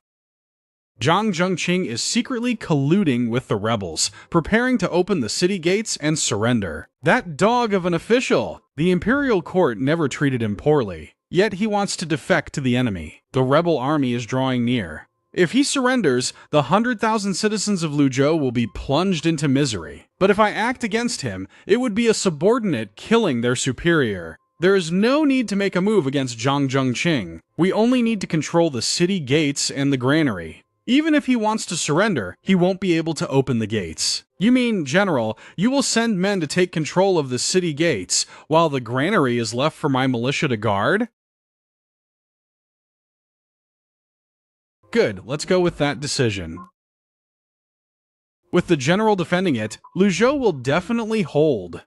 Zhang Zhengqing is secretly colluding with the rebels, preparing to open the city gates and surrender. That dog of an official! The imperial court never treated him poorly, yet he wants to defect to the enemy. The rebel army is drawing near. If he surrenders, the 100,000 citizens of Luzhou will be plunged into misery. But if I act against him, it would be a subordinate killing their superior. There is no need to make a move against Zhang Zhengqing. We only need to control the city gates and the granary. Even if he wants to surrender, he won't be able to open the gates. You mean, General, you will send men to take control of the city gates, while the granary is left for my militia to guard? Good, let's go with that decision. With the general defending it, Luzhou will definitely hold.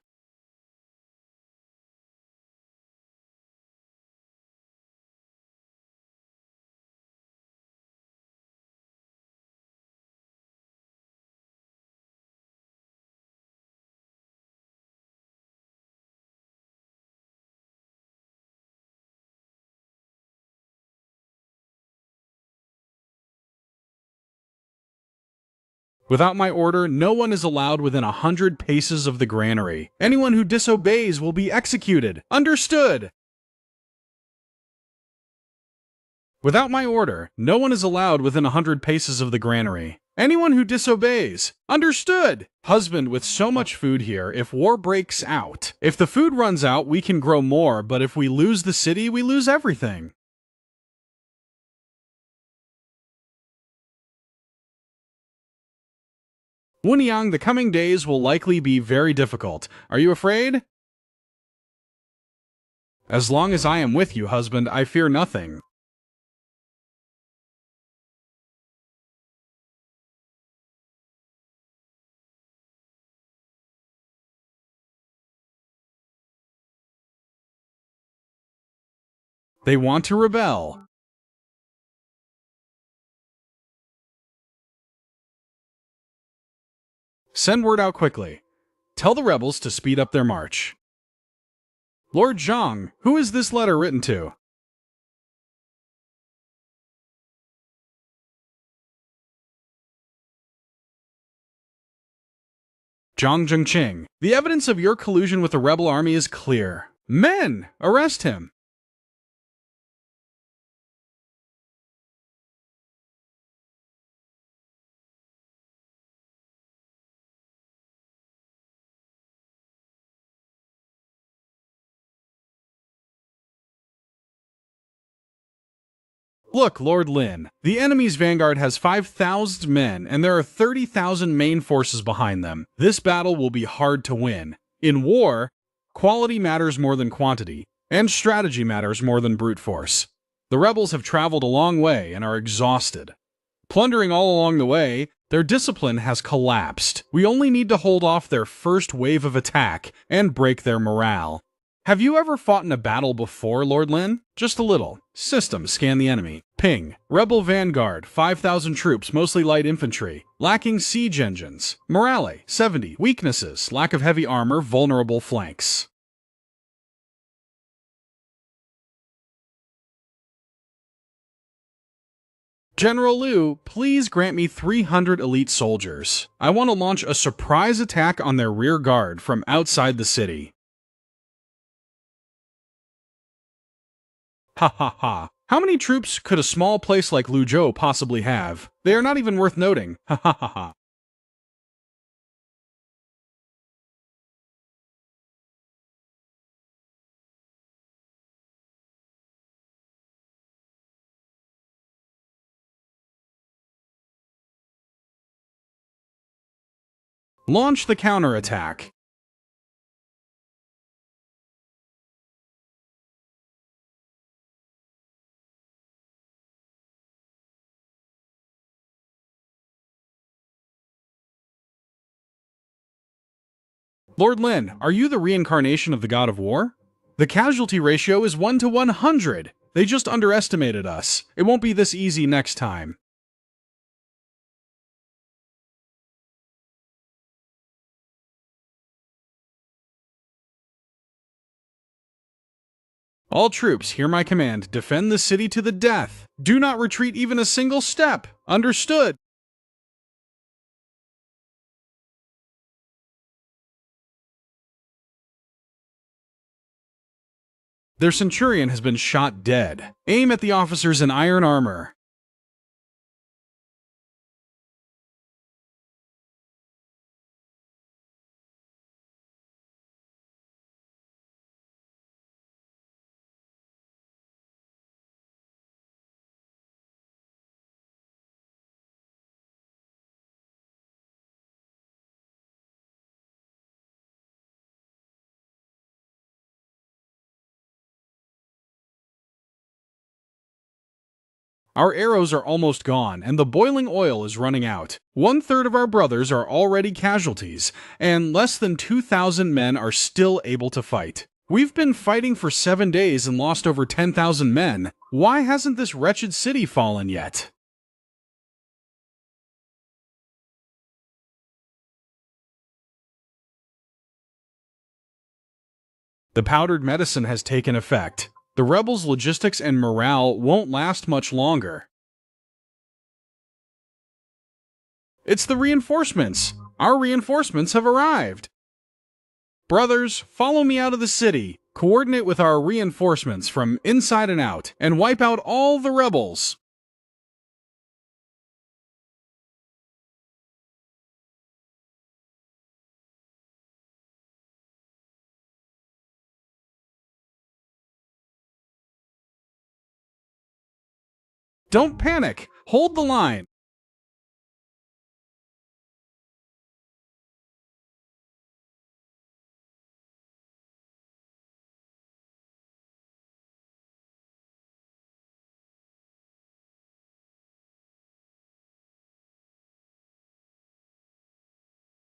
Without my order, no one is allowed within 100 paces of the granary. Anyone who disobeys will be executed. Understood! Without my order, no one is allowed within 100 paces of the granary. Anyone who disobeys. Understood! Husband, with so much food here, if war breaks out. If the food runs out, we can grow more, but if we lose the city, we lose everything. Wunyang, the coming days will likely be very difficult. Are you afraid? As long as I am with you, husband, I fear nothing. They want to rebel. Send word out quickly. Tell the rebels to speed up their march. Lord Zhang, who is this letter written to? Zhang Zhengqing, the evidence of your collusion with the rebel army is clear. Men, arrest him. Look, Lord Lin, the enemy's vanguard has 5,000 men, and there are 30,000 main forces behind them. This battle will be hard to win. In war, quality matters more than quantity, and strategy matters more than brute force. The rebels have traveled a long way and are exhausted. Plundering all along the way, their discipline has collapsed. We only need to hold off their first wave of attack and break their morale. Have you ever fought in a battle before, Lord Lin? Just a little. System, scan the enemy. Ping. Rebel vanguard, 5,000 troops, mostly light infantry. Lacking siege engines. Morale, 70. Weaknesses, lack of heavy armor, vulnerable flanks. General Liu, please grant me 300 elite soldiers. I want to launch a surprise attack on their rear guard from outside the city. Ha ha ha. How many troops could a small place like Luzhou possibly have? They are not even worth noting. Ha ha ha ha. Launch the counterattack. Lord Lin, are you the reincarnation of the god of war? The casualty ratio is 1 to 100. They just underestimated us. It won't be this easy next time. All troops, hear my command. Defend the city to the death. Do not retreat even a single step. Understood. Their centurion has been shot dead. Aim at the officers in iron armor. Our arrows are almost gone, and the boiling oil is running out. 1/3 of our brothers are already casualties, and less than 2,000 men are still able to fight. We've been fighting for 7 days and lost over 10,000 men. Why hasn't this wretched city fallen yet? The powdered medicine has taken effect. The rebels' logistics and morale won't last much longer. It's the reinforcements! Our reinforcements have arrived! Brothers, follow me out of the city. Coordinate with our reinforcements from inside and out, and wipe out all the rebels. Don't panic! Hold the line!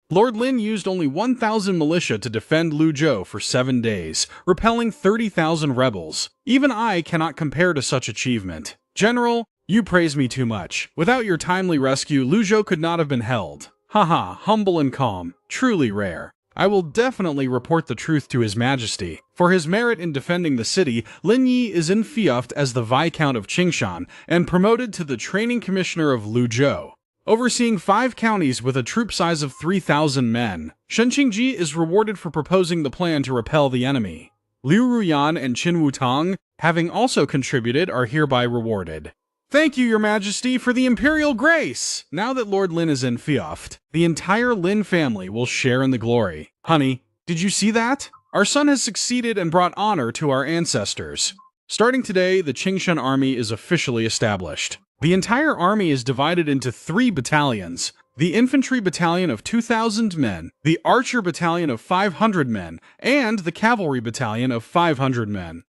Lord Lin used only 1,000 militia to defend Luzhou for 7 days, repelling 30,000 rebels. Even I cannot compare to such achievement. General, you praise me too much. Without your timely rescue, Luzhou could not have been held. Haha, humble and calm. Truly rare. I will definitely report the truth to His Majesty. For his merit in defending the city, Lin Yi is enfeoffed as the Viscount of Qingshan and promoted to the Training Commissioner of Luzhou, overseeing 5 counties with a troop size of 3,000 men. Shen Qingji is rewarded for proposing the plan to repel the enemy. Liu Ruyan and Qin Wutang, having also contributed, are hereby rewarded. Thank you, Your Majesty, for the Imperial Grace! Now that Lord Lin is enfeoffed, the entire Lin family will share in the glory. Honey, did you see that? Our son has succeeded and brought honor to our ancestors. Starting today, the Qingshan army is officially established. The entire army is divided into 3 battalions: the infantry battalion of 2,000 men, the archer battalion of 500 men, and the cavalry battalion of 500 men.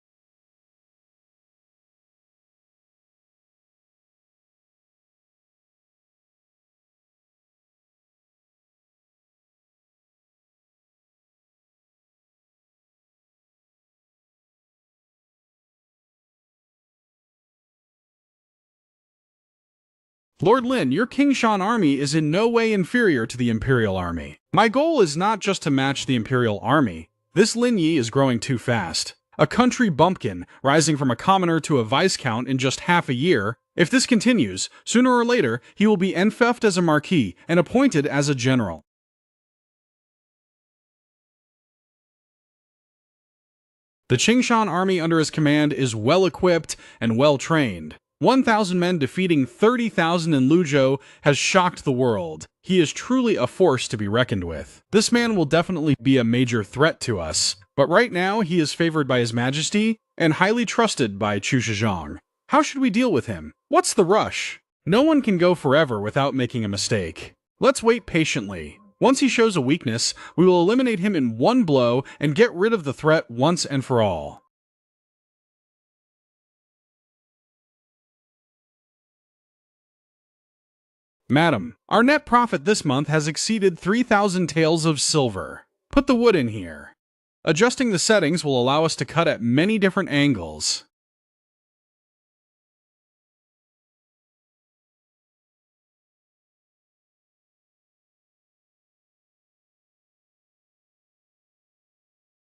Lord Lin, your Qingshan army is in no way inferior to the Imperial army. My goal is not just to match the Imperial army. This Lin Yi is growing too fast. A country bumpkin, rising from a commoner to a viscount in just half a year. If this continues, sooner or later, he will be enfeoffed as a marquis and appointed as a general. The Qingshan army under his command is well-equipped and well-trained. 1,000 men defeating 30,000 in Luzhou has shocked the world. He is truly a force to be reckoned with. This man will definitely be a major threat to us, but right now he is favored by His Majesty and highly trusted by Chu Shizhong. How should we deal with him? What's the rush? No one can go forever without making a mistake. Let's wait patiently. Once he shows a weakness, we will eliminate him in one blow and get rid of the threat once and for all. Madam, our net profit this month has exceeded 3,000 taels of silver. Put the wood in here. Adjusting the settings will allow us to cut at many different angles.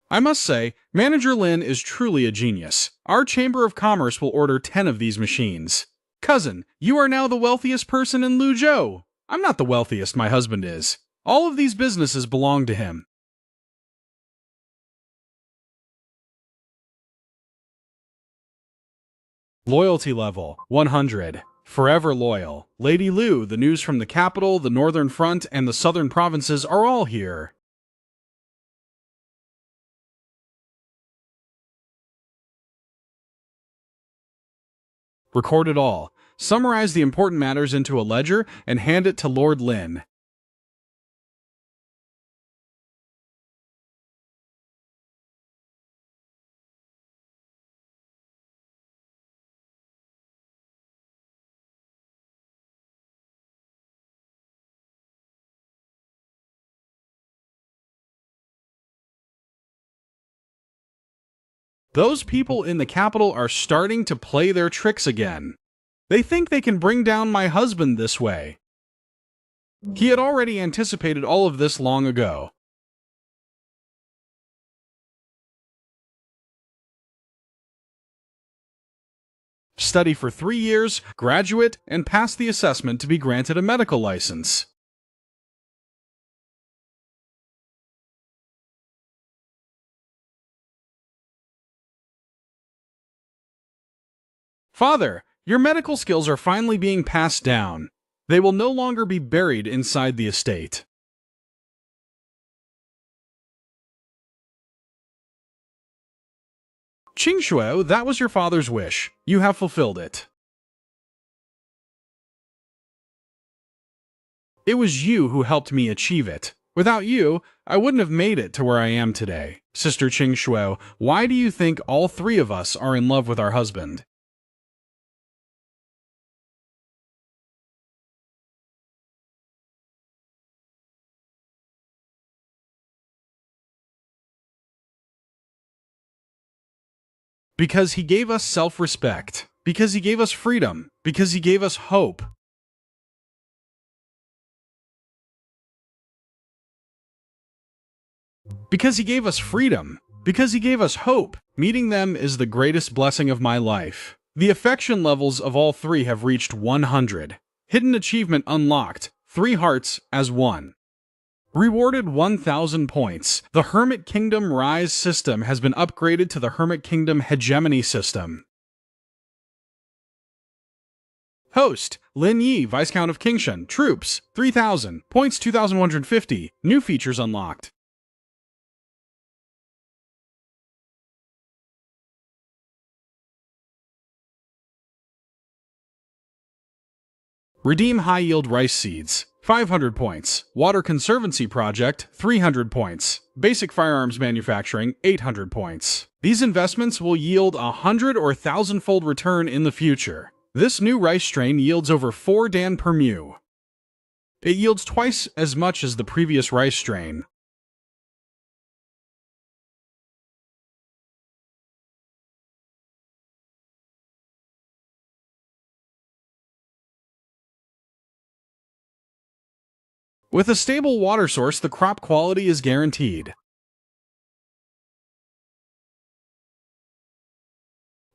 I must say, Manager Lin is truly a genius. Our Chamber of Commerce will order 10 of these machines. Cousin, you are now the wealthiest person in Luzhou. I'm not the wealthiest, my husband is. All of these businesses belong to him. Loyalty level 100. Forever loyal. Lady Liu, the news from the capital, the northern front, and the southern provinces are all here. Record it all. Summarize the important matters into a ledger and hand it to Lord Lin. Those people in the capital are starting to play their tricks again. They think they can bring down my husband this way. He had already anticipated all of this long ago. Study for 3 years, graduate, and pass the assessment to be granted a medical license. Father, your medical skills are finally being passed down. They will no longer be buried inside the estate. Qingshuo, that was your father's wish. You have fulfilled it. It was you who helped me achieve it. Without you, I wouldn't have made it to where I am today. Sister Qingshuo, why do you think all 3 of us are in love with our husband? Because he gave us self-respect. Because he gave us freedom. Because he gave us hope. Because he gave us freedom. Because he gave us hope. Meeting them is the greatest blessing of my life. The affection levels of all 3 have reached 100. Hidden achievement unlocked. 3 hearts as 1. Rewarded 1,000 points. The Hermit Kingdom Rise system has been upgraded to the Hermit Kingdom Hegemony system. Host, Lin Yi, Viscount of Qingshan. Troops, 3,000. Points 2,150. New features unlocked. Redeem high-yield rice seeds. 500 points. Water Conservancy Project, 300 points. Basic firearms manufacturing, 800 points. These investments will yield 100 or 1,000-fold return in the future. This new rice strain yields over 4 Dan per mu. It yields twice as much as the previous rice strain. With a stable water source, the crop quality is guaranteed.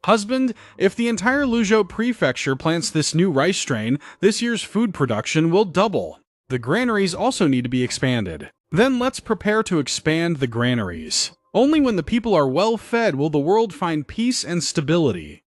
Husband, if the entire Luzhou prefecture plants this new rice strain, this year's food production will double. The granaries also need to be expanded. Then let's prepare to expand the granaries. Only when the people are well fed will the world find peace and stability.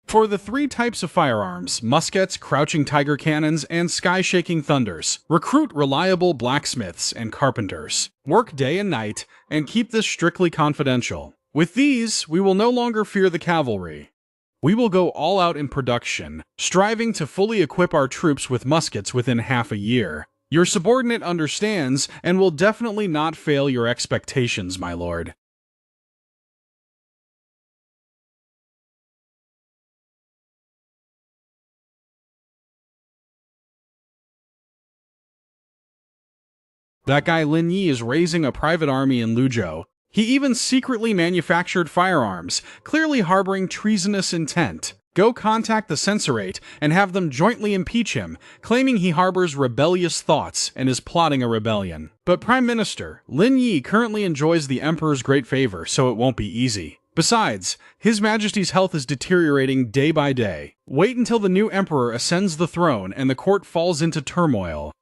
For the 3 types of firearms, muskets, crouching tiger cannons, and sky-shaking thunders, recruit reliable blacksmiths and carpenters. Work day and night, and keep this strictly confidential. With these, we will no longer fear the cavalry. We will go all out in production, striving to fully equip our troops with muskets within half a year. Your subordinate understands, and will definitely not fail your expectations, my lord. That guy Lin Yi is raising a private army in Luzhou. He even secretly manufactured firearms, clearly harboring treasonous intent. Go contact the censorate and have them jointly impeach him, claiming he harbors rebellious thoughts and is plotting a rebellion. But Prime Minister, Lin Yi currently enjoys the Emperor's great favor, so it won't be easy. Besides, His Majesty's health is deteriorating day by day. Wait until the new Emperor ascends the throne and the court falls into turmoil.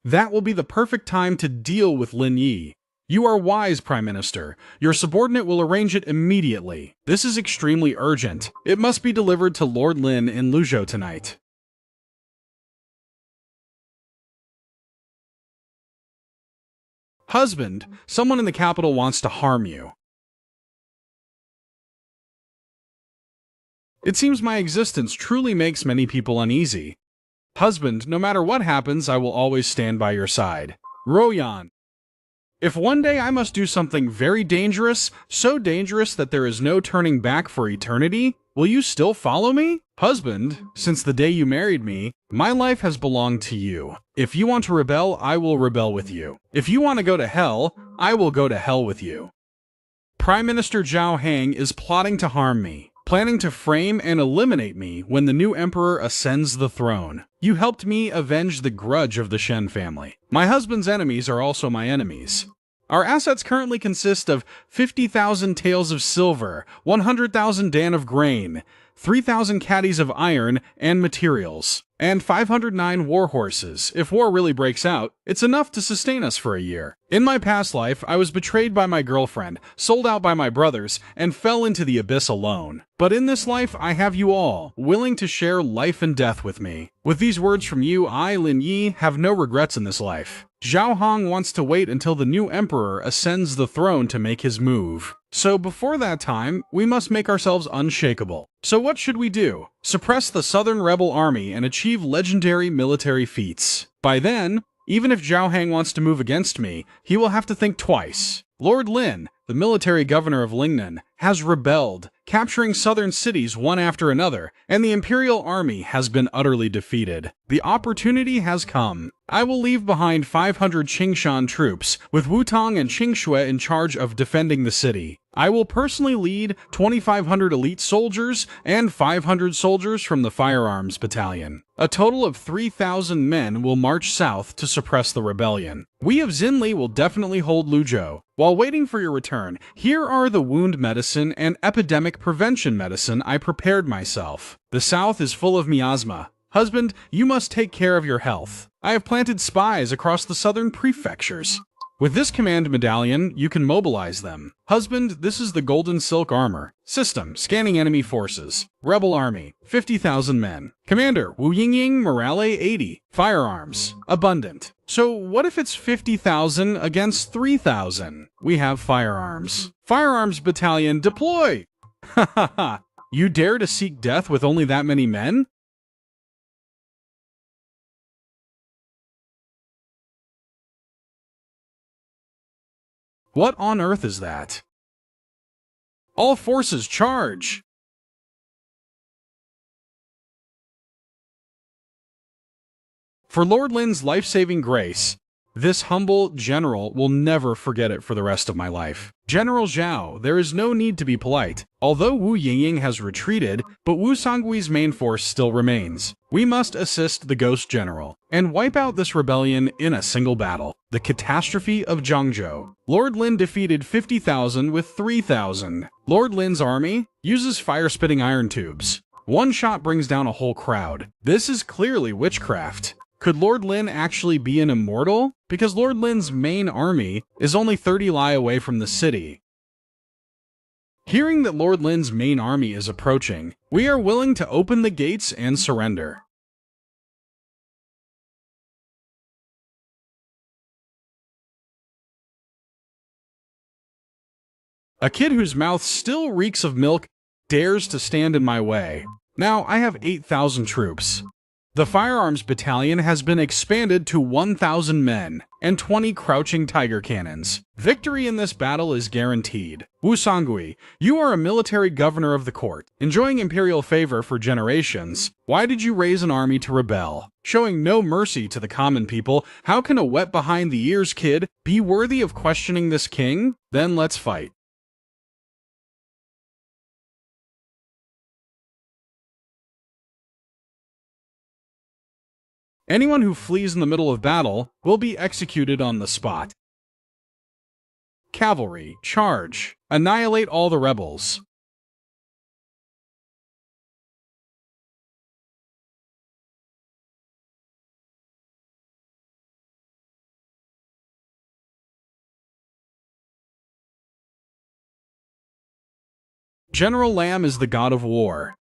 That will be the perfect time to deal with Lin Yi. You are wise, Prime Minister. Your subordinate will arrange it immediately. This is extremely urgent. It must be delivered to Lord Lin in Luzhou tonight. Husband, someone in the capital wants to harm you. It seems my existence truly makes many people uneasy. Husband, no matter what happens, I will always stand by your side. Royan. If one day I must do something very dangerous, so dangerous that there is no turning back for eternity, Will you still follow me? Husband, since the day you married me, my life has belonged to you. If you want to rebel, I will rebel with you. If you want to go to hell, I will go to hell with you. Prime Minister Zhao Hang is plotting to harm me, planning to frame and eliminate me when the new emperor ascends the throne. You helped me avenge the grudge of the Shen family. My husband's enemies are also my enemies. Our assets currently consist of 50,000 taels of silver, 100,000 dan of grain, 3,000 caddies of iron and materials, and 509 war horses. If war really breaks out, it's enough to sustain us for a year. In my past life, I was betrayed by my girlfriend, sold out by my brothers, and fell into the abyss alone. But in this life, I have you all, willing to share life and death with me. With these words from you, I, Lin Yi, have no regrets in this life. Zhao Hong wants to wait until the new emperor ascends the throne to make his move. So before that time, we must make ourselves unshakable. So what should we do? Suppress the southern rebel army and achieve legendary military feats. By then, even if Zhao Hang wants to move against me, he will have to think twice. Lord Lin, the military governor of Lingnan, has rebelled, capturing southern cities one after another, and the imperial army has been utterly defeated. The opportunity has come. I will leave behind 500 Qingshan troops, with Wutong and Qingshui in charge of defending the city. I will personally lead 2,500 elite soldiers and 500 soldiers from the firearms battalion. A total of 3,000 men will march south to suppress the rebellion. We of Xinli will definitely hold Luzhou. While waiting for your return, here are the wound medicine and epidemic prevention medicine I prepared myself. The south is full of miasma. Husband, you must take care of your health. I have planted spies across the southern prefectures. With this command medallion, you can mobilize them. Husband, this is the golden silk armor. System, scanning enemy forces. Rebel army, 50,000 men. Commander, Wu Yingying, morale 80. Firearms, abundant. So what if it's 50,000 against 3,000? We have firearms. Firearms battalion, deploy! Ha ha ha. You dare to seek death with only that many men? What on earth is that? All forces charge! For Lord Lin's life-saving grace, this humble general will never forget it for the rest of my life. General Zhao, there is no need to be polite. Although Wu Yingying has retreated, but Wu Songgui's main force still remains. We must assist the Ghost General and wipe out this rebellion in a single battle. The catastrophe of Zhangzhou. Lord Lin defeated 50,000 with 3,000. Lord Lin's army uses fire-spitting iron tubes. One shot brings down a whole crowd. This is clearly witchcraft. Could Lord Lin actually be an immortal? Because Lord Lin's main army is only 30 li away from the city. Hearing that Lord Lin's main army is approaching, we are willing to open the gates and surrender. A kid whose mouth still reeks of milk dares to stand in my way. Now I have 8,000 troops. The firearms battalion has been expanded to 1,000 men and 20 crouching tiger cannons. Victory in this battle is guaranteed. Wu Songgui, you are a military governor of the court, enjoying imperial favor for generations. Why did you raise an army to rebel? Showing no mercy to the common people, how can a wet behind the ears kid be worthy of questioning this king? Then let's fight. Anyone who flees in the middle of battle will be executed on the spot. Cavalry, charge. Annihilate all the rebels. General Lam is the god of war.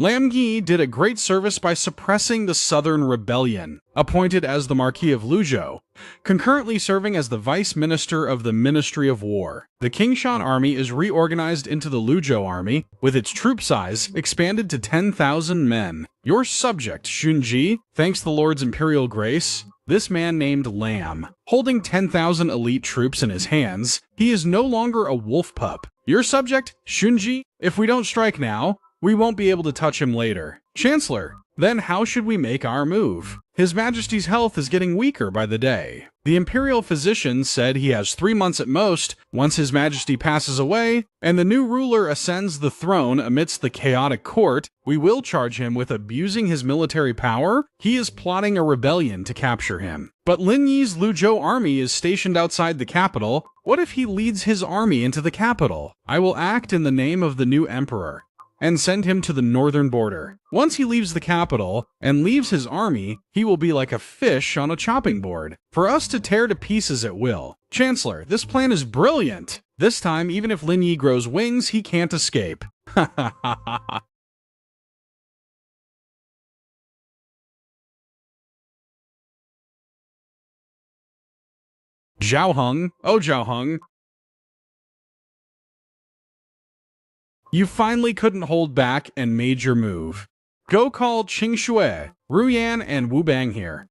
Lam Yi did a great service by suppressing the Southern Rebellion, appointed as the Marquis of Luzhou, concurrently serving as the Vice Minister of the Ministry of War. The Qingshan army is reorganized into the Luzhou army, with its troop size expanded to 10,000 men. Your subject, Shunji, thanks the Lord's imperial grace, this man named Lam. Holding 10,000 elite troops in his hands, he is no longer a wolf pup. Your subject, Shunji, if we don't strike now, we won't be able to touch him later. Chancellor, then how should we make our move? His Majesty's health is getting weaker by the day. The imperial physician said he has 3 months at most. Once His Majesty passes away, and the new ruler ascends the throne amidst the chaotic court, we will charge him with abusing his military power. He is plotting a rebellion to capture him. But Lin Yi's Luzhou army is stationed outside the capital. What if he leads his army into the capital? I will act in the name of the new emperor and send him to the northern border. Once he leaves the capital and leaves his army, he will be like a fish on a chopping board, for us to tear to pieces at will. Chancellor, this plan is brilliant. This time, even if Lin Yi grows wings, he can't escape. Ha ha ha ha. Zhao Heng, oh Zhao Heng, you finally couldn't hold back and made your move. Go call Qing Shui, Ru Yan, and Wu Bang here.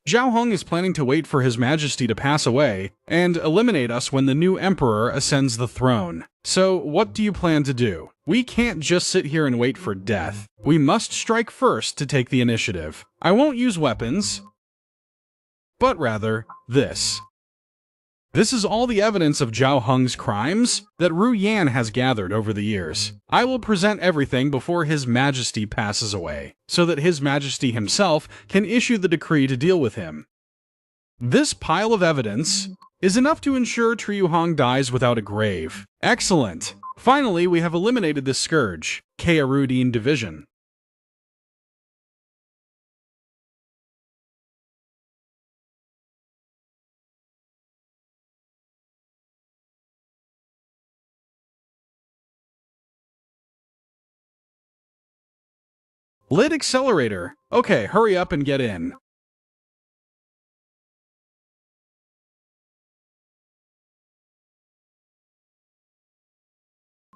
Zhao Heng is planning to wait for His Majesty to pass away and eliminate us when the new emperor ascends the throne. So, what do you plan to do? We can't just sit here and wait for death. We must strike first to take the initiative. I won't use weapons, but rather this. This is all the evidence of Zhao Heng's crimes that Ru Yan has gathered over the years. I will present everything before His Majesty passes away, so that His Majesty himself can issue the decree to deal with him. This pile of evidence is enough to ensure Triyu Hong dies without a grave. Excellent! Finally, we have eliminated this scourge, Kayarudin Division. Lit accelerator. Okay, hurry up and get in.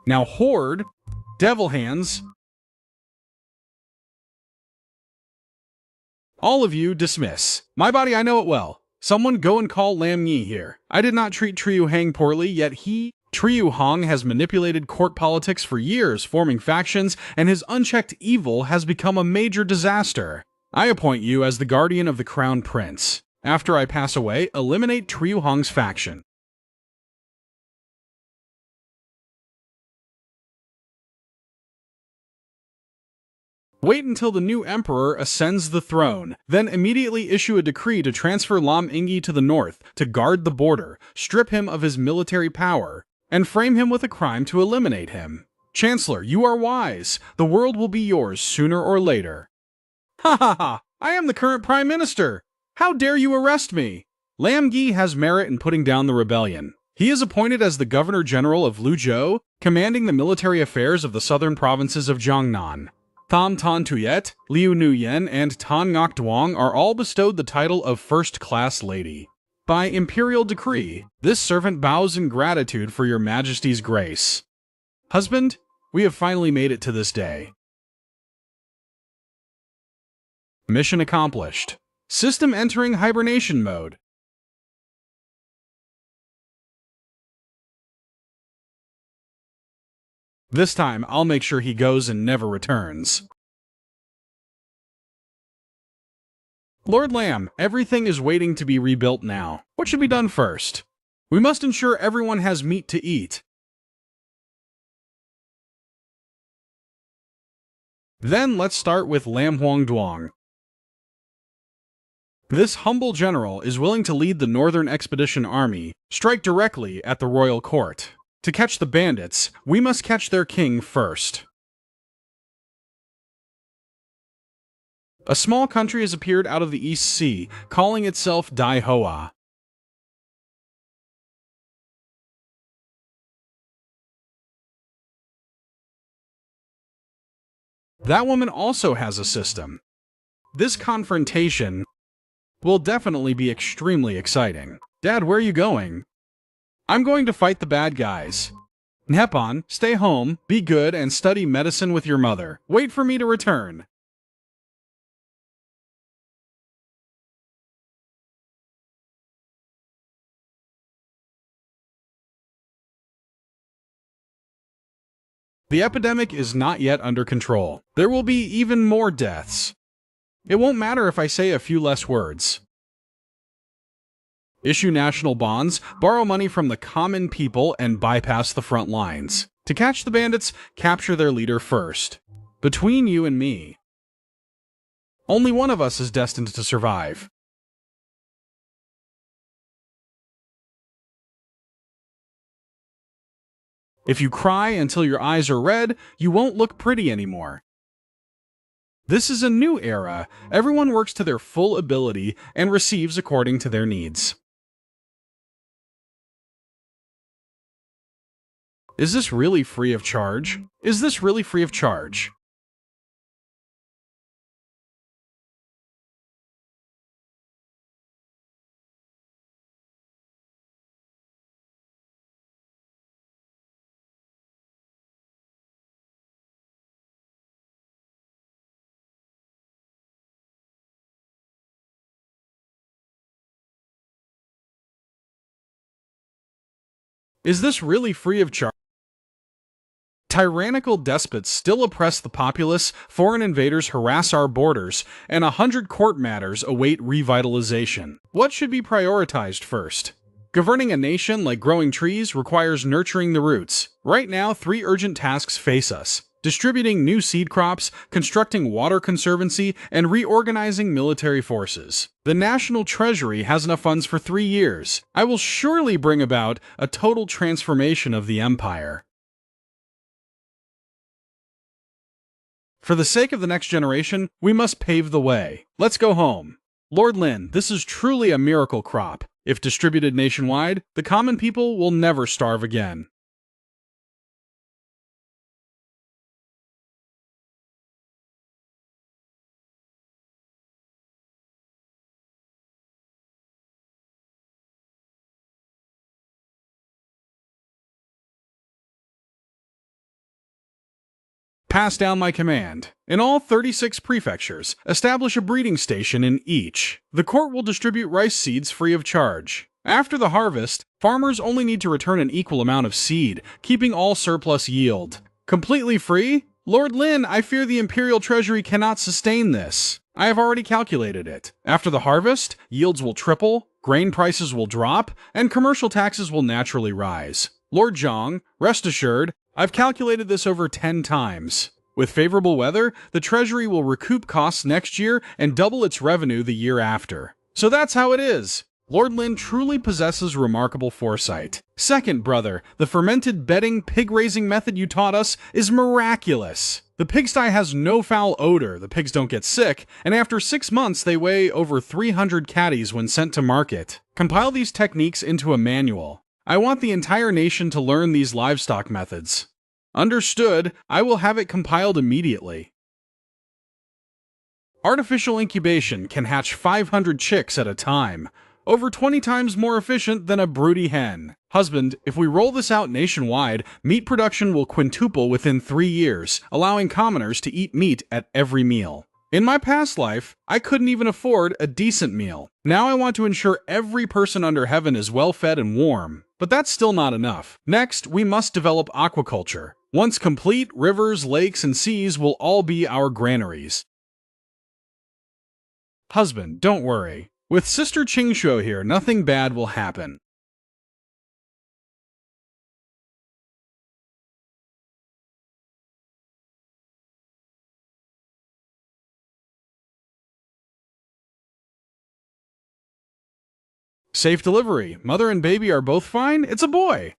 Now Horde, Devil Hands, all of you dismiss. My body, I know it well. Someone go and call Lam Yi here. I did not treat Triyu Hang poorly, yet Triyu Hong has manipulated court politics for years, forming factions, and his unchecked evil has become a major disaster. I appoint you as the guardian of the Crown Prince. After I pass away, eliminate Triyu Hong's faction. Wait until the new emperor ascends the throne, then immediately issue a decree to transfer Lam Ingi to the north to guard the border, strip him of his military power, and frame him with a crime to eliminate him. Chancellor, you are wise. The world will be yours sooner or later. Ha ha ha! I am the current Prime Minister! How dare you arrest me? Lam Yi has merit in putting down the rebellion. He is appointed as the Governor General of Luzhou, commanding the military affairs of the southern provinces of Jiangnan. Tham Tan Tuyet, Liu Nuyen, and Tan Ngok Duong are all bestowed the title of First Class Lady. By imperial decree, this servant bows in gratitude for your Majesty's grace. Husband, we have finally made it to this day. Mission accomplished. System entering hibernation mode. This time, I'll make sure he goes and never returns. Lord Lamb, everything is waiting to be rebuilt now. What should be done first? We must ensure everyone has meat to eat. Then let's start with Lam Huangduang. This humble general is willing to lead the Northern Expedition Army, strike directly at the royal court. To catch the bandits, we must catch their king first. A small country has appeared out of the East Sea, calling itself Dai Hoa. That woman also has a system. This confrontation will definitely be extremely exciting. Dad, where are you going? I'm going to fight the bad guys. Nepon, stay home, be good, and study medicine with your mother. Wait for me to return. The epidemic is not yet under control. There will be even more deaths. It won't matter if I say a few less words. Issue national bonds, borrow money from the common people, and bypass the front lines. To catch the bandits, capture their leader first. Between you and me, only one of us is destined to survive. If you cry until your eyes are red, you won't look pretty anymore. This is a new era. Everyone works to their full ability and receives according to their needs. Is this really free of charge? Is this really free of charge? Is this really free of charge? Tyrannical despots still oppress the populace, foreign invaders harass our borders, and 100 court matters await revitalization. What should be prioritized first? Governing a nation like growing trees requires nurturing the roots. Right now, 3 urgent tasks face us: distributing new seed crops, constructing water conservancy, and reorganizing military forces. The National Treasury has enough funds for 3 years. I will surely bring about a total transformation of the empire. For the sake of the next generation, we must pave the way. Let's go home. Lord Lin, this is truly a miracle crop. If distributed nationwide, the common people will never starve again. Pass down my command. In all 36 prefectures, establish a breeding station in each. The court will distribute rice seeds free of charge. After the harvest, farmers only need to return an equal amount of seed, keeping all surplus yield. Completely free? Lord Lin, I fear the imperial treasury cannot sustain this. I have already calculated it. After the harvest, yields will triple, grain prices will drop, and commercial taxes will naturally rise. Lord Zhang, rest assured, I've calculated this over 10 times. With favorable weather, the Treasury will recoup costs next year and double its revenue the year after. So that's how it is. Lord Lin truly possesses remarkable foresight. Second, brother, the fermented bedding pig-raising method you taught us is miraculous. The pigsty has no foul odor, the pigs don't get sick, and after 6 months they weigh over 300 catties when sent to market. Compile these techniques into a manual. I want the entire nation to learn these livestock methods. Understood, I will have it compiled immediately. Artificial incubation can hatch 500 chicks at a time, over 20 times more efficient than a broody hen. Husband, if we roll this out nationwide, meat production will quintuple within 3 years, allowing commoners to eat meat at every meal. In my past life, I couldn't even afford a decent meal. Now I want to ensure every person under heaven is well fed and warm. But that's still not enough. Next, we must develop aquaculture. Once complete, rivers, lakes, and seas will all be our granaries. Husband, don't worry. With Sister Qingshuo here, nothing bad will happen. Safe delivery. Mother and baby are both fine? It's a boy!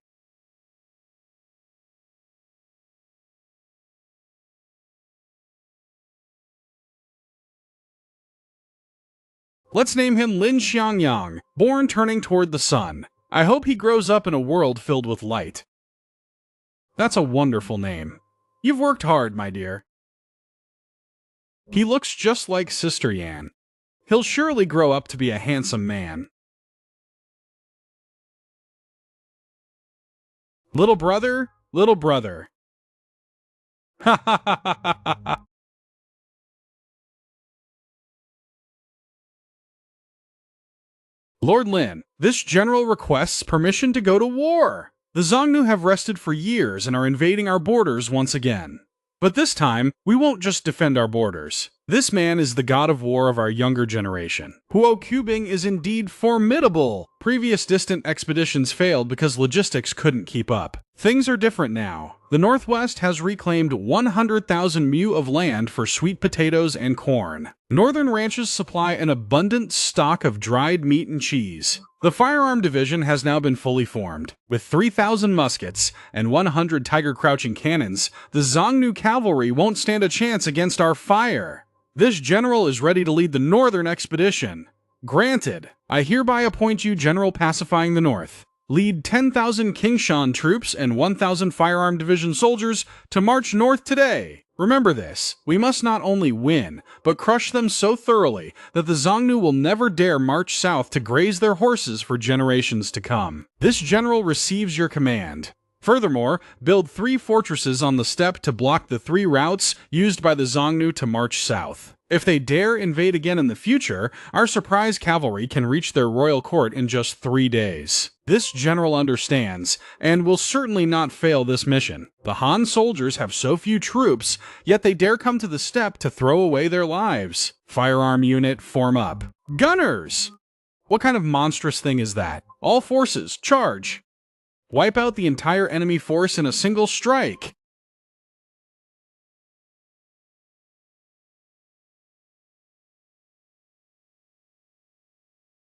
Let's name him Lin Xiangyang, born turning toward the sun. I hope he grows up in a world filled with light. That's a wonderful name. You've worked hard, my dear. He looks just like Sister Yan. He'll surely grow up to be a handsome man. Little brother, little brother. Ha ha ha ha ha ha. Lord Lin, this general requests permission to go to war. The Xiongnu have rested for years and are invading our borders once again. But this time, we won't just defend our borders. This man is the god of war of our younger generation. Huo is indeed formidable. Previous distant expeditions failed because logistics couldn't keep up. Things are different now. The Northwest has reclaimed 100,000 mu of land for sweet potatoes and corn. Northern ranches supply an abundant stock of dried meat and cheese. The firearm division has now been fully formed. With 3,000 muskets and 100 tiger-crouching cannons, the Xiongnu cavalry won't stand a chance against our fire. This general is ready to lead the northern expedition. Granted, I hereby appoint you General Pacifying the North. Lead 10,000 Kingshan troops and 1,000 firearm division soldiers to march north today. Remember this, we must not only win, but crush them so thoroughly that the Xiongnu will never dare march south to graze their horses for generations to come. This general receives your command. Furthermore, build 3 fortresses on the steppe to block the 3 routes used by the Xiongnu to march south. If they dare invade again in the future, our surprise cavalry can reach their royal court in just 3 days. This general understands, and will certainly not fail this mission. The Han soldiers have so few troops, yet they dare come to the steppe to throw away their lives. Firearm unit, form up. Gunners! What kind of monstrous thing is that? All forces, charge! Wipe out the entire enemy force in a single strike.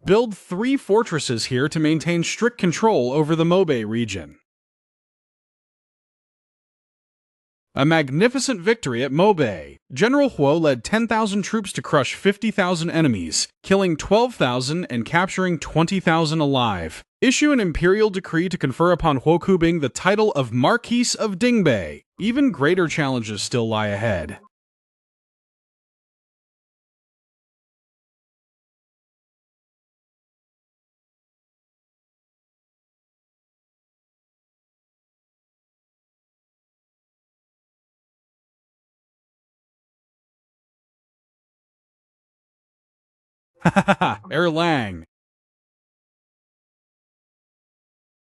Build 3 fortresses here to maintain strict control over the Mobe region. A magnificent victory at Mobe. General Huo led 10,000 troops to crush 50,000 enemies, killing 12,000 and capturing 20,000 alive. Issue an imperial decree to confer upon Huo Kubing the title of Marquis of Dingbei. Even greater challenges still lie ahead. Hahaha, Erlang.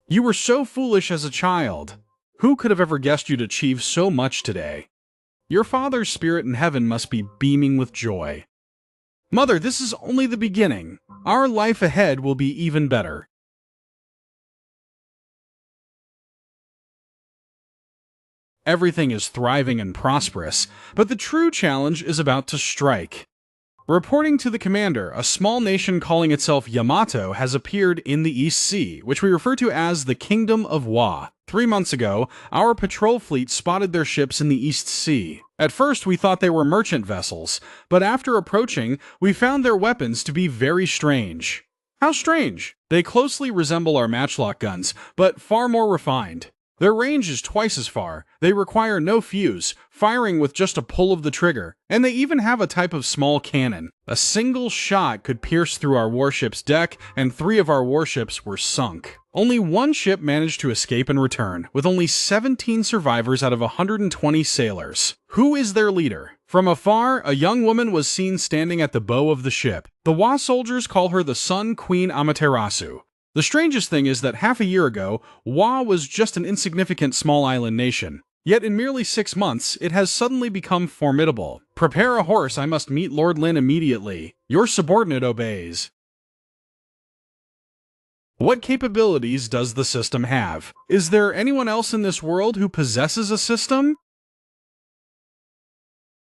You were so foolish as a child. Who could have ever guessed you'd achieve so much today? Your father's spirit in heaven must be beaming with joy. Mother, this is only the beginning. Our life ahead will be even better. Everything is thriving and prosperous, but the true challenge is about to strike. Reporting to the commander, a small nation calling itself Yamato has appeared in the East Sea, which we refer to as the Kingdom of Wa. 3 months ago, our patrol fleet spotted their ships in the East Sea. At first, we thought they were merchant vessels, but after approaching, we found their weapons to be very strange. How strange? They closely resemble our matchlock guns, but far more refined. Their range is twice as far, they require no fuse, firing with just a pull of the trigger, and they even have a type of small cannon. A single shot could pierce through our warship's deck, and 3 of our warships were sunk. Only 1 ship managed to escape and return, with only 17 survivors out of 120 sailors. Who is their leader? From afar, a young woman was seen standing at the bow of the ship. The Wa soldiers call her the Sun Queen Amaterasu. The strangest thing is that half a year ago, Wa was just an insignificant small island nation. Yet in merely 6 months, it has suddenly become formidable. Prepare a horse, I must meet Lord Lin immediately. Your subordinate obeys. What capabilities does the system have? Is there anyone else in this world who possesses a system?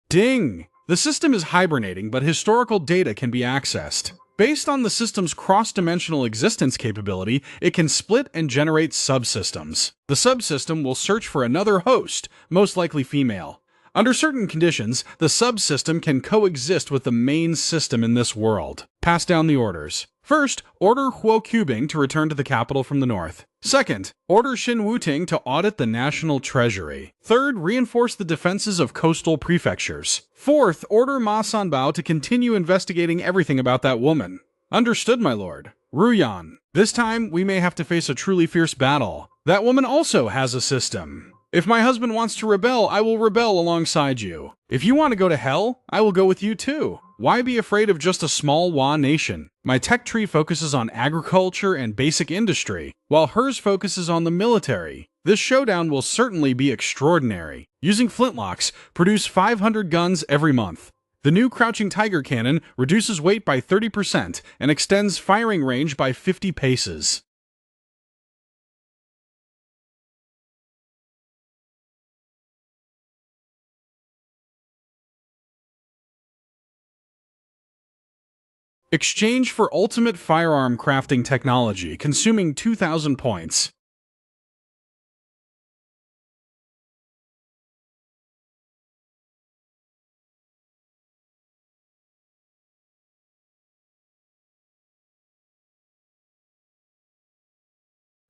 Ding! The system is hibernating, but historical data can be accessed. Based on the system's cross-dimensional existence capability, it can split and generate subsystems. The subsystem will search for another host, most likely female. Under certain conditions, the subsystem can coexist with the main system in this world. Pass down the orders. First, order Huo Qubing to return to the capital from the north. Second, order Xin Wuting to audit the national treasury. Third, reinforce the defenses of coastal prefectures. Fourth, order Ma Sanbao to continue investigating everything about that woman. Understood, my lord. Ruyan. This time, we may have to face a truly fierce battle. That woman also has a system. If my husband wants to rebel, I will rebel alongside you. If you want to go to hell, I will go with you too. Why be afraid of just a small Wa nation? My tech tree focuses on agriculture and basic industry, while hers focuses on the military. This showdown will certainly be extraordinary. Using flintlocks, produce 500 guns every month. The new Crouching Tiger cannon reduces weight by 30% and extends firing range by 50 paces. Exchange for ultimate firearm crafting technology, consuming 2,000 points.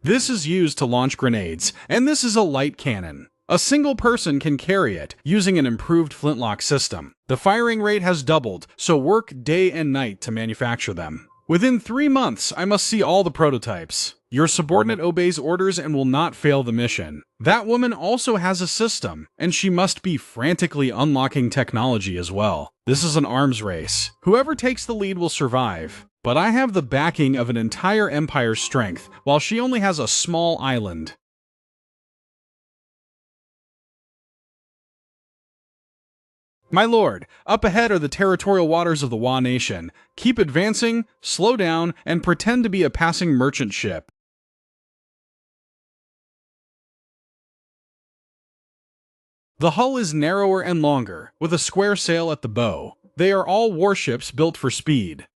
This is used to launch grenades, and this is a light cannon. A single person can carry it, using an improved flintlock system. The firing rate has doubled, so work day and night to manufacture them. Within 3 months, I must see all the prototypes. Your subordinate obeys orders and will not fail the mission. That woman also has a system, and she must be frantically unlocking technology as well. This is an arms race. Whoever takes the lead will survive. But I have the backing of an entire empire's strength, while she only has a small island. My lord, up ahead are the territorial waters of the Wa nation. Keep advancing, slow down, and pretend to be a passing merchant ship. The hull is narrower and longer, with a square sail at the bow. They are all warships built for speed.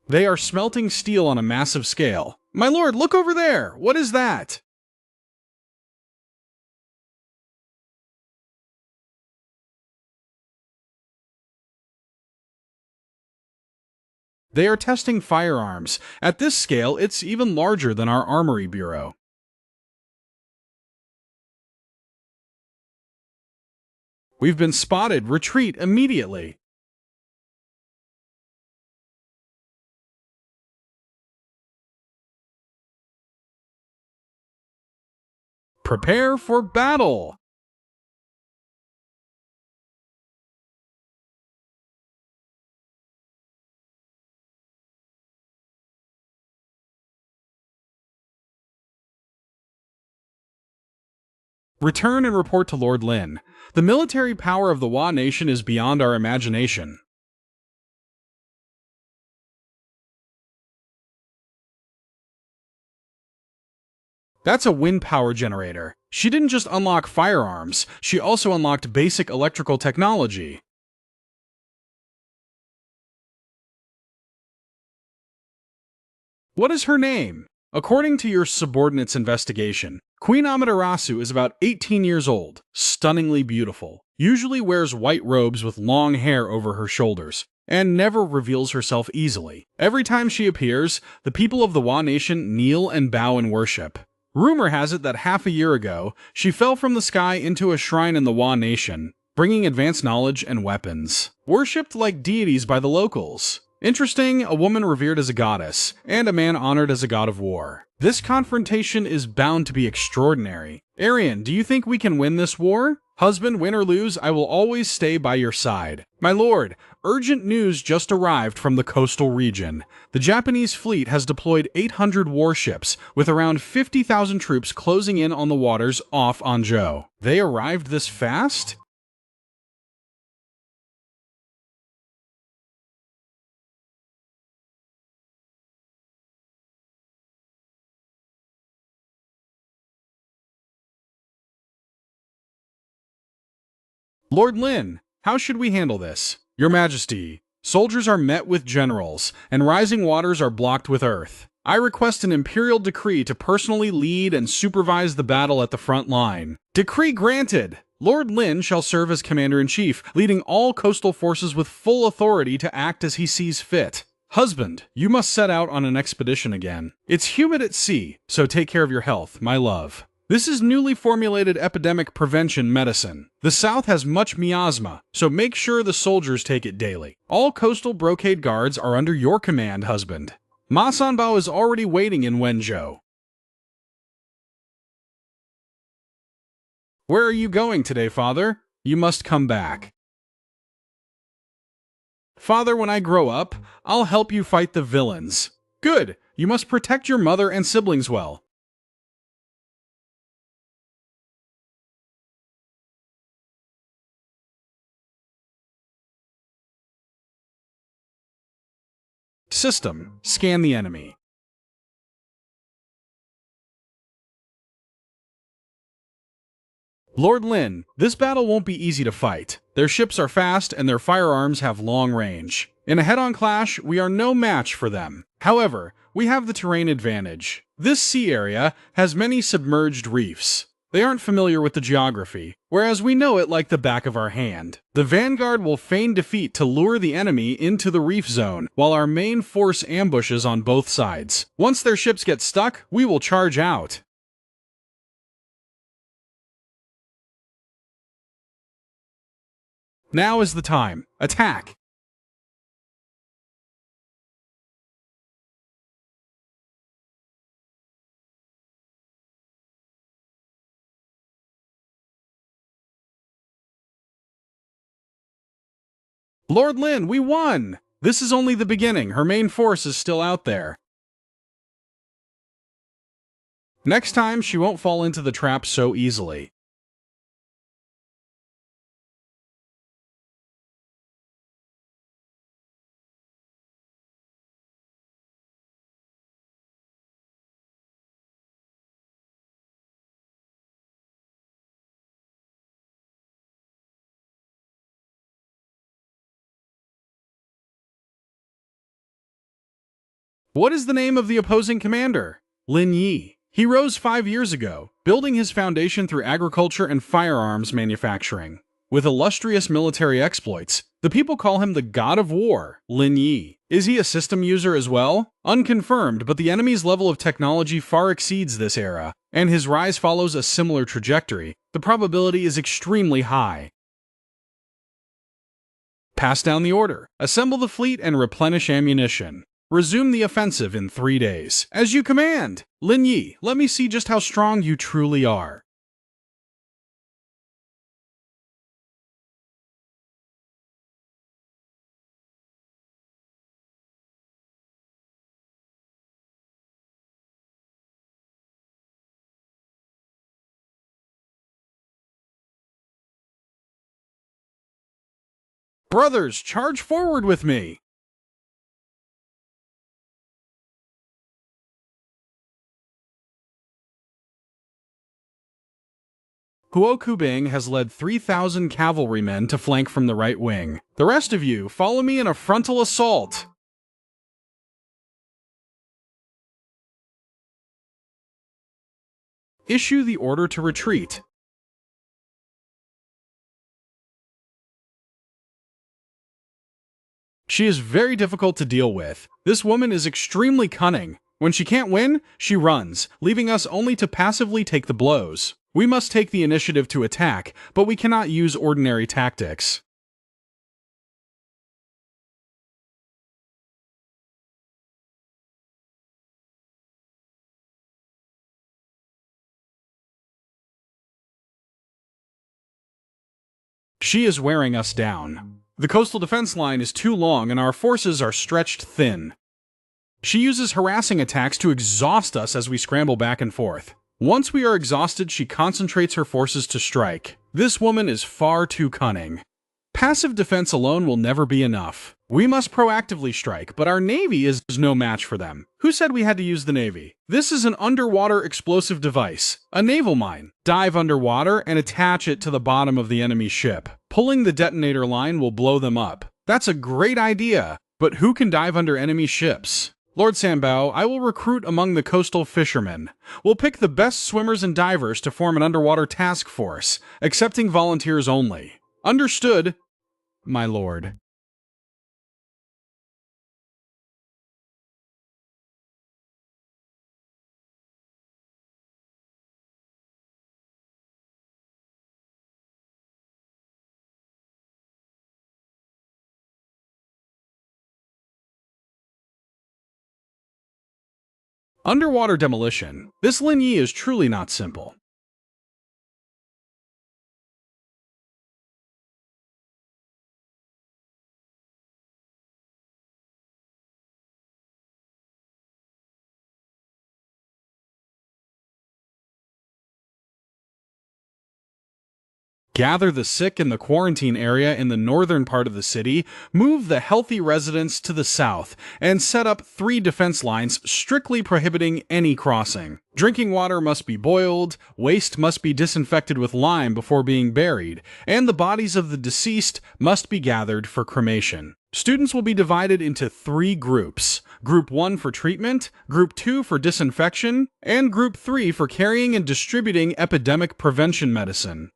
They are smelting steel on a massive scale. My lord, look over there! What is that? They are testing firearms. At this scale, it's even larger than our armory bureau. We've been spotted. Retreat immediately. Prepare for battle! Return and report to Lord Lin. The military power of the Wa nation is beyond our imagination. That's a wind power generator. She didn't just unlock firearms, she also unlocked basic electrical technology. What is her name? According to your subordinate's investigation, Queen Amaterasu is about 18 years old, stunningly beautiful, usually wears white robes with long hair over her shoulders, and never reveals herself easily. Every time she appears, the people of the Wa nation kneel and bow in worship. Rumor has it that half a year ago, she fell from the sky into a shrine in the Wa nation, bringing advanced knowledge and weapons. Worshipped like deities by the locals. Interesting, a woman revered as a goddess, and a man honored as a god of war. This confrontation is bound to be extraordinary. Arian, do you think we can win this war? Husband, win or lose, I will always stay by your side. My lord, urgent news just arrived from the coastal region. The Japanese fleet has deployed 800 warships, with around 50,000 troops closing in on the waters off Anzhou. They arrived this fast? Lord Lin, how should we handle this? Your Majesty, soldiers are met with generals, and rising waters are blocked with earth. I request an imperial decree to personally lead and supervise the battle at the front line. Decree granted! Lord Lin shall serve as commander-in-chief, leading all coastal forces with full authority to act as he sees fit. Husband, you must set out on an expedition again. It's humid at sea, so take care of your health, my love. This is newly formulated epidemic prevention medicine. The South has much miasma, so make sure the soldiers take it daily. All coastal brocade guards are under your command, husband. Ma Sanbao is already waiting in Wenzhou. Where are you going today, father? You must come back. Father, when I grow up, I'll help you fight the villains. Good! You must protect your mother and siblings well. System. Scan the enemy. Lord Lin, this battle won't be easy to fight. Their ships are fast and their firearms have long range. In a head-on clash, we are no match for them. However, we have the terrain advantage. This sea area has many submerged reefs. They aren't familiar with the geography, whereas we know it like the back of our hand. The vanguard will feign defeat to lure the enemy into the reef zone, while our main force ambushes on both sides. Once their ships get stuck, we will charge out. Now is the time. Attack! Lord Lin, we won! This is only the beginning. Her main force is still out there. Next time, she won't fall into the trap so easily. What is the name of the opposing commander? Lin Yi. He rose 5 years ago, building his foundation through agriculture and firearms manufacturing. With illustrious military exploits, the people call him the God of War, Lin Yi. Is he a system user as well? Unconfirmed, but the enemy's level of technology far exceeds this era, and his rise follows a similar trajectory. The probability is extremely high. Pass down the order. Assemble the fleet and replenish ammunition. Resume the offensive in 3 days. As you command! Lin Yi, let me see just how strong you truly are. Brothers, charge forward with me! Huo Kubing has led 3,000 cavalrymen to flank from the right wing. The rest of you, follow me in a frontal assault! Issue the order to retreat. She is very difficult to deal with. This woman is extremely cunning. When she can't win, she runs, leaving us only to passively take the blows. We must take the initiative to attack, but we cannot use ordinary tactics. She is wearing us down. The coastal defense line is too long and our forces are stretched thin. She uses harassing attacks to exhaust us as we scramble back and forth. Once we are exhausted, she concentrates her forces to strike. This woman is far too cunning. Passive defense alone will never be enough. We must proactively strike, but our navy is no match for them. Who said we had to use the navy? This is an underwater explosive device, a naval mine. Dive underwater and attach it to the bottom of the enemy ship. Pulling the detonator line will blow them up. That's a great idea, but who can dive under enemy ships? Lord Sanbao, I will recruit among the coastal fishermen. We'll pick the best swimmers and divers to form an underwater task force, accepting volunteers only. Understood, my lord. Underwater demolition. This Lin Yi is truly not simple. Gather the sick in the quarantine area in the northern part of the city, move the healthy residents to the south, and set up 3 defense lines strictly prohibiting any crossing. Drinking water must be boiled, waste must be disinfected with lime before being buried, and the bodies of the deceased must be gathered for cremation. Students will be divided into 3 groups. Group 1 for treatment, Group 2 for disinfection, and Group 3 for carrying and distributing epidemic prevention medicine.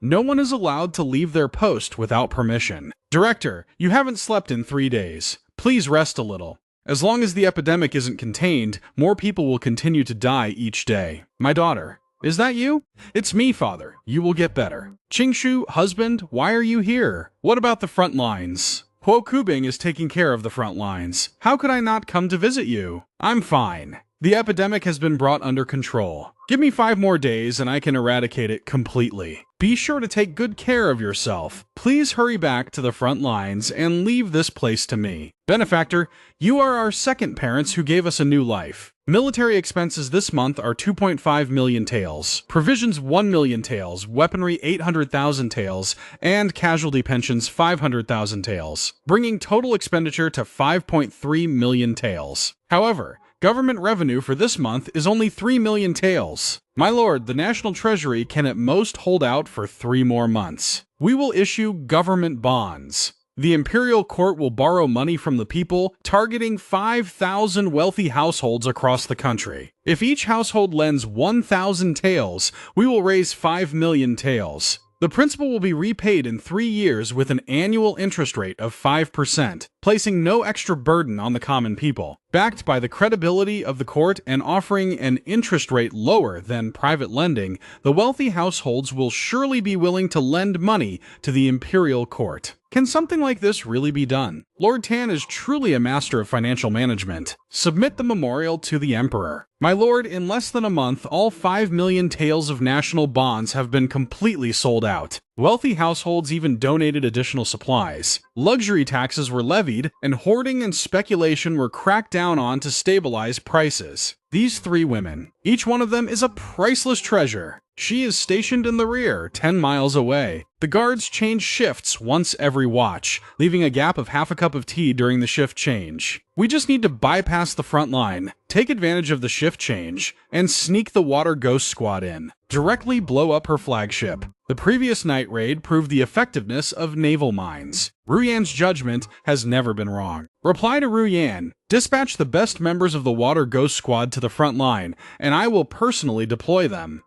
No one is allowed to leave their post without permission. Director, you haven't slept in 3 days. Please rest a little. As long as the epidemic isn't contained, more people will continue to die each day. My daughter, is that you? It's me, father. You will get better. Qingshu, husband, why are you here? What about the front lines? Huo Kubing is taking care of the front lines. How could I not come to visit you? I'm fine. The epidemic has been brought under control. Give me 5 more days and I can eradicate it completely. Be sure to take good care of yourself. Please hurry back to the front lines and leave this place to me. Benefactor, you are our second parents who gave us a new life. Military expenses this month are 2.5 million taels, provisions 1 million taels, weaponry 800,000 taels, and casualty pensions 500,000 taels, bringing total expenditure to 5.3 million taels. However, government revenue for this month is only 3 million taels. My lord, the National Treasury can at most hold out for 3 more months. We will issue government bonds. The imperial court will borrow money from the people, targeting 5,000 wealthy households across the country. If each household lends 1,000 taels, we will raise 5 million taels. The principal will be repaid in 3 years with an annual interest rate of 5%, placing no extra burden on the common people. Backed by the credibility of the court and offering an interest rate lower than private lending, the wealthy households will surely be willing to lend money to the imperial court. Can something like this really be done? Lord Tan is truly a master of financial management. Submit the memorial to the Emperor. My lord, in less than a month, all 5 million taels of national bonds have been completely sold out. Wealthy households even donated additional supplies. Luxury taxes were levied, and hoarding and speculation were cracked down on to stabilize prices. These 3 women, each one of them is a priceless treasure. She is stationed in the rear, 10 miles away. The guards change shifts once every watch, leaving a gap of half a cup of tea during the shift change. We just need to bypass the front line, take advantage of the shift change, and sneak the Water Ghost Squad in. Directly blow up her flagship. The previous night raid proved the effectiveness of naval mines. Ruyan's judgment has never been wrong. Reply to Ruyan. Dispatch the best members of the Water Ghost Squad to the front line, and I will personally deploy them.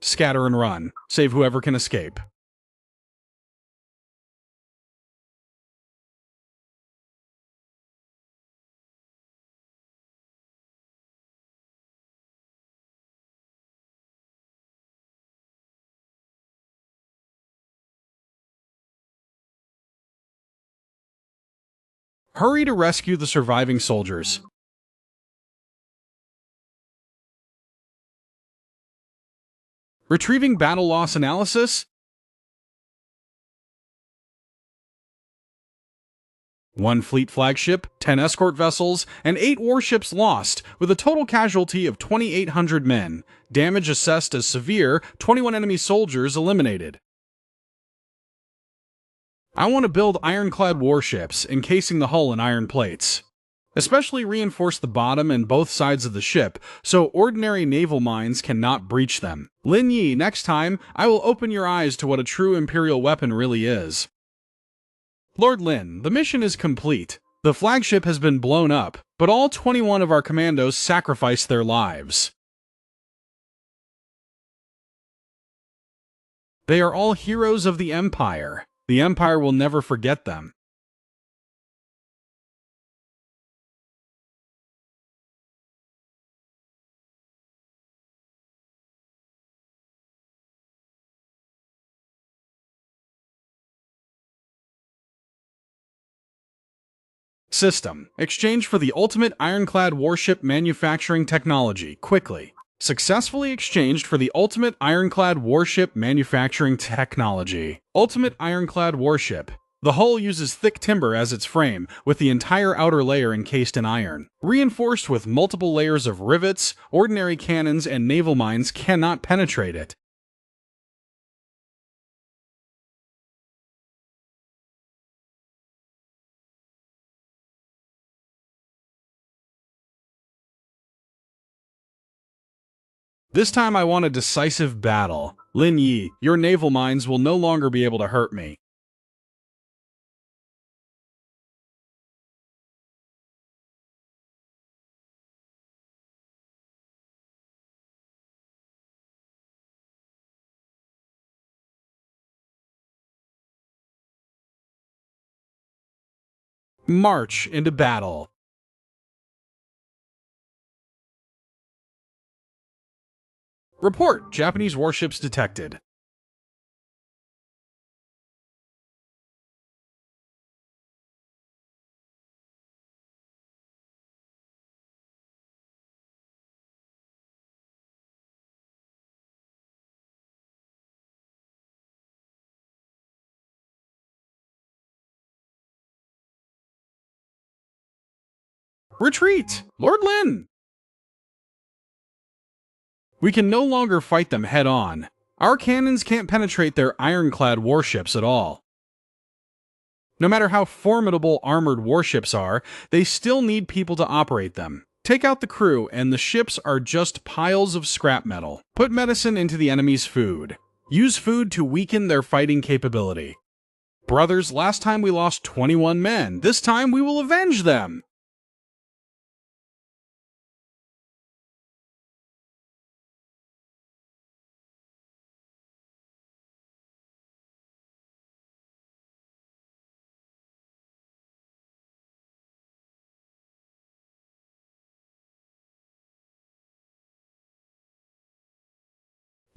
Scatter and run. Save whoever can escape. Hurry to rescue the surviving soldiers. Retrieving battle loss analysis. 1 fleet flagship, 10 escort vessels, and 8 warships lost, with a total casualty of 2,800 men. Damage assessed as severe, 21 enemy soldiers eliminated. I want to build ironclad warships, encasing the hull in iron plates. Especially reinforce the bottom and both sides of the ship, so ordinary naval mines cannot breach them. Lin Yi, next time, I will open your eyes to what a true imperial weapon really is. Lord Lin, the mission is complete. The flagship has been blown up, but all 21 of our commandos sacrificed their lives. They are all heroes of the Empire. The Empire will never forget them. System. Exchange for the ultimate ironclad warship manufacturing technology, quickly. Successfully exchanged for the ultimate ironclad warship manufacturing technology. Ultimate ironclad warship. The hull uses thick timber as its frame, with the entire outer layer encased in iron. Reinforced with multiple layers of rivets, ordinary cannons and naval mines cannot penetrate it. This time I want a decisive battle. Lin Yi, your naval mines will no longer be able to hurt me. March into battle. Report, Japanese warships detected. Retreat! Lord Lin! We can no longer fight them head-on. Our cannons can't penetrate their ironclad warships at all. No matter how formidable armored warships are, they still need people to operate them. Take out the crew, and the ships are just piles of scrap metal. Put medicine into the enemy's food. Use food to weaken their fighting capability. Brothers, last time we lost 21 men. This time we will avenge them!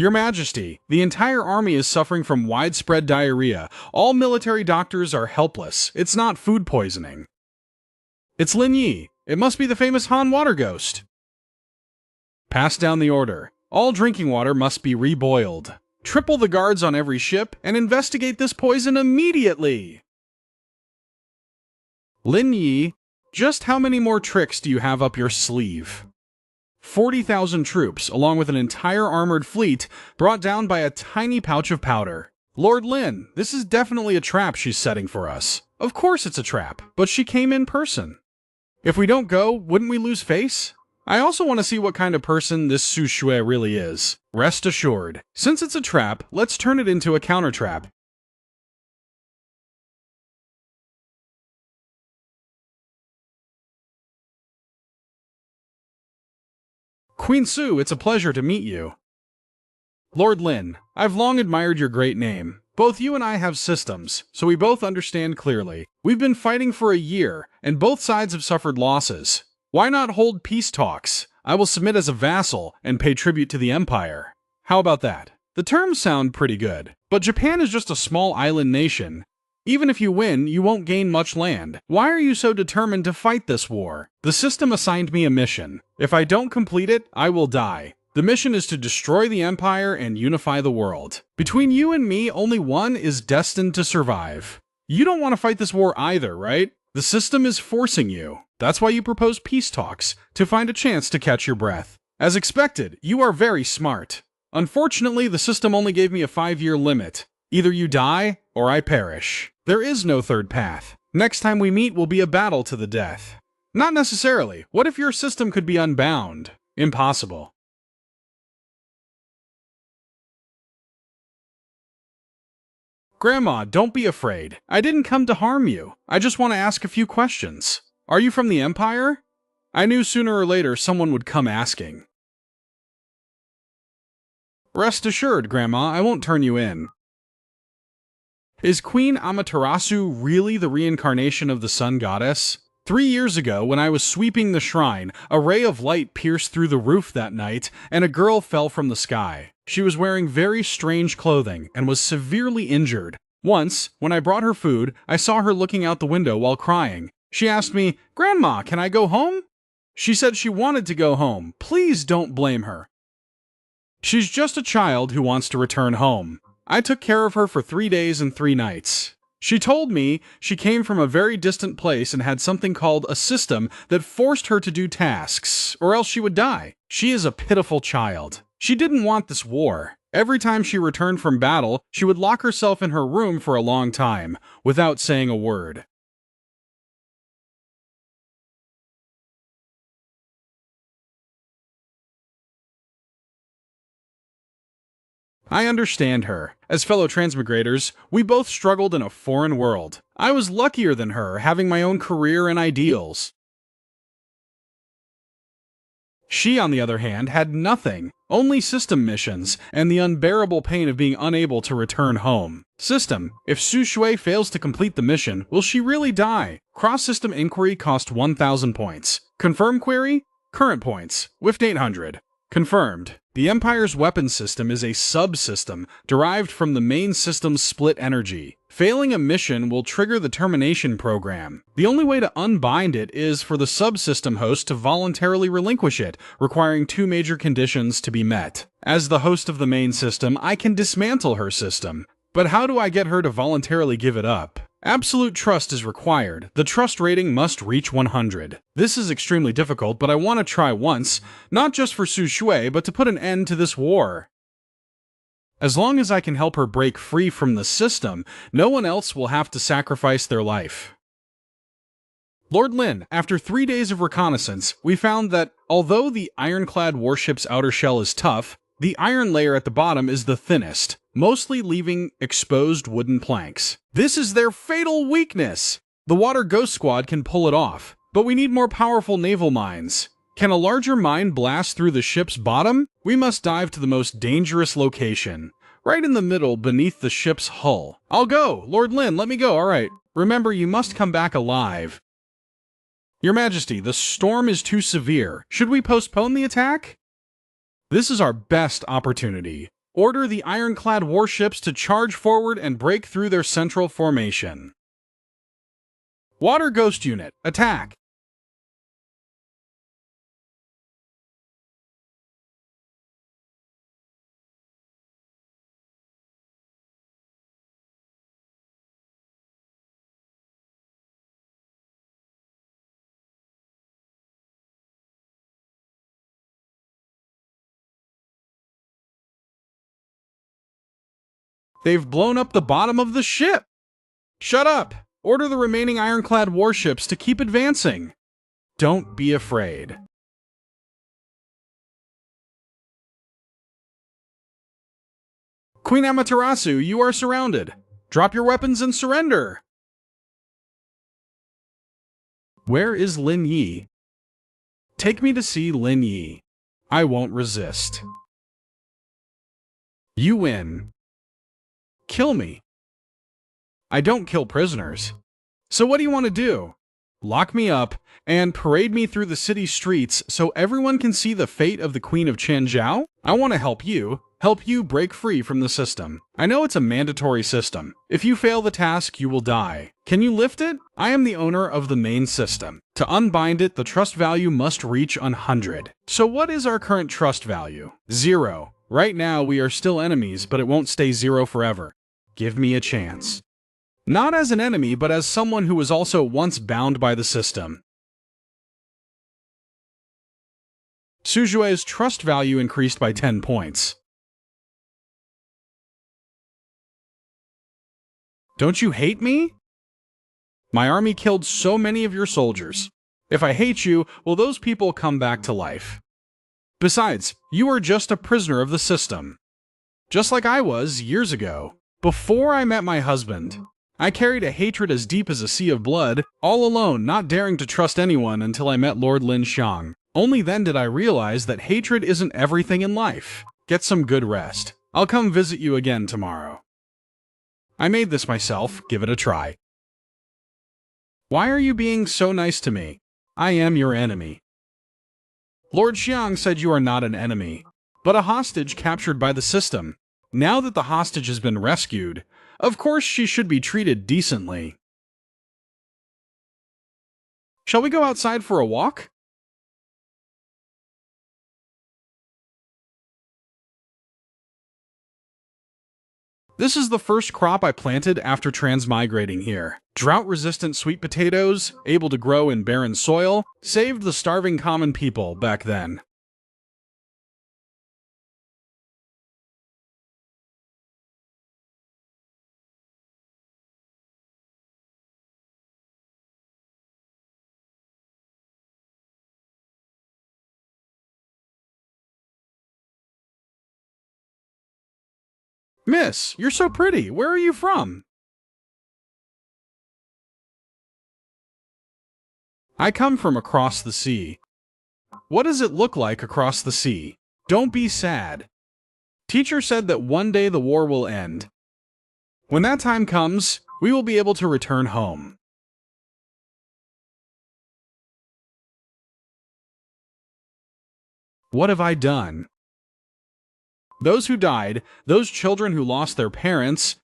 Your Majesty, the entire army is suffering from widespread diarrhea. All military doctors are helpless. It's not food poisoning. It's Lin Yi. It must be the famous Han Water Ghost. Pass down the order. All drinking water must be reboiled. Triple the guards on every ship and investigate this poison immediately. Lin Yi, just how many more tricks do you have up your sleeve? 40,000 troops, along with an entire armored fleet, brought down by a tiny pouch of powder. Lord Lin, this is definitely a trap she's setting for us. Of course it's a trap, but she came in person. If we don't go, wouldn't we lose face? I also want to see what kind of person this Su Shui really is. Rest assured, since it's a trap, let's turn it into a counter-trap. Queen Su, it's a pleasure to meet you. Lord Lin, I've long admired your great name. Both you and I have systems, so we both understand clearly. We've been fighting for a year, and both sides have suffered losses. Why not hold peace talks? I will submit as a vassal and pay tribute to the Empire. How about that? The terms sound pretty good, but Japan is just a small island nation. Even if you win, you won't gain much land. Why are you so determined to fight this war? The system assigned me a mission. If I don't complete it, I will die. The mission is to destroy the Empire and unify the world. Between you and me, only one is destined to survive. You don't want to fight this war either, right? The system is forcing you. That's why you propose peace talks, to find a chance to catch your breath. As expected, you are very smart. Unfortunately, the system only gave me a 5-year limit. Either you die, or I perish. There is no third path. Next time we meet will be a battle to the death. Not necessarily. What if your system could be unbound? Impossible. Grandma, don't be afraid. I didn't come to harm you. I just want to ask a few questions. Are you from the Empire? I knew sooner or later someone would come asking. Rest assured, Grandma, I won't turn you in. Is Queen Amaterasu really the reincarnation of the sun goddess? 3 years ago, when I was sweeping the shrine, a ray of light pierced through the roof that night, and a girl fell from the sky. She was wearing very strange clothing and was severely injured. Once, when I brought her food, I saw her looking out the window while crying. She asked me, "Grandma, can I go home?" She said she wanted to go home. Please don't blame her. She's just a child who wants to return home. I took care of her for 3 days and 3 nights. She told me she came from a very distant place and had something called a system that forced her to do tasks, or else she would die. She is a pitiful child. She didn't want this war. Every time she returned from battle, she would lock herself in her room for a long time, without saying a word. I understand her. As fellow transmigrators, we both struggled in a foreign world. I was luckier than her, having my own career and ideals. She, on the other hand, had nothing, only system missions, and the unbearable pain of being unable to return home. System: if Su Shui fails to complete the mission, will she really die? Cross-system inquiry cost 1,000 points. Confirm query? Current points, whiffed 800. Confirmed. The Empire's weapon system is a subsystem derived from the main system's split energy. Failing a mission will trigger the termination program. The only way to unbind it is for the subsystem host to voluntarily relinquish it, requiring 2 major conditions to be met. As the host of the main system, I can dismantle her system. But how do I get her to voluntarily give it up? Absolute trust is required. The trust rating must reach 100. This is extremely difficult, but I want to try once, not just for Su Shui, but to put an end to this war. As long as I can help her break free from the system, no one else will have to sacrifice their life. Lord Lin, after 3 days of reconnaissance, we found that, although the ironclad warship's outer shell is tough, the iron layer at the bottom is the thinnest, mostly leaving exposed wooden planks. This is their fatal weakness! The Water Ghost Squad can pull it off, but we need more powerful naval mines. Can a larger mine blast through the ship's bottom? We must dive to the most dangerous location, right in the middle beneath the ship's hull. I'll go! Lord Lin, let me go, alright. Remember, you must come back alive. Your Majesty, the storm is too severe. Should we postpone the attack? This is our best opportunity. Order the ironclad warships to charge forward and break through their central formation. Water Ghost Unit, attack! They've blown up the bottom of the ship! Shut up! Order the remaining ironclad warships to keep advancing. Don't be afraid. Queen Amaterasu, you are surrounded. Drop your weapons and surrender! Where is Lin Yi? Take me to see Lin Yi. I won't resist. You win. Kill me. I don't kill prisoners. So what do you want to do? Lock me up and parade me through the city streets so everyone can see the fate of the Queen of Qianzhou? I want to help you break free from the system. I know it's a mandatory system. If you fail the task, you will die. Can you lift it? I am the owner of the main system. To unbind it, the trust value must reach 100. So what is our current trust value? 0. Right now, we are still enemies, but it won't stay 0 forever. Give me a chance. Not as an enemy, but as someone who was also once bound by the system. Su Jue's trust value increased by 10 points. Don't you hate me? My army killed so many of your soldiers. If I hate you, will those people come back to life? Besides, you are just a prisoner of the system. Just like I was years ago. Before I met my husband, I carried a hatred as deep as a sea of blood, all alone, not daring to trust anyone until I met Lord Lin Xiang. Only then did I realize that hatred isn't everything in life. Get some good rest. I'll come visit you again tomorrow. I made this myself. Give it a try. Why are you being so nice to me? I am your enemy. Lord Xiang said you are not an enemy, but a hostage captured by the system. Now that the hostage has been rescued, of course she should be treated decently. Shall we go outside for a walk? This is the first crop I planted after transmigrating here. Drought-resistant sweet potatoes, able to grow in barren soil, saved the starving common people back then. Miss, you're so pretty. Where are you from? I come from across the sea. What does it look like across the sea? Don't be sad. Teacher said that one day the war will end. When that time comes, we will be able to return home. What have I done? Those who died, those children who lost their parents,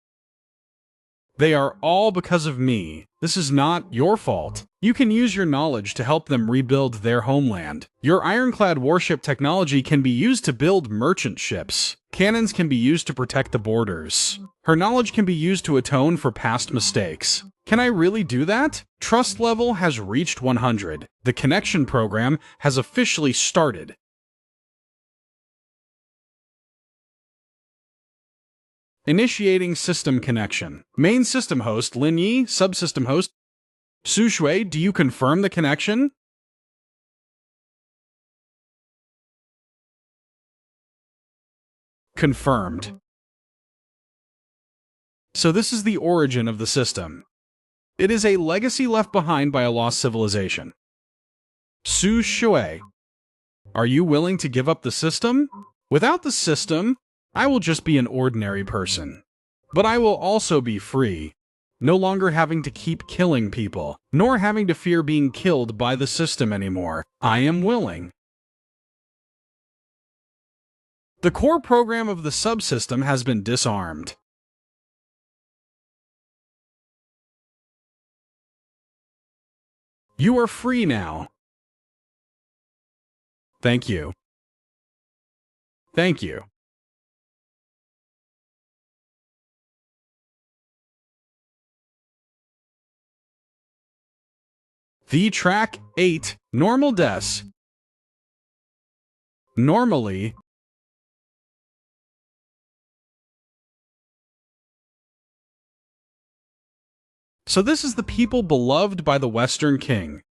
they are all because of me. This is not your fault. You can use your knowledge to help them rebuild their homeland. Your ironclad warship technology can be used to build merchant ships. Cannons can be used to protect the borders. Her knowledge can be used to atone for past mistakes. Can I really do that? Trust level has reached 100. The connection program has officially started. Initiating system connection. Main system host, Lin Yi. Subsystem host, Su Shui. Do you confirm the connection? Confirmed. So this is the origin of the system. It is a legacy left behind by a lost civilization. Su Shui, are you willing to give up the system? Without the system, I will just be an ordinary person. But I will also be free, no longer having to keep killing people, nor having to fear being killed by the system anymore. I am willing. The core program of the subsystem has been disarmed. You are free now. Thank you. Thank you. The track 8, normal deaths. Normally, so this is the people beloved by the Western King.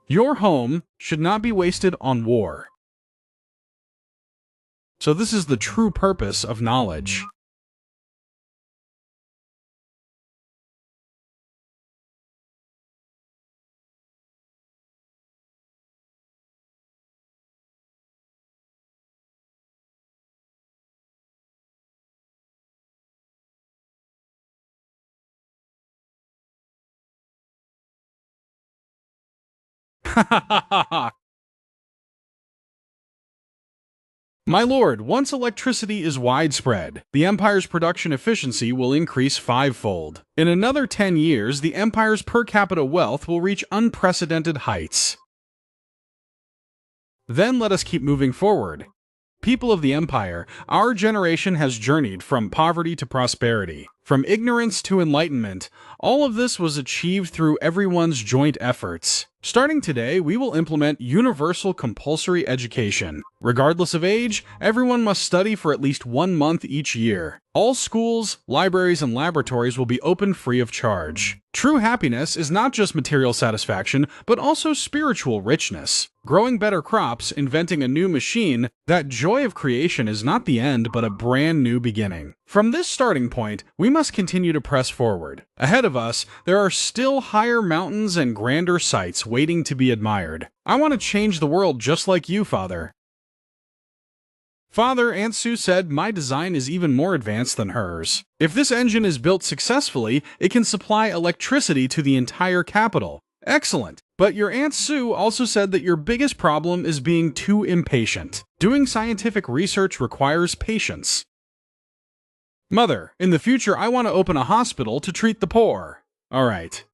Your home should not be wasted on war. So this is the true purpose of knowledge. My lord, once electricity is widespread, the Empire's production efficiency will increase fivefold. In another 10 years, the Empire's per capita wealth will reach unprecedented heights. Then let us keep moving forward. People of the Empire, our generation has journeyed from poverty to prosperity, from ignorance to enlightenment. All of this was achieved through everyone's joint efforts. Starting today, we will implement universal compulsory education. Regardless of age, everyone must study for at least 1 month each year. All schools, libraries, and laboratories will be open free of charge. True happiness is not just material satisfaction, but also spiritual richness. Growing better crops, inventing a new machine, that joy of creation is not the end, but a brand new beginning. From this starting point, we must continue to press forward. Ahead of us, there are still higher mountains and grander sights waiting to be admired. I want to change the world just like you, Father. Father, Aunt Sue said, my design is even more advanced than hers. If this engine is built successfully, it can supply electricity to the entire capital. Excellent. But your Aunt Sue also said that your biggest problem is being too impatient. Doing scientific research requires patience. Mother, in the future I want to open a hospital to treat the poor. All right.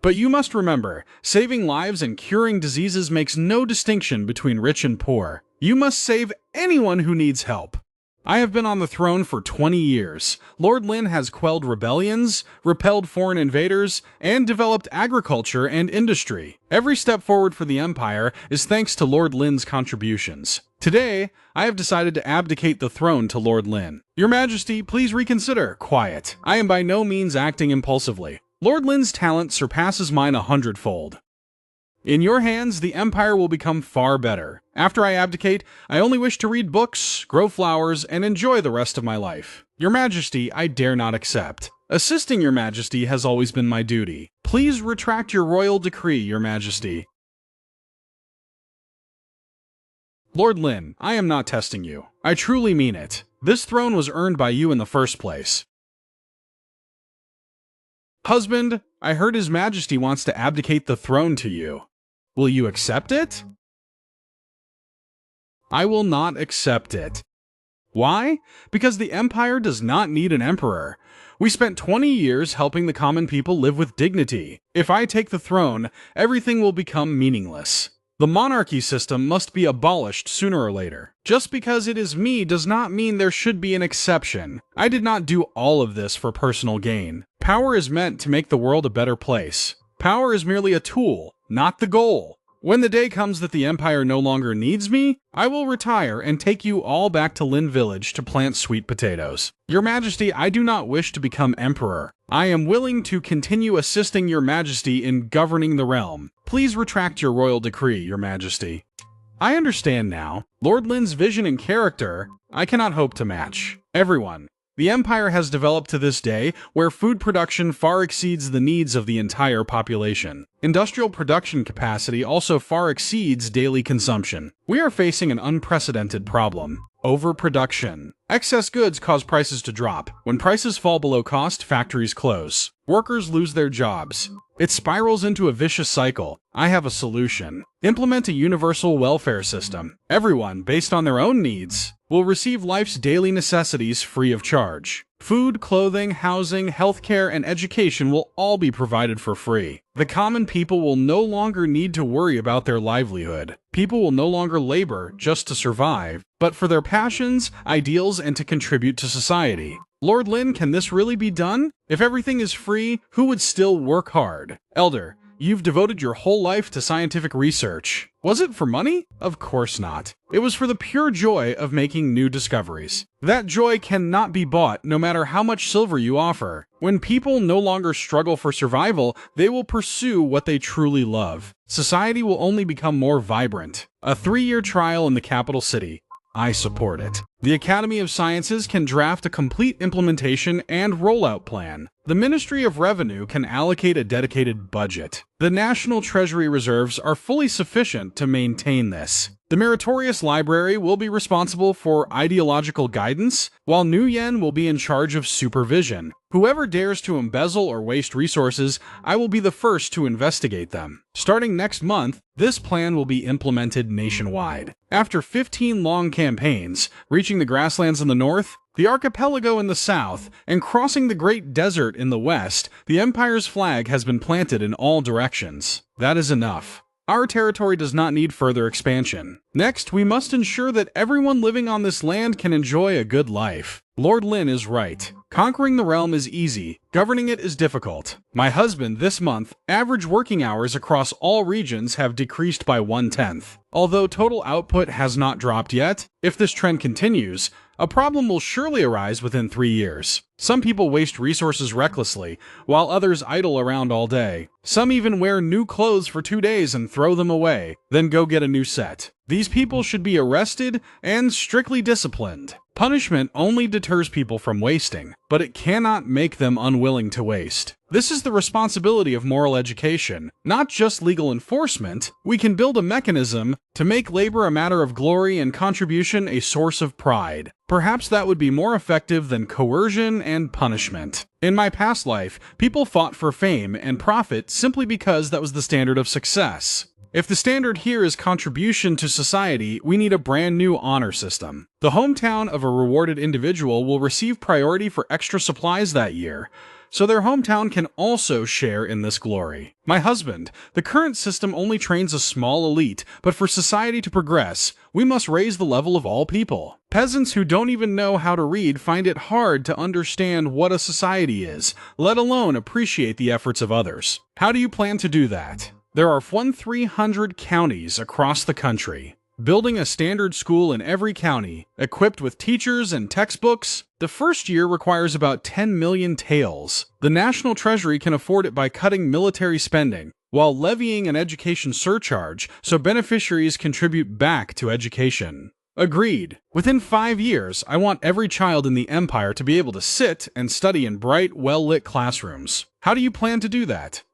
But you must remember, saving lives and curing diseases makes no distinction between rich and poor. You must save anyone who needs help. I have been on the throne for 20 years. Lord Lin has quelled rebellions, repelled foreign invaders, and developed agriculture and industry. Every step forward for the Empire is thanks to Lord Lin's contributions. Today, I have decided to abdicate the throne to Lord Lin. Your Majesty, please reconsider. Quiet. I am by no means acting impulsively. Lord Lin's talent surpasses mine 100-fold. In your hands, the Empire will become far better. After I abdicate, I only wish to read books, grow flowers, and enjoy the rest of my life. Your Majesty, I dare not accept. Assisting Your Majesty has always been my duty. Please retract your royal decree, Your Majesty. Lord Lin, I am not testing you. I truly mean it. This throne was earned by you in the first place. Husband, I heard His Majesty wants to abdicate the throne to you. Will you accept it? I will not accept it. Why? Because the Empire does not need an emperor. We spent 20 years helping the common people live with dignity. If I take the throne, everything will become meaningless. The monarchy system must be abolished sooner or later. Just because it is me does not mean there should be an exception. I did not do all of this for personal gain. Power is meant to make the world a better place. Power is merely a tool, not the goal. When the day comes that the Empire no longer needs me, I will retire and take you all back to Lin Village to plant sweet potatoes. Your Majesty, I do not wish to become emperor. I am willing to continue assisting Your Majesty in governing the realm. Please retract your royal decree, Your Majesty. I understand now. Lord Lin's vision and character, I cannot hope to match. Everyone. The Empire has developed to this day where food production far exceeds the needs of the entire population. Industrial production capacity also far exceeds daily consumption. We are facing an unprecedented problem. Overproduction. Excess goods cause prices to drop. When prices fall below cost, factories close. Workers lose their jobs. It spirals into a vicious cycle. I have a solution. Implement a universal welfare system. Everyone, based on their own needs, will receive life's daily necessities free of charge. Food, clothing, housing, healthcare, and education will all be provided for free. The common people will no longer need to worry about their livelihood. People will no longer labor just to survive, but for their passions, ideals, and to contribute to society. Lord Lin, can this really be done? If everything is free, who would still work hard? Elder, you've devoted your whole life to scientific research. Was it for money? Of course not. It was for the pure joy of making new discoveries. That joy cannot be bought, no matter how much silver you offer. When people no longer struggle for survival, they will pursue what they truly love. Society will only become more vibrant. A 3-year trial in the capital city. I support it. The Academy of Sciences can draft a complete implementation and rollout plan. The Ministry of Revenue can allocate a dedicated budget. The National Treasury reserves are fully sufficient to maintain this. The Meritorious Library will be responsible for ideological guidance, while New Yen will be in charge of supervision. Whoever dares to embezzle or waste resources, I will be the first to investigate them. Starting next month, this plan will be implemented nationwide. After 15 long campaigns, reaching the grasslands in the north, the archipelago in the south, and crossing the Great Desert in the west, the Empire's flag has been planted in all directions. That is enough. Our territory does not need further expansion. Next, we must ensure that everyone living on this land can enjoy a good life. Lord Lin is right. Conquering the realm is easy, governing it is difficult. My husband, this month, average working hours across all regions have decreased by 1/10. Although total output has not dropped yet, if this trend continues, a problem will surely arise within 3 years. Some people waste resources recklessly, while others idle around all day. Some even wear new clothes for 2 days and throw them away, then go get a new set. These people should be arrested and strictly disciplined. Punishment only deters people from wasting, but it cannot make them unwilling to waste. This is the responsibility of moral education, not just legal enforcement. We can build a mechanism to make labor a matter of glory and contribution a source of pride. Perhaps that would be more effective than coercion and punishment. In my past life, people fought for fame and profit simply because that was the standard of success. If the standard here is contribution to society, we need a brand new honor system. The hometown of a rewarded individual will receive priority for extra supplies that year, so their hometown can also share in this glory. My husband, the current system only trains a small elite, but for society to progress, we must raise the level of all people. Peasants who don't even know how to read find it hard to understand what a society is, let alone appreciate the efforts of others. How do you plan to do that? There are 1,300 counties across the country. Building a standard school in every county, equipped with teachers and textbooks, the first year requires about 10 million taels. The National Treasury can afford it by cutting military spending, while levying an education surcharge so beneficiaries contribute back to education. Agreed. Within 5 years, I want every child in the empire to be able to sit and study in bright, well-lit classrooms. How do you plan to do that?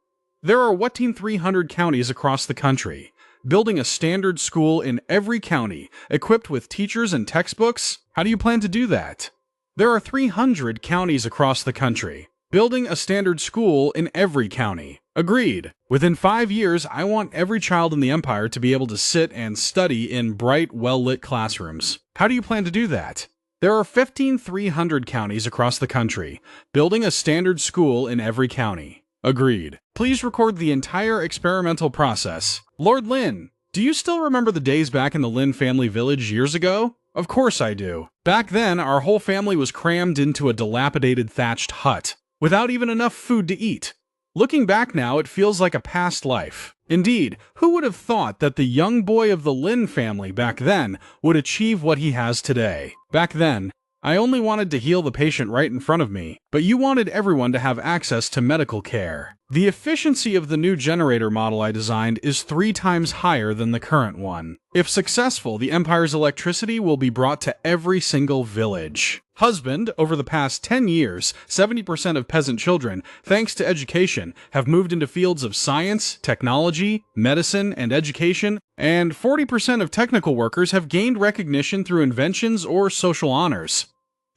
There are 1,300 counties across the country. Building a standard school in every county, equipped with teachers and textbooks? How do you plan to do that? There are 300 counties across the country. Building a standard school in every county. Agreed. Within 5 years, I want every child in the empire to be able to sit and study in bright, well-lit classrooms. How do you plan to do that? There are 1,500 counties across the country. Building a standard school in every county. Agreed. Please record the entire experimental process. Lord Lin, do you still remember the days back in the Lin family village years ago? Of course I do. Back then, our whole family was crammed into a dilapidated thatched hut, without even enough food to eat. Looking back now, it feels like a past life. Indeed, who would have thought that the young boy of the Lin family back then would achieve what he has today? Back then, I only wanted to heal the patient right in front of me, but you wanted everyone to have access to medical care. The efficiency of the new generator model I designed is 3 times higher than the current one. If successful, the Empire's electricity will be brought to every single village. Husband, over the past 10 years, 70% of peasant children, thanks to education, have moved into fields of science, technology, medicine, and education, and 40% of technical workers have gained recognition through inventions or social honors.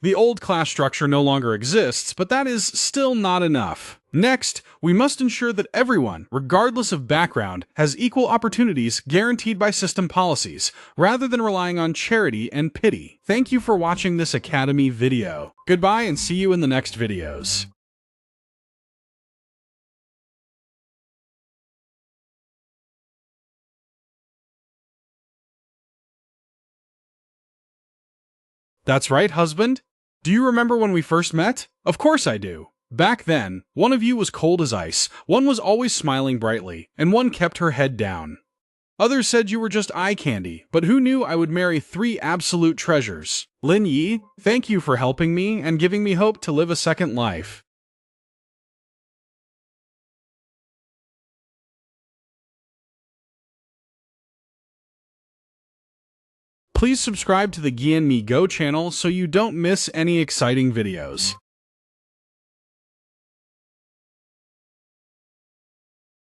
The old class structure no longer exists, but that is still not enough. Next, we must ensure that everyone, regardless of background, has equal opportunities guaranteed by system policies, rather than relying on charity and pity. Thank you for watching this Academy video. Goodbye and see you in the next videos. That's right, husband. Do you remember when we first met? Of course I do. Back then, one of you was cold as ice, one was always smiling brightly, and one kept her head down. Others said you were just eye candy, but who knew I would marry 3 absolute treasures? Lin Yi, thank you for helping me and giving me hope to live a second life. Please subscribe to the Gian Me Go channel so you don't miss any exciting videos.